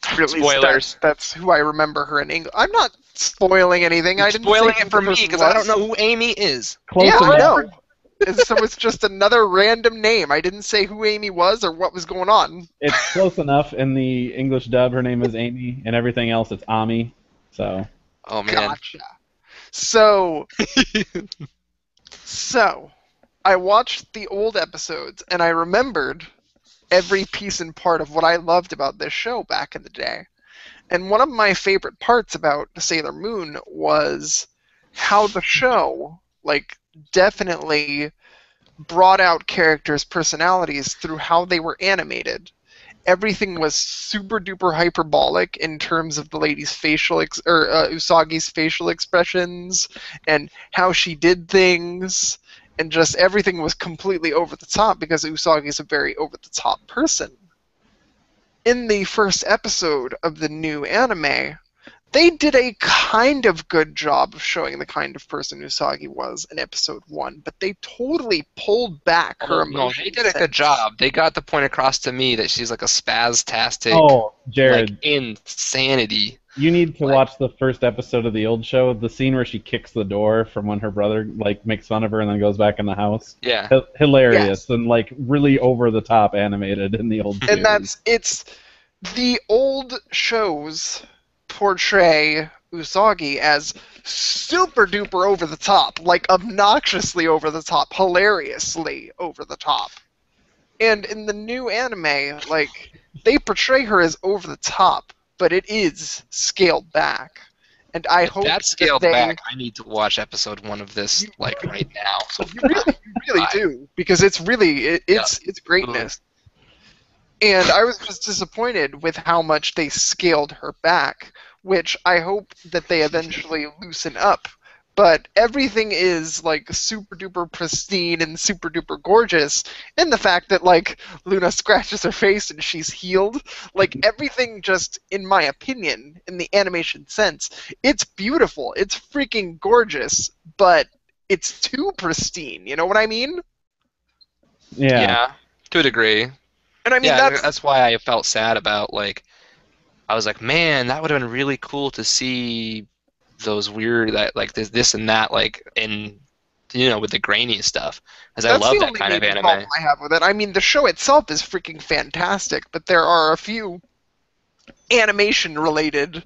Spoilers. That's who I remember her in English. I'm not spoiling anything. I didn't spoiling say it for me, because I don't know who Amy is. I know. So it's just another random name. I didn't say who Amy was or what was going on. It's close enough. In the English dub, her name is Amy, and everything else, it's Ami. So. Oh man. Gotcha. So I watched the old episodes, and I remembered every piece and part of what I loved about this show back in the day. And one of my favorite parts about Sailor Moon was how the show, like, definitely brought out characters' personalities through how they were animated. Everything was super duper hyperbolic in terms of the lady's Usagi's facial expressions and how she did things, and just everything was completely over the top because Usagi's a very over the top person. In the first episode of the new anime, They did a kind of good job of showing the kind of person Usagi was in episode 1, but they totally pulled back her No, emotions. they did a good job. They got the point across to me that she's like a spastastic, Oh, Jared, like insanity. you need to like- watch the first episode of the old show. The scene where she kicks the door from when her brother like makes fun of her and then goes back in the house. Yeah. Hilarious Yes. and like really over the top animated in the old. And series. it's the old shows portray Usagi as super duper over the top, like obnoxiously over the top, hilariously over the top. And in the new anime, like they portray her as over the top, but it is scaled back. And I hope That's scaled that they, back. I need to watch episode 1 of this like right now. So You really do, because it's really it's greatness. And I was just disappointed with how much they scaled her back, which I hope that they eventually loosen up. But everything is like super duper pristine and super duper gorgeous, and the fact that like Luna scratches her face and she's healed, like everything just, in my opinion, in the animation sense, it's beautiful, it's freaking gorgeous, but it's too pristine. You know what I mean? yeah. to a degree. And I mean Yeah, that's that's why I felt sad about like. I was like, man, that would have been really cool to see those weird that like this and that like in with the grainy stuff, because I that's love the that only kind of major anime. problem I have with it. I mean, the show itself is freaking fantastic, but there are a few animation-related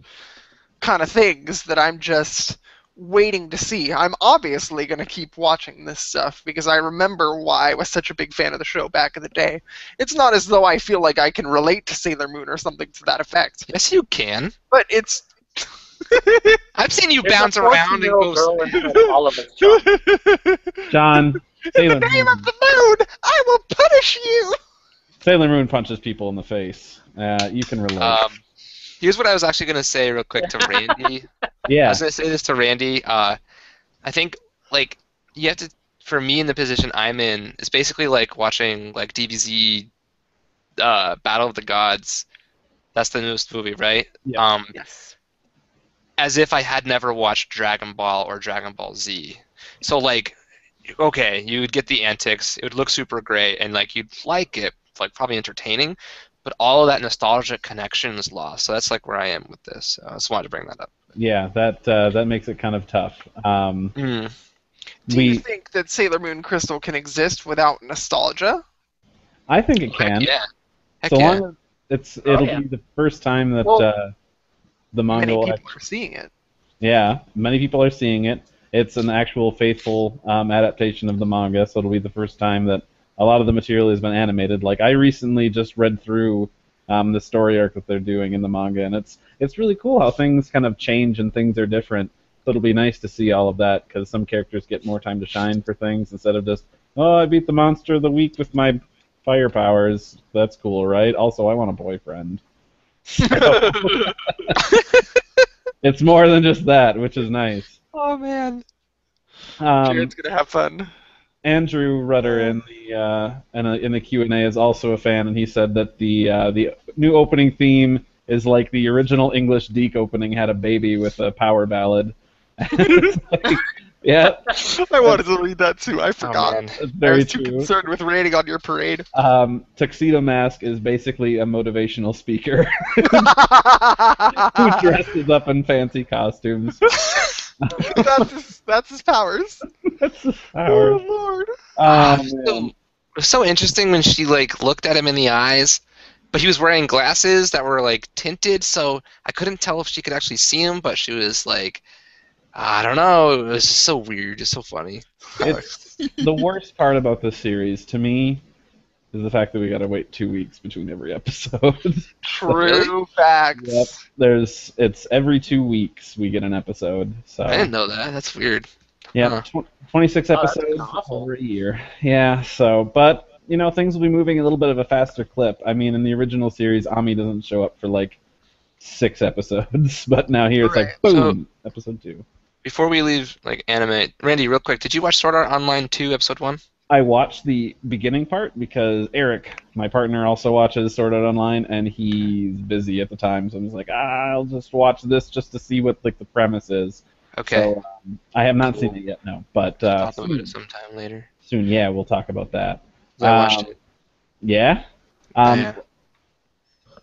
kind of things that I'm just waiting to see. I'm obviously going to keep watching this stuff because I remember why I was such a big fan of the show back in the day. It's not as though I feel like I can relate to Sailor Moon or something to that effect, Yes, you can. but it's... I've seen you There's bounce a around and 14-year-old go. girl inside all of us, John. John, Sailor Name Moon. of the moon! I will punish you! Sailor Moon punches people in the face. You can relate. Here's what I was actually gonna say real quick to Randy. I yeah. was gonna say this to Randy. I think like you have to, for me in the position I'm in, it's basically like watching like DBZ, Battle of the Gods. That's the newest movie, right? Yeah. Yes. As if I had never watched Dragon Ball or Dragon Ball Z. So like, okay, you would get the antics, it would look super great, and like you'd like it, like probably entertaining, but all of that nostalgic connection is lost. So that's like where I am with this. So I just wanted to bring that up. Yeah, that makes it kind of tough. Do you think that Sailor Moon Crystal can exist without nostalgia? I think it can. Heck yeah. Heck So yeah. long as it'll yeah. be the first time that Well, the manga Many will people are seeing it. Yeah, many people are seeing it. It's an actual faithful adaptation of the manga, so it'll be the first time that a lot of the material has been animated. Like I recently just read through the story arc that they're doing in the manga, and it's really cool how things kind of change and things are different. So it'll be nice to see all of that because some characters get more time to shine for things instead of just, oh, I beat the monster of the week with my fire powers. That's cool, right? Also, I want a boyfriend. It's more than just that, which is nice. Oh man, Um, Jared's gonna have fun. Andrew Rudder in the Q&A is also a fan, and he said that the new opening theme is like the original English Deke opening had a baby with a power ballad. It's like, yeah, I wanted to read that too. I Oh, forgot. man. it's I very was too true. concerned with raining on your parade. Tuxedo Mask is basically a motivational speaker who dresses up in fancy costumes. that's his powers. That's the Oh power. lord. So, it was so interesting when she like looked at him in the eyes, but he was wearing glasses that were like tinted, so I couldn't tell if she could actually see him. But she was like, I don't know. It was just so weird, just so funny. It's the worst part about this series to me is the fact that we gotta wait 2 weeks between every episode. True facts. Yep. It's every 2 weeks we get an episode. So I didn't know that. That's weird. yeah, Huh. 26 Oh, that's episodes awful. over a year. Yeah. So, but things will be moving a little bit of a faster clip. I mean, in the original series, Ami doesn't show up for like 6 episodes, but now here it's like Right. boom, episode 2. Before we leave like anime, Randy, real quick, did you watch Sword Art Online 2 episode 1? I watched the beginning part because Eric, my partner, also watches Sword Art Online, and he's busy at the time, so I'm just like, I'll just watch this just to see what like the premise is. Okay. So I have not Cool. seen it yet, no, but Talk about it sometime later. soon, yeah, we'll talk about that. 'Cause I watched it. Yeah. Yeah.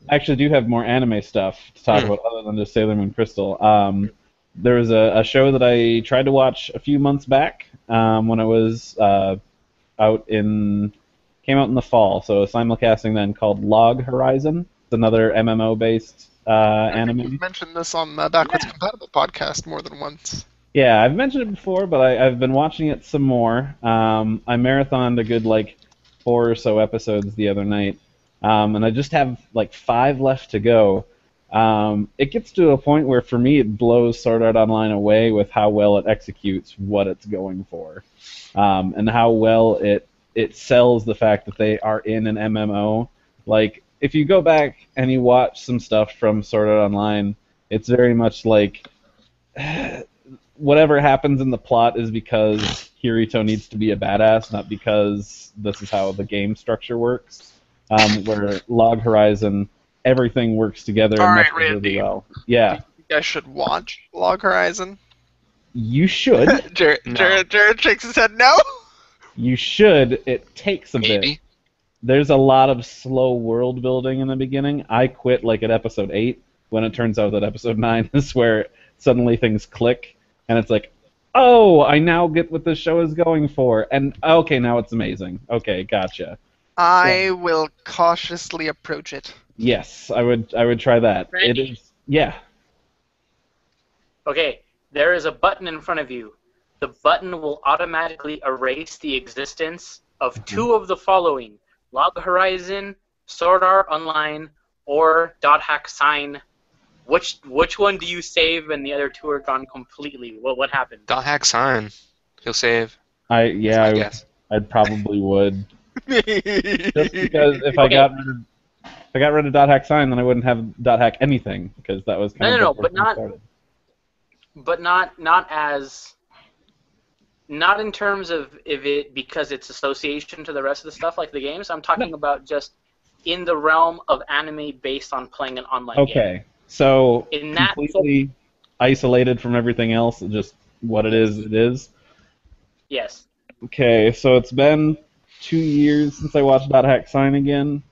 I actually do have more anime stuff to talk about other than just Sailor Moon Crystal. There was a show that I tried to watch a few months back when it was came out in the fall, so simulcasting then, called Log Horizon. It's another MMO-based anime. You've mentioned this on the Backwards Compatible podcast more than once. Yeah, I've mentioned it before, but I've been watching it some more. I marathoned a good 4 or so episodes the other night, and I just have 5 left to go. It gets to a point where for me it blows Sword Art Online away with how well it executes what it's going for, and how well it sells the fact that they are in an MMO. Like, if you go back and you watch some stuff from Sword Art Online, it's very much like whatever happens in the plot is because Kirito needs to be a badass, not because this is how the game structure works. Where Log Horizon, everything works together All and right, meshes really Randy. well. Yeah, You guys should watch Log Horizon. you should. Jared, No. Jared shakes his head no. You should. It takes a bit. Maybe. There's a lot of slow world building in the beginning. I quit at episode 8 when it turns out that episode 9 is where suddenly things click and it's like, oh, I now get what this show is going for, and okay, now it's amazing. Okay, gotcha. I will cautiously approach it. Yes, I would try that. Randy. It is, yeah. Okay, there is a button in front of you. The button will automatically erase the existence of 2 of the following: Log Horizon, Sword Art Online, or Dot Hack Sign. Which one do you save and the other 2 are gone completely? What happened? Dot hack sign. He'll save. I I guess. probably would. Just because if I Okay. got rid of Dot Hack Sign, then I wouldn't have Dot Hack anything, because that was kind of No, before but things not- started. But not in terms of if it because it's association to the rest of the stuff like the games. I'm talking about just in the realm of anime based on playing an online game. Okay, so In that completely isolated from everything else, just what it is, it is. Yes. Okay, so it's been 2 years since I watched Dot Hack Sign again,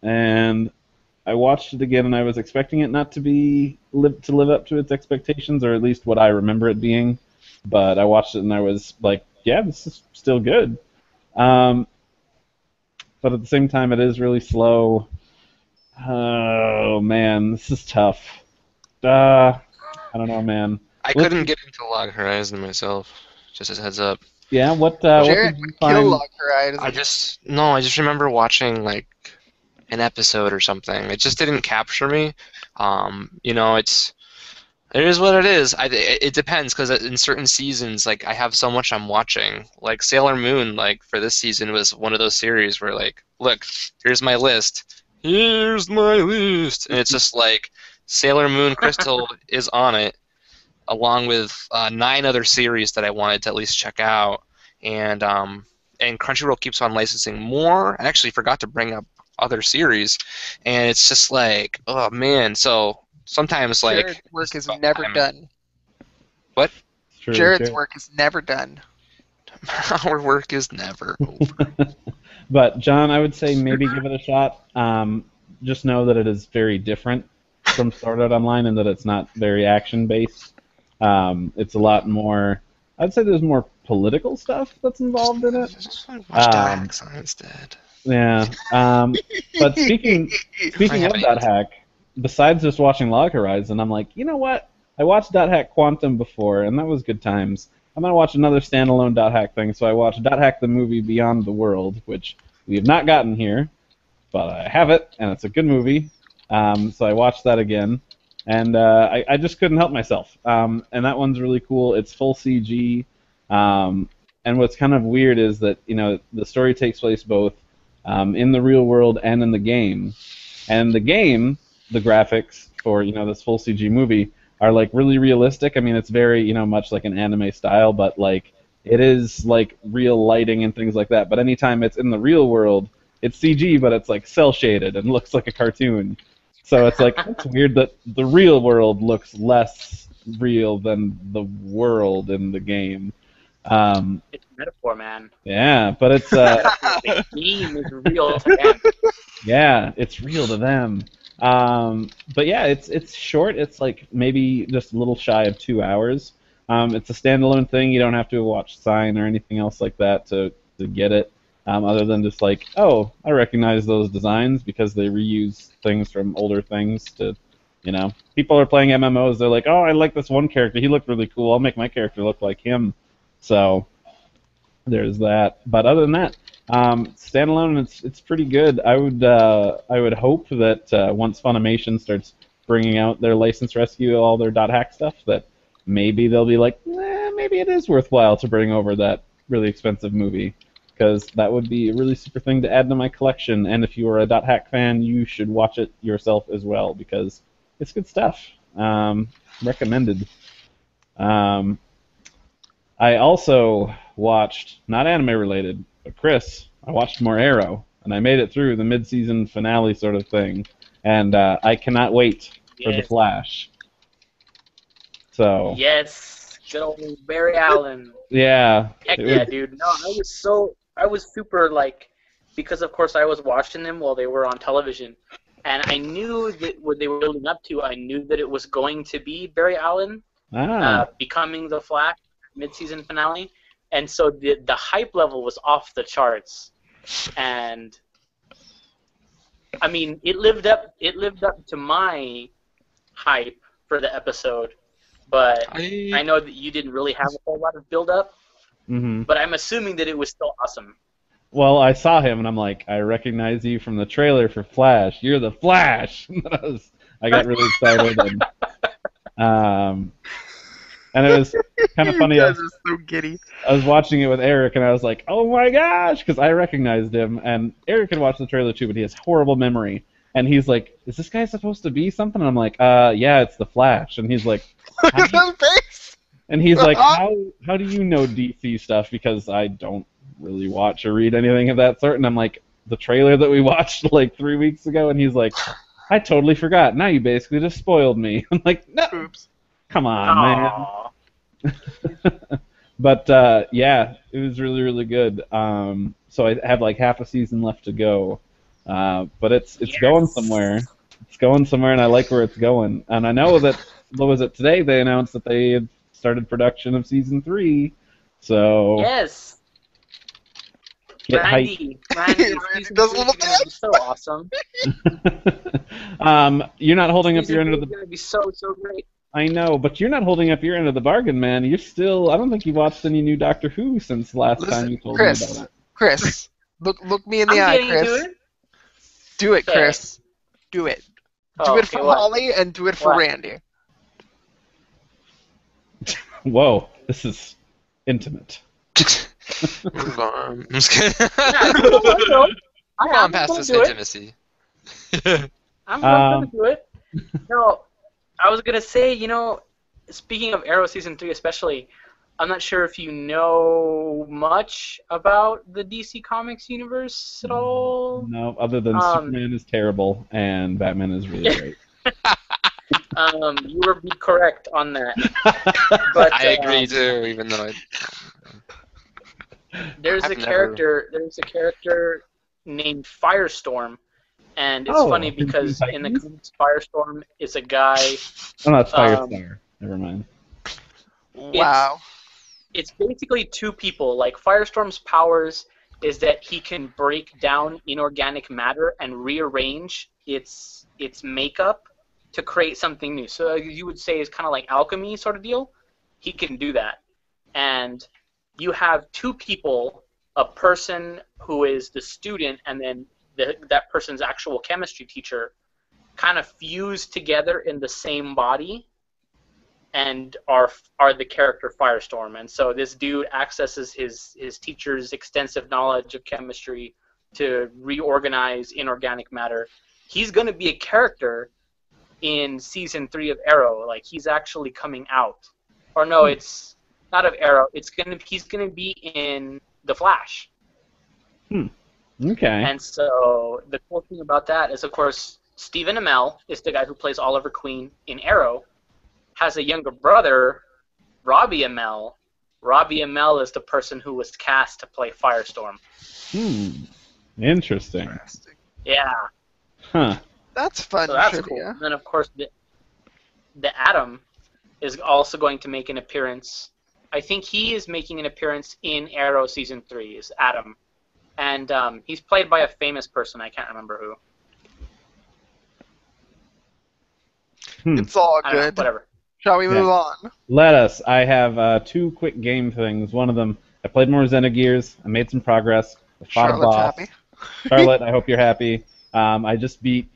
and I watched it again, and I was expecting it not to live up to its expectations, or at least what I remember it being. But I watched it, and I was like, yeah, this is still good. But at the same time, it is really slow. Oh man, this is tough. I don't know, man. I Let's- couldn't get into Log Horizon myself. Just as a heads up. Yeah, what Jared did you would find? kill Log Horizon. I just remember watching an episode or something. It just didn't capture me. It is what it is. It depends, because in certain seasons, I have so much I'm watching. Like Sailor Moon, for this season was one of those series where look, here's my list. Here's my list, and it's just Sailor Moon Crystal is on it, along with 9 other series that I wanted to at least check out, and Crunchyroll keeps on licensing more. I actually forgot to bring up other series, and it's just oh man. So sometimes Jared's work is never done. It's true, Jared's Jared. work is never done. our work is never over. But John, I would say maybe give it a shot. Just know that it is very different from Sword Art Online, and that it's not very action based. It's a lot more. I'd say there's more political stuff that's involved in it. Just watch Dax instead. Yeah. But speaking of Dot Hack, besides just watching Log Horizon, I'm like, you know what? I watched Dot Hack Quantum before, and that was good times. I'm gonna watch another standalone Dot Hack thing, so I watched Dot Hack the movie Beyond the World, which we have not gotten here, but I have it, and it's a good movie. So I watched that again, and I just couldn't help myself. And that one's really cool. It's full CG, and what's kind of weird is that the story takes place both in the real world and in the game. And the game, the graphics for this full CG movie are really realistic. I mean, it's very much like an anime style, but it is like real lighting and things like that. But anytime it's in the real world, it's CG, but it's like cell shaded and looks like a cartoon. So it's like it's weird that the real world looks less real than the world in the game. It's a metaphor, man. Yeah, but it's The game is real to them. yeah, it's real to them. But yeah, it's short. It's like maybe just a little shy of 2 hours. It's a standalone thing. You don't have to watch Sign or anything else like that to get it. Other than just like, oh, I recognize those designs because they reuse things from older things to, people are playing MMOs. They're like, oh, I like this one character. He looked really cool. I'll make my character look like him. So there's that. But other than that, standalone, it's pretty good. I would hope that once Funimation starts bringing out their license rescue, all their .hack stuff, that maybe they'll be like, maybe it is worthwhile to bring over that really expensive movie, because that would be a really super thing to add to my collection. And if you are a .hack fan, you should watch it yourself as well, because it's good stuff. Recommended. I also watched, not anime related, but Chris, I watched more Arrow, and I made it through the mid-season finale sort of thing, and I cannot wait for The Flash. So. Yes, good old Barry Allen. Yeah. Heck yeah, dude. No, I was super, like, because of course I was watching them while they were on television, and I knew that what they were building up to, I knew that it was going to be Barry Allen becoming the Flash mid-season finale, and so the hype level was off the charts, and I mean it lived up to my hype for the episode, but I know that you didn't really have a whole lot of build-up, but I'm assuming that it was still awesome. Well, I saw him and I'm like, I recognize you from the trailer for Flash. You're the Flash. I got really excited, and it was kind of funny. You guys are so giddy. I was watching it with Eric, and I was like, "Oh my gosh!" because I recognized him. And Eric had watched the trailer too, but he has horrible memory. And he's like, "Is this guy supposed to be something?" And I'm like, yeah, it's the Flash." And he's like, Look at his face. And he's like, "How do you know DC stuff?" Because I don't really watch or read anything of that sort. And I'm like, "The trailer that we watched like 3 weeks ago," and he's like, "I totally forgot. Now you basically just spoiled me." I'm like, "No, oops, come on, man." But yeah, it was really, really good. So I have like half a season left to go, but it's going somewhere. It's going somewhere, and I like where it's going. And I know that what was it today? They announced that they had started production of season 3. So yes, Randy does a little bit. So awesome. You're not holding up your end of the. It's gonna be so great. I know, but you're not holding up your end of the bargain, man. You're still. I don't think you've watched any new Doctor Who since the last time you told me about it. Chris, look me in the eye, Chris. Do it, Chris. Do it. Do it for Holly and do it for Randy. Whoa, this is intimate. I'm just kidding. I'm past this intimacy. I'm going to do it. No, I was going to say, speaking of Arrow Season 3 especially, I'm not sure if you know much about the DC Comics universe at all. No, other than Superman is terrible and Batman is really great. You were correct on that. But, I agree too, even though there's a character named Firestorm, and it's funny because in the comics, Firestorm is a guy. Oh, no, it's Firestar. Never mind. Wow. It's basically two people. Like, Firestorm's powers is that he can break down inorganic matter and rearrange its makeup to create something new. So you would say it's kind of like alchemy sort of deal. He can do that. And you have two people, a person who is the student and then that person's actual chemistry teacher, kind of fused together in the same body and are the character Firestorm. And so this dude accesses his teacher's extensive knowledge of chemistry to reorganize inorganic matter. He's going to be a character in Season 3 of Arrow. Like, he's actually coming out. Or no, it's not of Arrow. He's gonna be in The Flash. Okay. And so the cool thing about that is, of course, Stephen Amell is the guy who plays Oliver Queen in Arrow. Has a younger brother, Robbie Amell. Robbie Amell is the person who was cast to play Firestorm. Interesting. Yeah. Huh. That's fun. So that's trivia. cool. And then, of course, the Atom is also going to make an appearance. I think he is making an appearance in Arrow Season 3, is Atom. And he's played by a famous person. I can't remember who. It's all I don't know, good. whatever. Shall we move on? Let us. I have 2 quick game things. One of them, I played more Xenogears. I made some progress. I fought a Charlotte's boss. happy. Charlotte, I hope you're happy. I just beat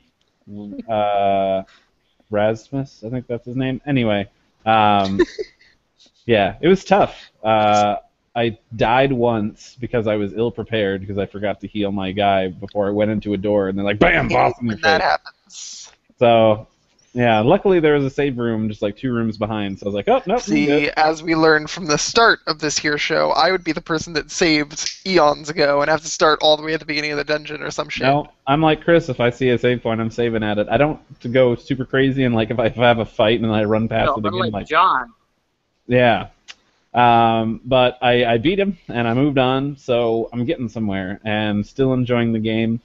Rasmus, I think that's his name. Anyway, yeah, it was tough. I died once because I was ill-prepared because I forgot to heal my guy before I went into a door, and then like, bam, boss in your When that face. happens. So, yeah, luckily there was a save room just like 2 rooms behind, so I was like, oh, nope, I'm See, good. as we learned from the start of this here show, I would be the person that saved eons ago and have to start all the way at the beginning of the dungeon or some shit. No, I'm like Chris. If I see a save point, I'm saving at it. I don't to go super crazy and like if I have a fight and then I run past No, it again, unlike like John. yeah. But I beat him and I moved on, so I'm getting somewhere and still enjoying the game.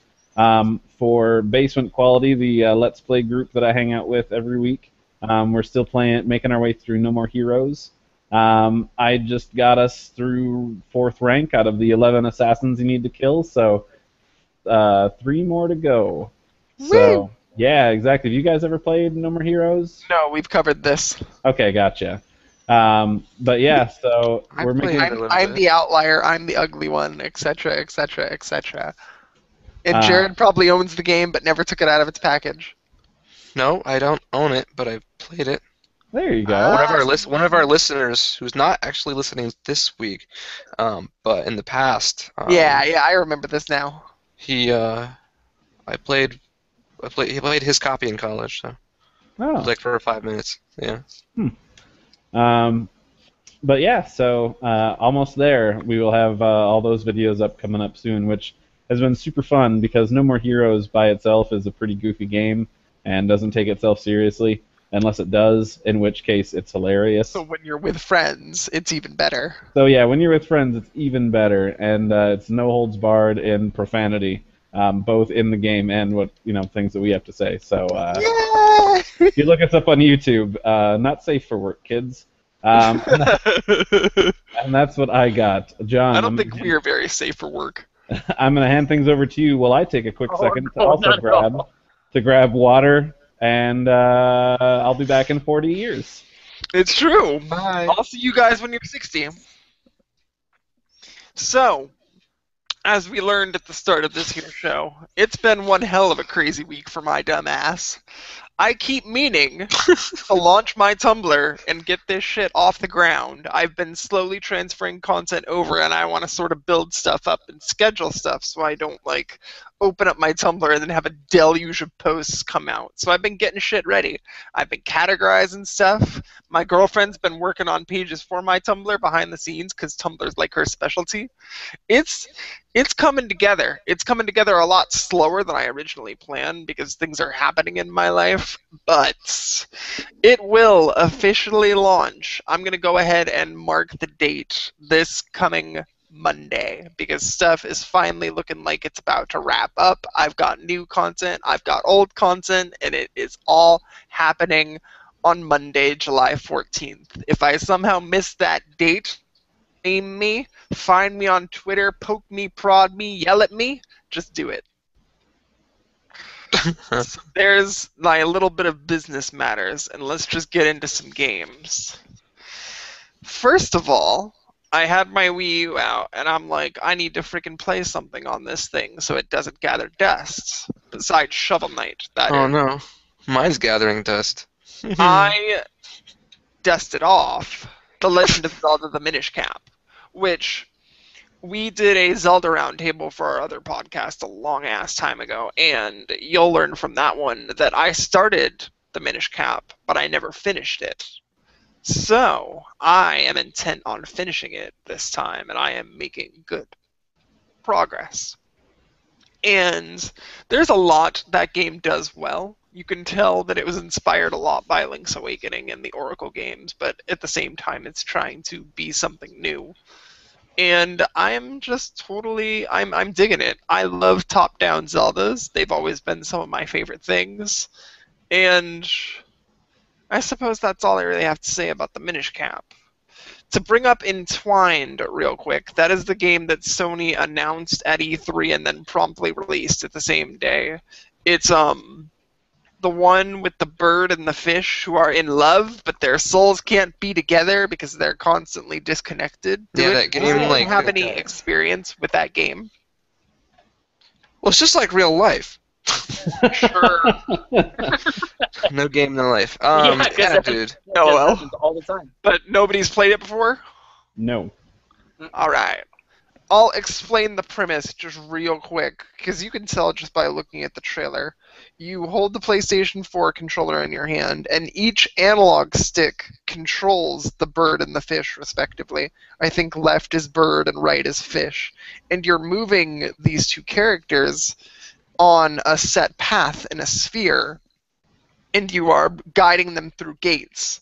For Basement Quality, the Let's Play group that I hang out with every week, we're still making our way through No More Heroes. I just got us through 4th rank out of the 11 assassins you need to kill, so 3 more to go. So yeah, exactly. Have you guys ever played No More Heroes? No, we've covered this. Okay, gotcha. But yeah, so I we're played making. it a little I'm bit. the outlier, I'm the ugly one, etc., etc., etc. And Ah. Jared probably owns the game but never took it out of its package. No, I don't own it, but I've played it. There you go. One of our listeners, who's not actually listening this week, but in the past, Yeah, I remember this now. he he played his copy in college, so it Oh. was like for 5 minutes. Yeah. But yeah, so almost there. We will have all those videos coming up soon, which has been super fun because No More Heroes by itself is a pretty goofy game and doesn't take itself seriously, unless it does, in which case it's hilarious. So when you're with friends, it's even better. So yeah, when you're with friends, it's even better, and it's no holds barred in profanity, both in the game and what things that we have to say. So Yeah! if you look us up on YouTube, not safe for work, kids. And that's what I got, John. I don't think we are very safe for work. I'm gonna hand things over to you while I take a quick second to also not at all. grab water, and I'll be back in 40 years. It's true. Bye. I'll see you guys when you're 60. So, as we learned at the start of this here show, it's been one hell of a crazy week for my dumb ass. I keep meaning to launch my Tumblr and get this shit off the ground. I've been slowly transferring content over, and I want to sort of build stuff up and schedule stuff so I don't, like, open up my Tumblr and then have a deluge of posts come out. So I've been getting shit ready. I've been categorizing stuff. My girlfriend's been working on pages for my Tumblr behind the scenes because Tumblr's like her specialty. It's coming together. It's coming together a lot slower than I originally planned because things are happening in my life, but it will officially launch. I'm going to go ahead and mark the date this coming Monday because stuff is finally looking like it's about to wrap up. I've got new content, I've got old content, and it is all happening on Monday, July 14th. If I somehow miss that date, name me, find me on Twitter, poke me, prod me, yell at me, just do it. So there's my little bit of business matters, and let's just get into some games. First of all, I had my Wii U out, and I'm like, I need to freaking play something on this thing so it doesn't gather dust. Besides Shovel Knight, that Oh is. no, mine's gathering dust. I dusted off The Legend of Zelda: The Minish Cap, which we did a Zelda roundtable for our other podcast a long-ass time ago, and you'll learn from that one that I started The Minish Cap, but I never finished it. So, I am intent on finishing it this time, and I am making good progress. And there's a lot that game does well. You can tell that it was inspired a lot by Link's Awakening and the Oracle games, but at the same time it's trying to be something new. And I'm just totally I'm digging it. I love top-down Zeldas. They've always been some of my favorite things. And I suppose that's all I really have to say about the Minish Cap. To bring up Entwined real quick, that is the game that Sony announced at E3 and then promptly released at the same day. It's the one with the bird and the fish who are in love, but their souls can't be together because they're constantly disconnected. That game, like, have any experience with that game? Well, it's just like real life. Sure. No game, no life. 'cause Yeah, that- dude. Oh, that well. happens all the time. But nobody's played it before? No. Alright. I'll explain the premise just real quick, because you can tell just by looking at the trailer. You hold the PlayStation 4 controller in your hand, and each analog stick controls the bird and the fish, respectively. I think left is bird and right is fish. And you're moving these two characters on a set path in a sphere, and you are guiding them through gates.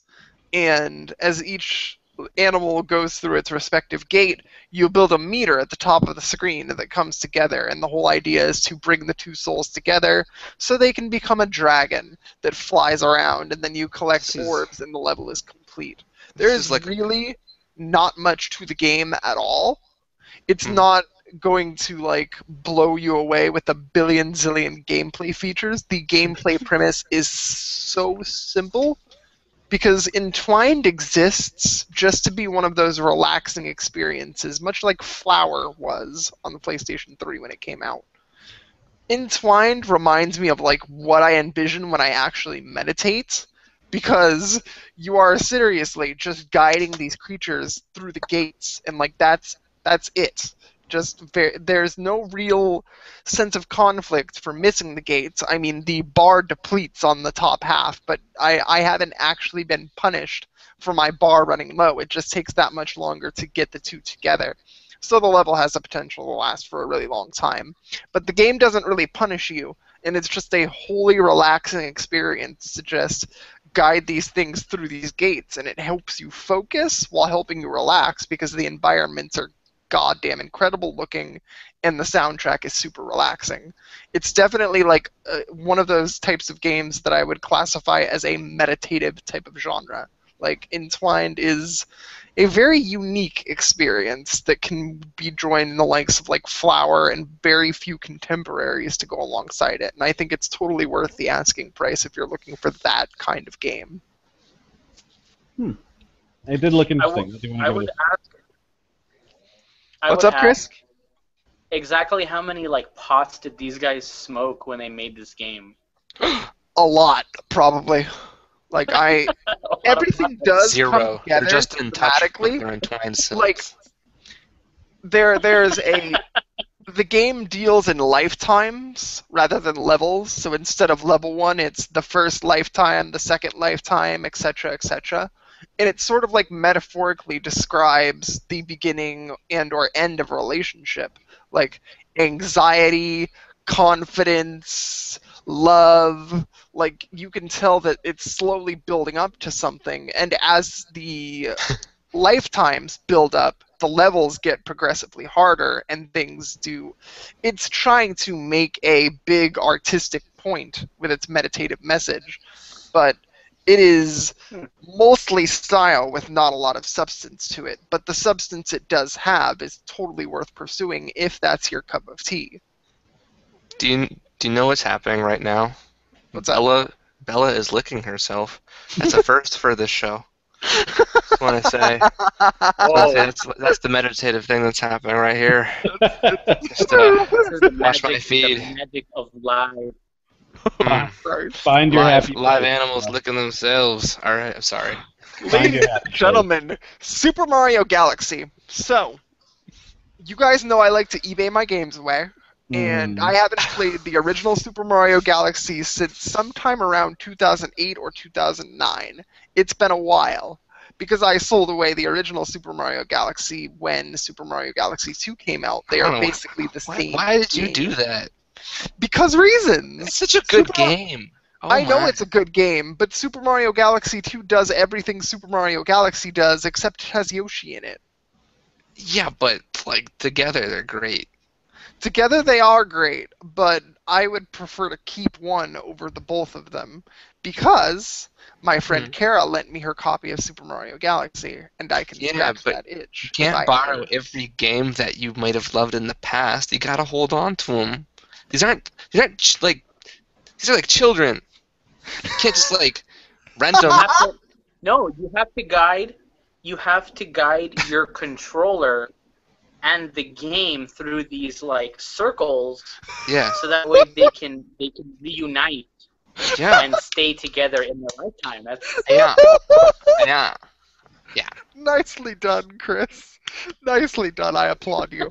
And as each animal goes through its respective gate, you build a meter at the top of the screen that comes together, and the whole idea is to bring the two souls together so they can become a dragon that flies around, and then you collect orbs and the level is complete. There is really not much to the game at all. It's not going to like blow you away with a billion zillion gameplay features. The gameplay premise is so simple because Entwined exists just to be one of those relaxing experiences, much like Flower was on the PlayStation 3 when it came out. Entwined reminds me of like what I envision when I actually meditate, because you are seriously just guiding these creatures through the gates, and like that's it. There's no real sense of conflict for missing the gates. I mean, the bar depletes on the top half, but I haven't actually been punished for my bar running low. It just takes that much longer to get the two together. So the level has the potential to last for a really long time. But the game doesn't really punish you, and it's just a wholly relaxing experience to just guide these things through these gates, and it helps you focus while helping you relax because the environments are goddamn incredible looking, and the soundtrack is super relaxing. It's definitely like one of those types of games that I would classify as a meditative type of genre. Like, Entwined is a very unique experience that can be joined in the likes of like Flower and very few contemporaries to go alongside it. And I think it's totally worth the asking price if you're looking for that kind of game. It did look interesting. I would ask. What's up, Chris? Exactly how many like pots did these guys smoke when they made this game? A lot, probably. Like everything does come Zero. together They're just in touch with dramatically. their Entwined selves. Like there's the game deals in lifetimes rather than levels. So instead of level 1, it's the first lifetime, the second lifetime, etc., etc. And it sort of like metaphorically describes the beginning and or end of a relationship. Like anxiety, confidence, love. Like you can tell that it's slowly building up to something. And as the lifetimes build up, the levels get progressively harder and things do. It's trying to make a big artistic point with its meditative message. But it is mostly style with not a lot of substance to it, but the substance it does have is totally worth pursuing if that's your cup of tea. Do you know what's happening right now? What's that? Bella is licking herself. That's a first for this show. Just want to say. That's the meditative thing that's happening right here. Just This is the watch my magic, feed. the magic of live. Find your happy Live place. animals licking themselves. All right, I'm sorry. Find Ladies your happy and gentlemen, Super Mario Galaxy. So, you guys know I like to eBay my games away, and I haven't played the original Super Mario Galaxy since sometime around 2008 or 2009. It's been a while. because I sold away the original Super Mario Galaxy when Super Mario Galaxy 2 came out. They are basically the same. Why did you game. do that? Because reasons. It's such a good Super- game. Oh I know my. it's a good game, but Super Mario Galaxy 2 does everything Super Mario Galaxy does, except it has Yoshi in it. Yeah, but like together they're great. Together they are great, but I would prefer to keep one over the both of them because my friend Kara lent me her copy of Super Mario Galaxy, and I can scratch but that itch. You 'cause I can't have borrow it. every game that you might have loved in the past. You gotta hold on to them. These aren't like these are like children. You can't just like rent them. No, you have to guide. You have to guide your controller and the game through these like circles, Yeah, so that way they can reunite yeah, and stay together in their lifetime. That's yeah, yeah. Nicely done, Chris. Nicely done. I applaud you.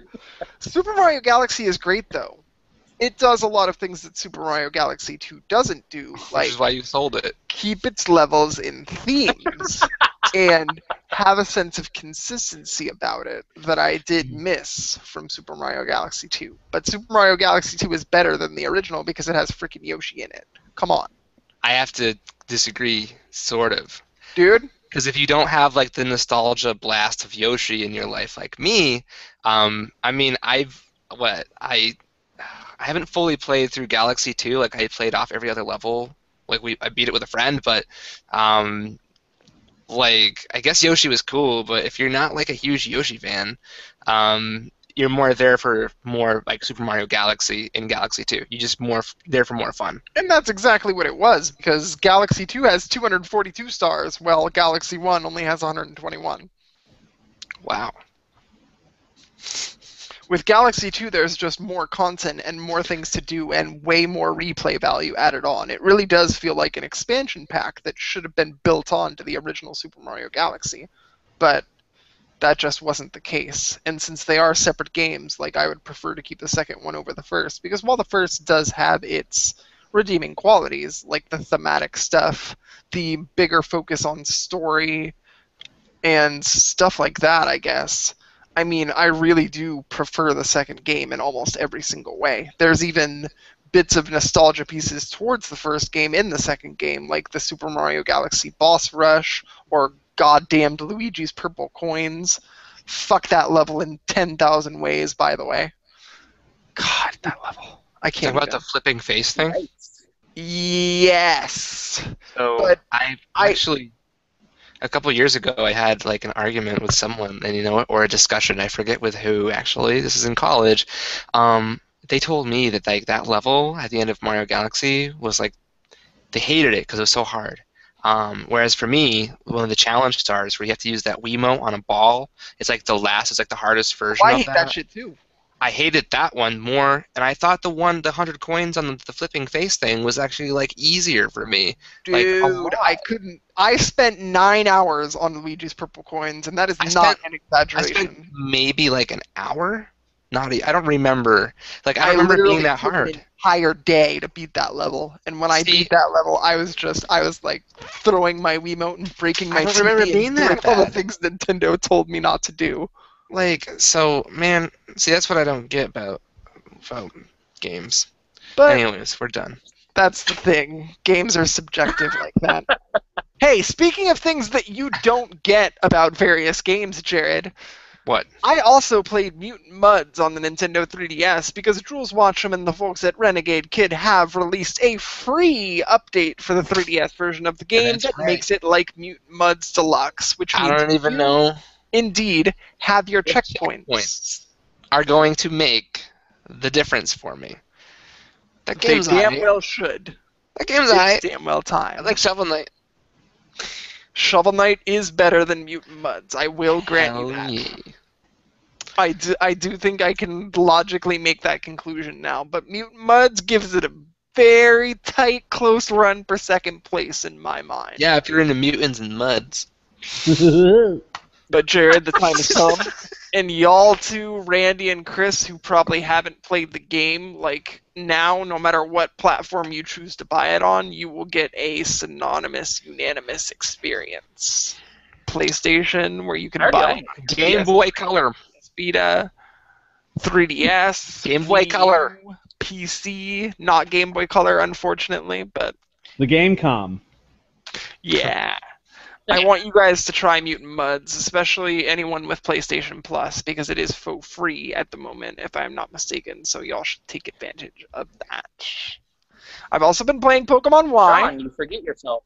Super Mario Galaxy is great, though. It does a lot of things that Super Mario Galaxy 2 doesn't do, Which like is why you sold it. keep its levels in themes and have a sense of consistency about it that I did miss from Super Mario Galaxy 2. But Super Mario Galaxy 2 is better than the original because it has freaking Yoshi in it. Come on, I have to disagree, sort of. dude. Because if you don't have like the nostalgia blast of Yoshi in your life like me, I mean, I haven't fully played through Galaxy 2. Like I played off every other level. Like I beat it with a friend, but like I guess Yoshi was cool. But if you're not like a huge Yoshi fan, you're more there for more like Super Mario Galaxy in Galaxy 2. You just more there for more fun. And that's exactly what it was, because Galaxy 2 has 242 stars, while Galaxy 1 only has 121. Wow. With Galaxy 2, there's just more content and more things to do and way more replay value added on. It really does feel like an expansion pack that should have been built on to the original Super Mario Galaxy. But that just wasn't the case. And since they are separate games, like I would prefer to keep the second one over the first, because while the first does have its redeeming qualities, like the thematic stuff, the bigger focus on story, and stuff like that, I guess. I mean, I really do prefer the second game in almost every single way. There's even bits of nostalgia pieces towards the first game in the second game, like the Super Mario Galaxy boss rush, or goddamned Luigi's Purple Coins. Fuck that level in 10,000 ways, by the way. God, that level. I Talk can't about even. the flipping face thing. Yes. So But I I- actually, a couple years ago, I had like an argument with someone, and or a discussion. I forget with who. Actually, this is in college. They told me that like that level at the end of Mario Galaxy was like they hated it because it was so hard. Whereas for me, one of the challenge stars where you have to use that Wiimote on a ball, it's like it's like the hardest version I of hate that. that shit too. I hated that one more, and I thought the 100 coins on the flipping face thing was actually like easier for me. Like, a Dude, lot. I couldn't. I spent 9 hours on Luigi's Purple Coins, and that is I not spent- an I exaggeration. spent maybe like an hour. I don't remember. Like I don't remember literally being that took hard. An entire day to beat that level, and when I See- beat that level, I was like throwing my Wiimote and breaking my I don't TV remember and being doing that all the bad. things Nintendo told me not to do. Like so, man. See, that's what I don't get about games. But Anyways, we're done. that's the thing. Games are subjective like that. Hey, speaking of things that you don't get about various games, Jared, What? I also played Mutant Mudds on the Nintendo 3DS because Jules Watcham and the folks at Renegade Kid have released a free update for the 3DS version of the game That's that right. makes it like Mutant Mudds Deluxe, which I means don't even you know. indeed have your The checkpoints. checkpoints are going to make the difference for me. That They game's damn alright. well should. That game's It's alright. damn well time. I like Shovel Knight. Shovel Knight is better than Mutant Mudds. I will grant you Hell that. yeah. I do think I can logically make that conclusion now, but Mutant Mudds gives it a very tight, close run for second place in my mind. Yeah, if you're into mutants and muds. But Jared, the time has come, and y'all too, Randy and Chris, who probably haven't played the game, like now, no matter what platform you choose to buy it on, you will get a synonymous, unanimous experience. PlayStation, where you can I already buy own mine. Game Yes. Boy Color. Vita, 3DS, Game Boy Wii Color. U, PC, not Game Boy Color, unfortunately, but The Gamecom. yeah. I want you guys to try Mutant Mudds, especially anyone with PlayStation Plus, because it is for free at the moment, if I'm not mistaken, so y'all should take advantage of that. I've also been playing Pokemon Y. John, you forget yourself.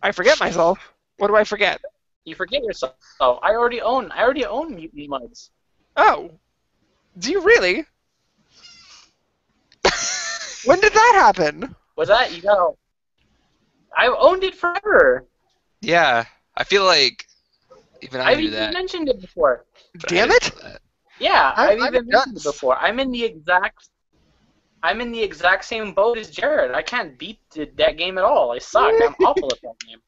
I forget myself. What do I forget? You forget yourself. I already own Mutant Muds. Oh. Do you really? When did that happen? Was that you got? I've owned it forever. Yeah, I feel like even I I've knew even that. mentioned it before. Damn it! Yeah, I've I'm even mentioned nuts. it before. I'm in the exact same boat as Jared. I can't beat that game at all. I suck. I'm awful at that game.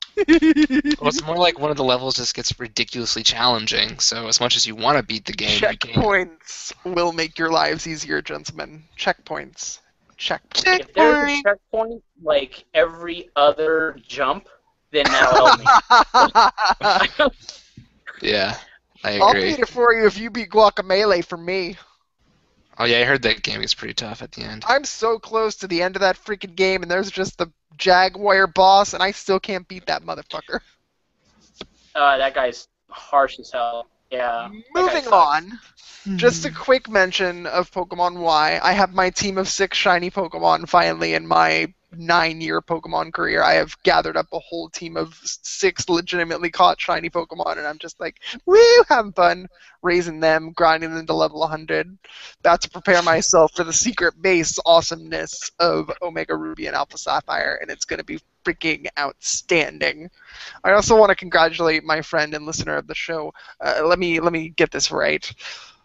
Well, it's more like one of the levels just gets ridiculously challenging. So as much as you want to beat the game, you can't. Checkpoints will make your lives easier, gentlemen. Checkpoints. Checkpoints. If there's a checkpoint like every other jump, then that'll help me. Yeah, I I'll agree. beat it for you if you beat Guacamelee for me. Oh yeah, I heard that game is pretty tough at the end. I'm so close to the end of that freaking game, and there's just the Jaguar boss, and I still can't beat that motherfucker. That guy's harsh as hell. Yeah. that guy Moving sucks. on, just a quick mention of Pokemon Y. I have my team of 6 shiny Pokemon finally in my 9-year Pokemon career. I have gathered up a whole team of 6 legitimately caught shiny Pokemon, and I'm just like, woo, having fun raising them, grinding them to level 100. About to prepare myself for the secret base awesomeness of Omega Ruby and Alpha Sapphire, and it's going to be freaking outstanding. I also want to congratulate my friend and listener of the show. Let me get this right.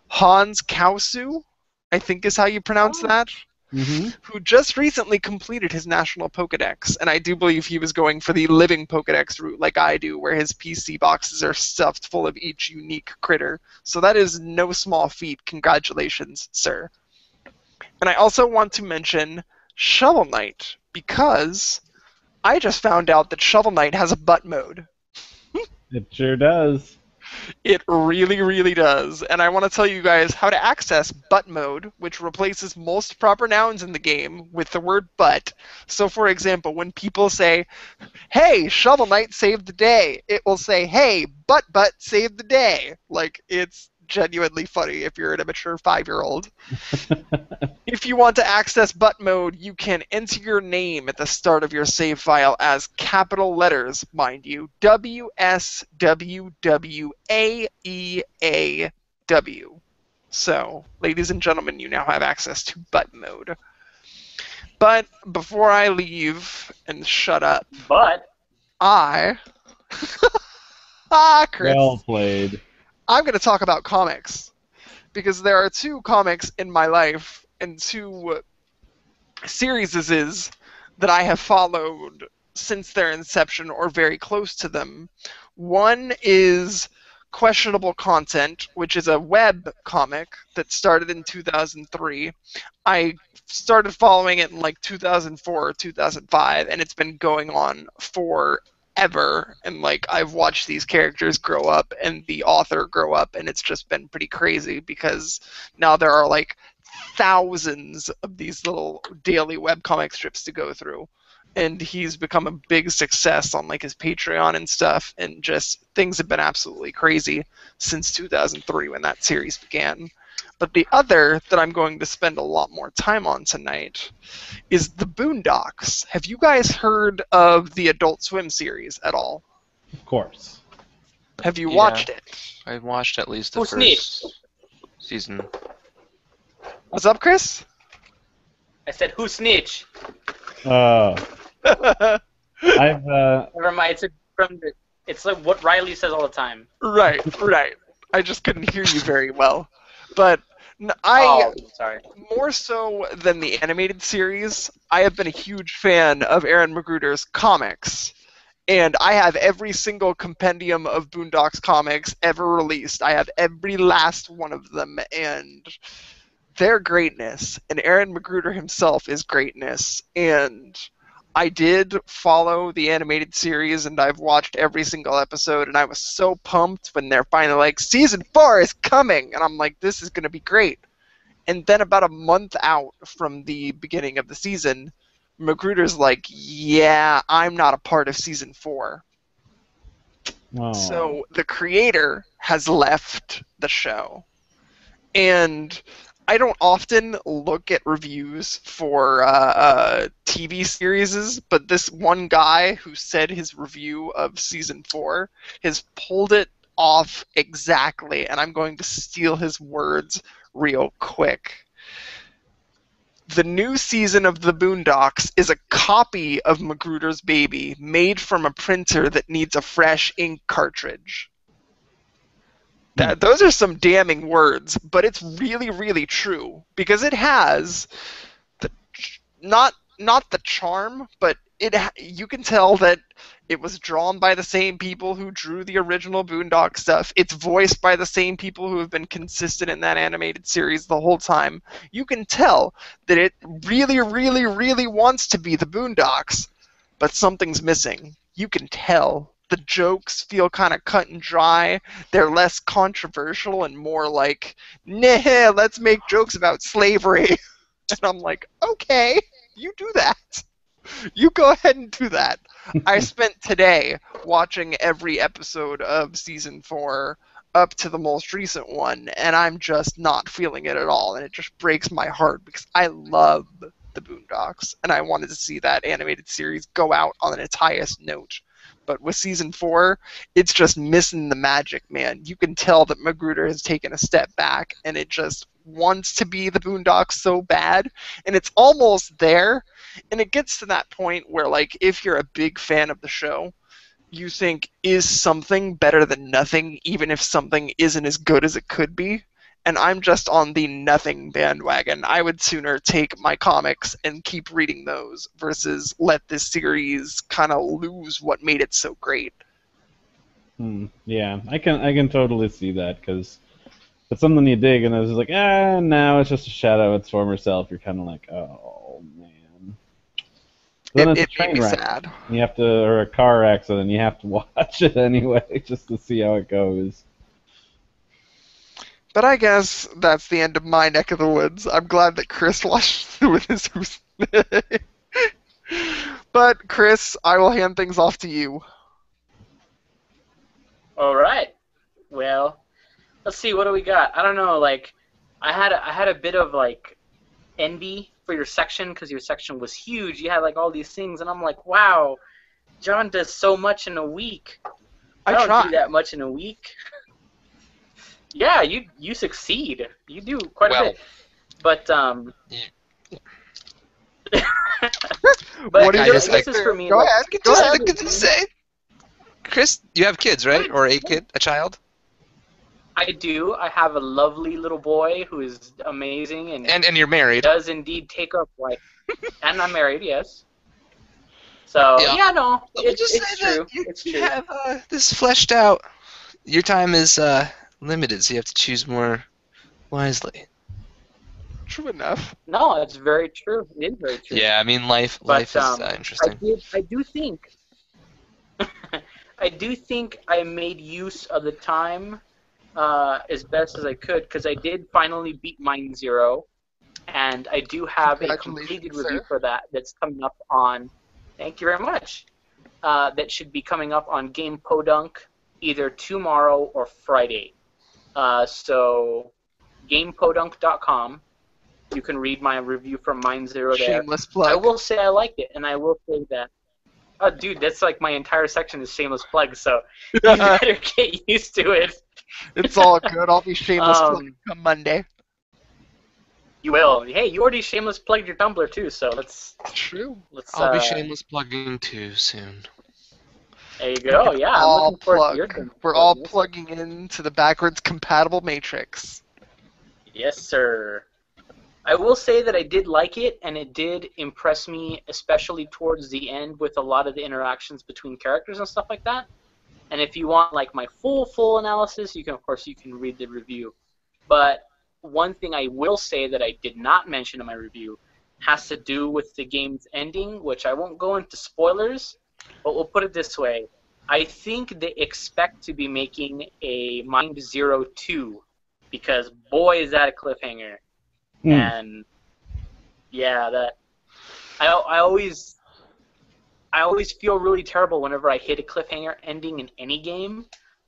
Hans Kausu, I think is how you pronounce that. Mm-hmm. Who just recently completed his national Pokedex, and I do believe he was going for the living Pokedex route like I do, where his PC boxes are stuffed full of each unique critter. So that is no small feat. Congratulations, sir. And I also want to mention Shovel Knight, because I just found out that Shovel Knight has a butt mode. It sure does. It really, really does. And I want to tell you guys how to access butt mode, which replaces most proper nouns in the game with the word butt. So, for example, when people say, hey, Shovel Knight saved the day, it will say, hey, butt saved the day. Like, it's genuinely funny if you're an immature 5-year-old. If you want to access butt mode, you can enter your name at the start of your save file as capital letters, mind you, WSWWAEAW. So, ladies and gentlemen, you now have access to butt mode. But before I leave and shut up, But Chris, Well played. I'm going to talk about comics. Because there are 2 comics in my life and 2 series that I have followed since their inception or very close to them. One is Questionable Content, which is a web comic that started in 2003. I started following it in like 2004 or 2005, and it's been going on forever. And like I've watched these characters grow up and the author grow up, and it's just been pretty crazy because now there are like thousands of these little daily webcomic strips to go through. And he's become a big success on like his Patreon and stuff, and just things have been absolutely crazy since 2003 when that series began. But the other that I'm going to spend a lot more time on tonight is the Boondocks. Have you guys heard of the Adult Swim series at all? Of course. Have you Yeah. watched it? I watched at least the Who's first season. What's up, Chris? I said, who snitch? I've Never mind. It's like what Riley says all the time. Right. I just couldn't hear you very well. But Oh, sorry. more so than the animated series, I have been a huge fan of Aaron Magruder's comics. And I have every single compendium of Boondocks comics ever released. I have every last one of them, and they're greatness. And Aaron Magruder himself is greatness. And I did follow the animated series, and I've watched every single episode, and I was so pumped when they're finally like, Season 4 is coming! And I'm like, this is going to be great. And then about a month out from the beginning of the season, Magruder's like, yeah, I'm not a part of Season 4. Oh. So the creator has left the show. And I don't often look at reviews for TV series, but this one guy who said his review of Season 4 has pulled it off exactly, and I'm going to steal his words real quick. The new season of The Boondocks is a copy of Magruder's Baby made from a printer that needs a fresh ink cartridge. Those are some damning words, but it's really, really true because it has not the charm, but you can tell that it was drawn by the same people who drew the original Boondock stuff. It's voiced by the same people who have been consistent in that animated series the whole time. You can tell that it really, really, really wants to be the Boondocks, but something's missing. You can tell. The jokes feel kind of cut and dry. They're less controversial and more like, nah, let's make jokes about slavery. And I'm like, okay, you do that. You go ahead and do that. I spent today watching every episode of Season 4 up to the most recent one, and I'm just not feeling it at all. And it just breaks my heart because I love the Boondocks, and I wanted to see that animated series go out on its highest note. But with Season 4, it's just missing the magic, man. You can tell that Magruder has taken a step back, and it just wants to be the Boondocks so bad, and it's almost there. And it gets to that point where, like, if you're a big fan of the show, you think, is something better than nothing, even if something isn't as good as it could be? And I'm just on the nothing bandwagon. I would sooner take my comics and keep reading those versus let this series kind of lose what made it so great. Yeah, I can totally see that, because it's something you dig, and it's like, now it's just a shadow of its former self. You're kind of like, oh man. Then it's a It made train me wreck. sad. You have to, or a car accident. You have to watch it anyway, just to see how it goes. But I guess that's the end of my neck of the woods. I'm glad that Chris watched through with his But, Chris, I will hand things off to you. All right. Well, let's see. What do we got? I don't know. Like, I had a bit of like envy for your section because your section was huge. You had like all these things, and I'm like, wow, John does so much in a week. I don't try. do that much in a week. Yeah, you succeed. You do quite a bit. But but What do you this is for me. Go like, ahead. Go ahead. Get to say, Chris, you have kids, right? Or a child? I do. I have a lovely little boy who is amazing and you're married. does indeed take up like, and I'm married, yes. So yeah, no, it's true. It's true. You have this fleshed out. Your time is limited, so you have to choose more wisely. True enough. No, it's very true. It is very true. Yeah, I mean life is interesting. I do think I do think I made use of the time as best as I could, because I did finally beat Mine Zero, and I do have a completed review for that that's coming up on. Thank you very much. That should be coming up on Game Podunk either tomorrow or Friday. So GamePodunk.com. You can read my review from Mine Zero there. Shameless plug. I will say I liked it, and I will say that. Oh, dude, that's like my entire section is shameless plug, so you better get used to it. It's all good. I'll be shameless plug come Monday. You will. Hey, you already shameless plugged your Tumblr too, so let's. True. I'll be shameless plugging too soon. There you go. Yeah, I'm All looking forward to your plug. Tumblr. We're all plugging into the backwards compatible matrix. Yes, sir. I will say that I did like it, and it did impress me, especially towards the end with a lot of the interactions between characters and stuff like that. And if you want like my full analysis, you can read the review. But one thing I will say that I did not mention in my review has to do with the game's ending, which I won't go into spoilers, but we'll put it this way. I think they expect to be making a Mind Zero 2, because boy is that a cliffhanger. And yeah, that I always feel really terrible whenever I hit a cliffhanger ending in any game,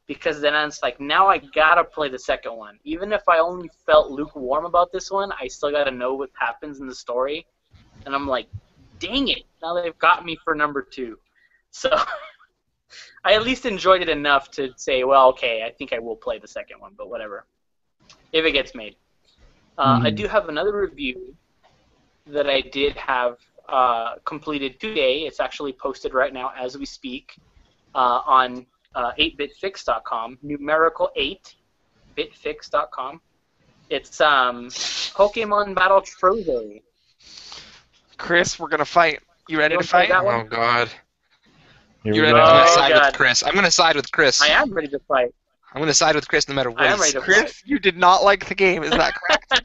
because then it's like, now I gotta play the second one. Even if I only felt lukewarm about this one, I still gotta know what happens in the story. And I'm like, dang it, now they've got me for number 2. So I at least enjoyed it enough to say, well, okay, I think I will play the second one, but whatever, if it gets made. I do have another review that I did have completed today. It's actually posted right now as we speak on 8bitfix.com, numerical 8bitfix.com. It's Pokemon Battle Troze. Chris, we're gonna fight. You ready to fight? That one? Oh God. Here You we ready? go. I'm gonna Oh, side God. with Chris. I'm gonna side with Chris. I am ready to fight. I'm gonna side with Chris no matter what. I am he ready to says. Chris, you did not like the game. Is that correct?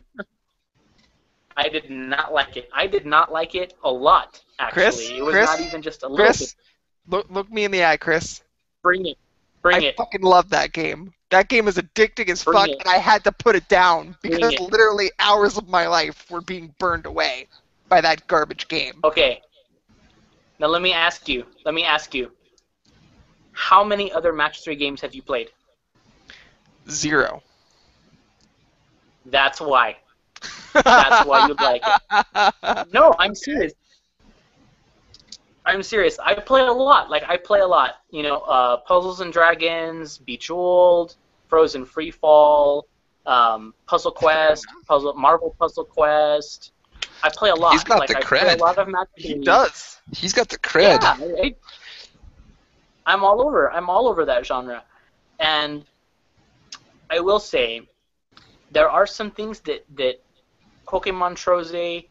I did not like it. I did not like it a lot, actually. Chris? It was Chris? not even just a little Chris, bit. look me in the eye, Chris. Bring it. Bring I it. fucking love that game. That game is addicting as Bring fuck, it. and I had to put it down Bring because it. literally hours of my life were being burned away by that garbage game. Okay. Now let me ask you. How many other Match 3 games have you played? 0. That's why. That's why you like it. No, I'm serious. I play a lot. You know, Puzzles and Dragons, Bejeweled, Frozen Freefall, Puzzle Quest, Marvel Puzzle Quest. I play a lot. He's got the I play cred. a lot of Match 3. He does. He's got the cred. Yeah, I'm all over that genre, and I will say there are some things that Pokemon Troze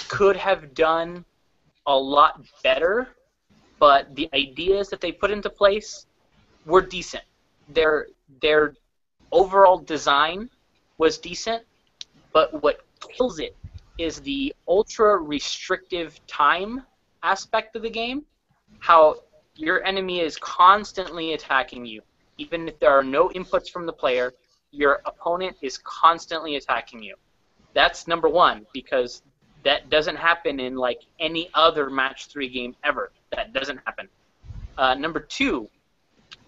could have done a lot better, but the ideas that they put into place were decent. Their overall design was decent, but what kills it is the ultra restrictive time aspect of the game. How your enemy is constantly attacking you. Even if there are no inputs from the player, your opponent is constantly attacking you. That's number one, because that doesn't happen in like any other Match 3 game ever. That doesn't happen. Number two,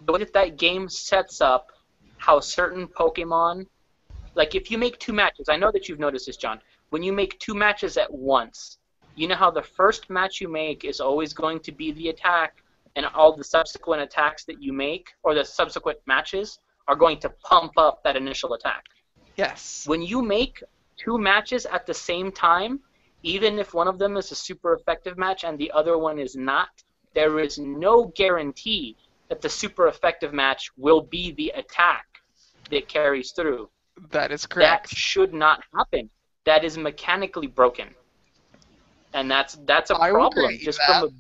the way that game sets up how certain Pokemon, like if you make 2 matches, I know that you've noticed this, John, when you make 2 matches at once, you know how the first match you make is always going to be the attack, and all the subsequent attacks that you make, or the subsequent matches, are going to pump up that initial attack. Yes. When you make 2 matches at the same time, even if one of them is a super effective match and the other one is not, there is no guarantee that the super effective match will be the attack that carries through. That is That correct. should not happen. That is mechanically broken. And that's a I will problem. agree with Just that. from a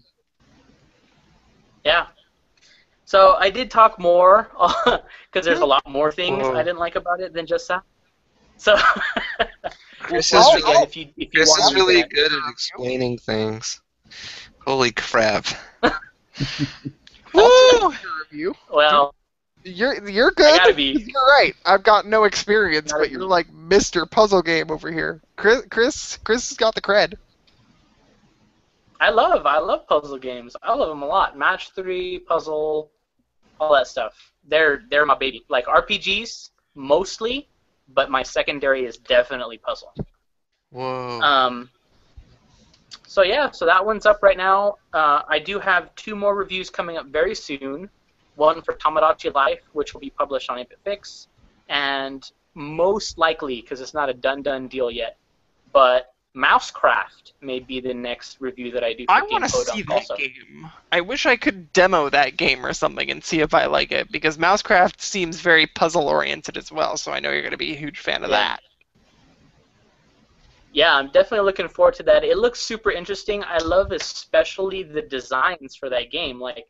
Yeah. So I did talk more because there's a lot more things Whoa. I didn't like about it than just that. So Chris Well, is, again, if you Chris want is to really do that. good at explaining things. Holy crap. Woo! Review. Well, You're I good. gotta be. You're right. I've got no experience, Gotta but you're be. like Mr. Puzzle Game over here. Chris has got the cred. I love puzzle games. I love them a lot. Match 3, puzzle, all that stuff. They're my baby. Like RPGs mostly, but my secondary is definitely puzzle. Whoa. So yeah, so that one's up right now. I do have 2 more reviews coming up very soon. One for Tamagotchi Life, which will be published on 8bitfix, and most likely, because it's not a done deal yet, but Mousecraft may be the next review that I do for I want to GamePro see that also. game. I wish I could demo that game or something and see if I like it, because Mousecraft seems very puzzle-oriented as well, so I know you're going to be a huge fan of Yeah. that. Yeah, I'm definitely looking forward to that. It looks super interesting. I love especially the designs for that game. Like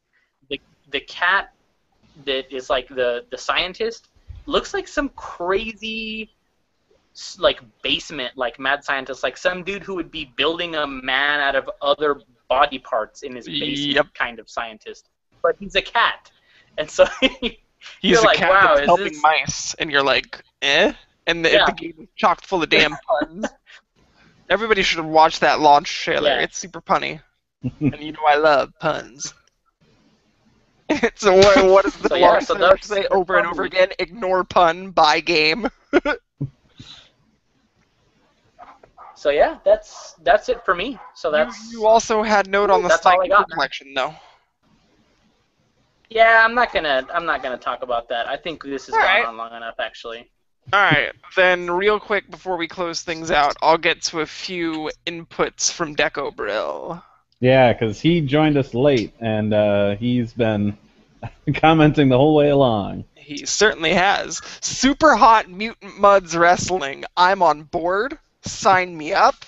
the cat that is like the scientist looks like some crazy like basement, like mad scientist, like some dude who would be building a man out of other body parts in his basement kind of scientist. But he's a cat, and so He's a like, cat wow, that's is helping this- mice, and you're like, eh? And the game is chocked full of damn puns. Everybody should watch that launch trailer. Yeah. It's super punny. And you know I love puns. So what does the So, yeah, launch so trailer that's say over and over again? Ignore pun, buy game. So yeah, that's it for me. So that's You also had note on the That's all I got, Sniper man. collection, though. yeah. I'm not gonna talk about that. I think this has All gone right. on long enough, actually. Alright, then real quick before we close things out, I'll get to a few inputs from Deco Brill. Yeah, because he joined us late, and he's been commenting the whole way along. He certainly has. Super Hot Mutant Muds Wrestling. I'm on board. Sign me up.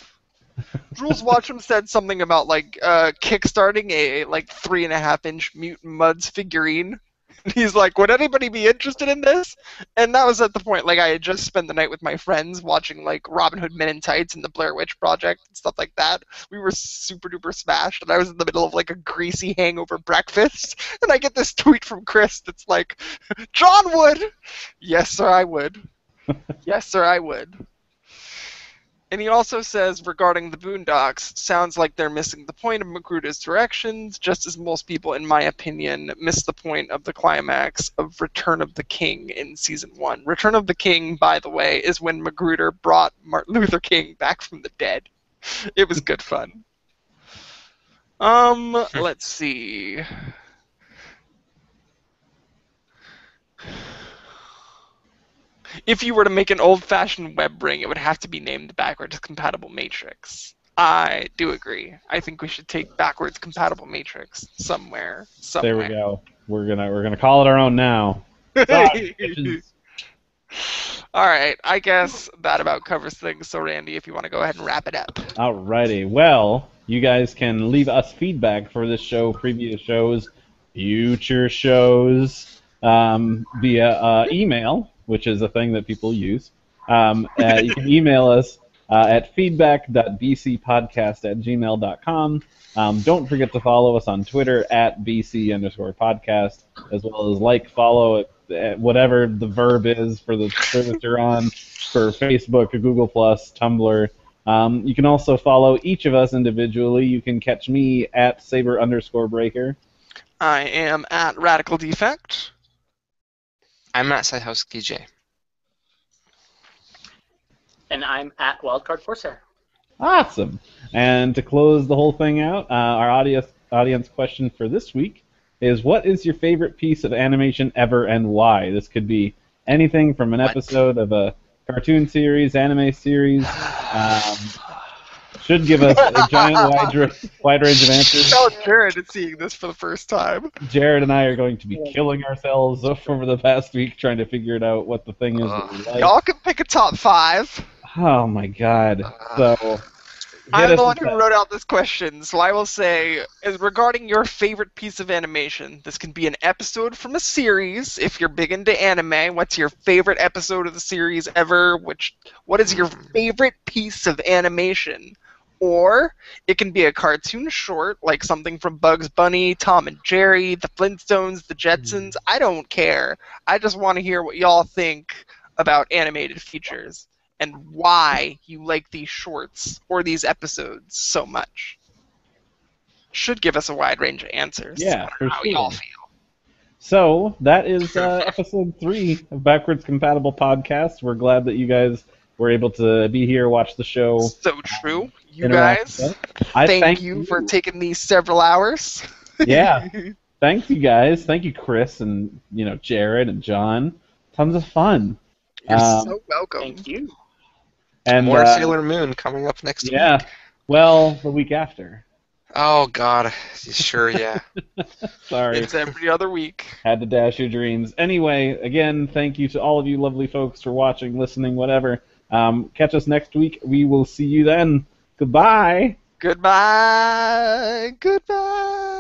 Jules Watcham said something about kickstarting a 3.5-inch Mutant Muds figurine. And he's like, would anybody be interested in this? And that was at the point, I had just spent the night with my friends watching Robin Hood Men in Tights and the Blair Witch Project and stuff like that. We were super duper smashed, and I was in the middle of a greasy hangover breakfast, and I get this tweet from Chris that's like, John would! Yes, sir, I would. Yes, sir, I would. And he also says, regarding the Boondocks, sounds like they're missing the point of Magruder's directions, just as most people, in my opinion, miss the point of the climax of Return of the King in Season 1. Return of the King, by the way, is when Magruder brought Martin Luther King back from the dead. It was good fun. Let's see. If you were to make an old-fashioned web ring, it would have to be named the Backwards Compatible Matrix. I do agree. I think we should take Backwards Compatible Matrix somewhere. There we go. We're gonna call it our own now. Sorry, bitches. All right, I guess that about covers things. So, Randy, if you want to go ahead and wrap it up. Alrighty. Well, you guys can leave us feedback for this show, previous shows, future shows, via email, which is a thing that people use. You can email us at feedback.bcpodcast@gmail.com. Don't forget to follow us on Twitter at BC_podcast, as well as follow at whatever the verb is for the service you're on, for Facebook, Google+, Tumblr. You can also follow each of us individually. You can catch me at Saber_Breaker. I am at Radical Defect. I'm not Sajowski J. And I'm at Wildcard Corsair. Awesome. And to close the whole thing out, our audience question for this week is, what is your favorite piece of animation ever and why? This could be anything from an episode of a cartoon series, anime series. Should give us a giant wide range of answers. Oh, Jared is seeing this for the first time. Jared and I are going to be killing ourselves over the past week trying to figure it out what the thing is that we like. Y'all can pick a top 5. Oh my god. So I'm the one who wrote out this question, so I will say, regarding your favorite piece of animation, this can be an episode from a series. If you're big into anime, what's your favorite episode of the series ever? What is your favorite piece of animation? Or it can be a cartoon short, like something from Bugs Bunny, Tom and Jerry, the Flintstones, the Jetsons. I don't care. I just want to hear what y'all think about animated features and why you like these shorts or these episodes so much. Should give us a wide range of answers. Yeah, for how sure. y'all feel. So that is episode 3 of Backwards Compatible Podcast. We're glad that you guys were able to be here, watch the show. So true. You interact guys, with us. I thank you for taking these several hours. Yeah. Thank you guys. Thank you, Chris and Jared and John. Tons of fun. You're so welcome. Thank you. And More Sailor Moon coming up next week. Well, the week after. Oh, God. Sure, yeah. Sorry. It's every other week. Had to dash your dreams. Anyway, again, thank you to all of you lovely folks for watching, listening, whatever. Catch us next week. We will see you then. Goodbye. Goodbye. Goodbye.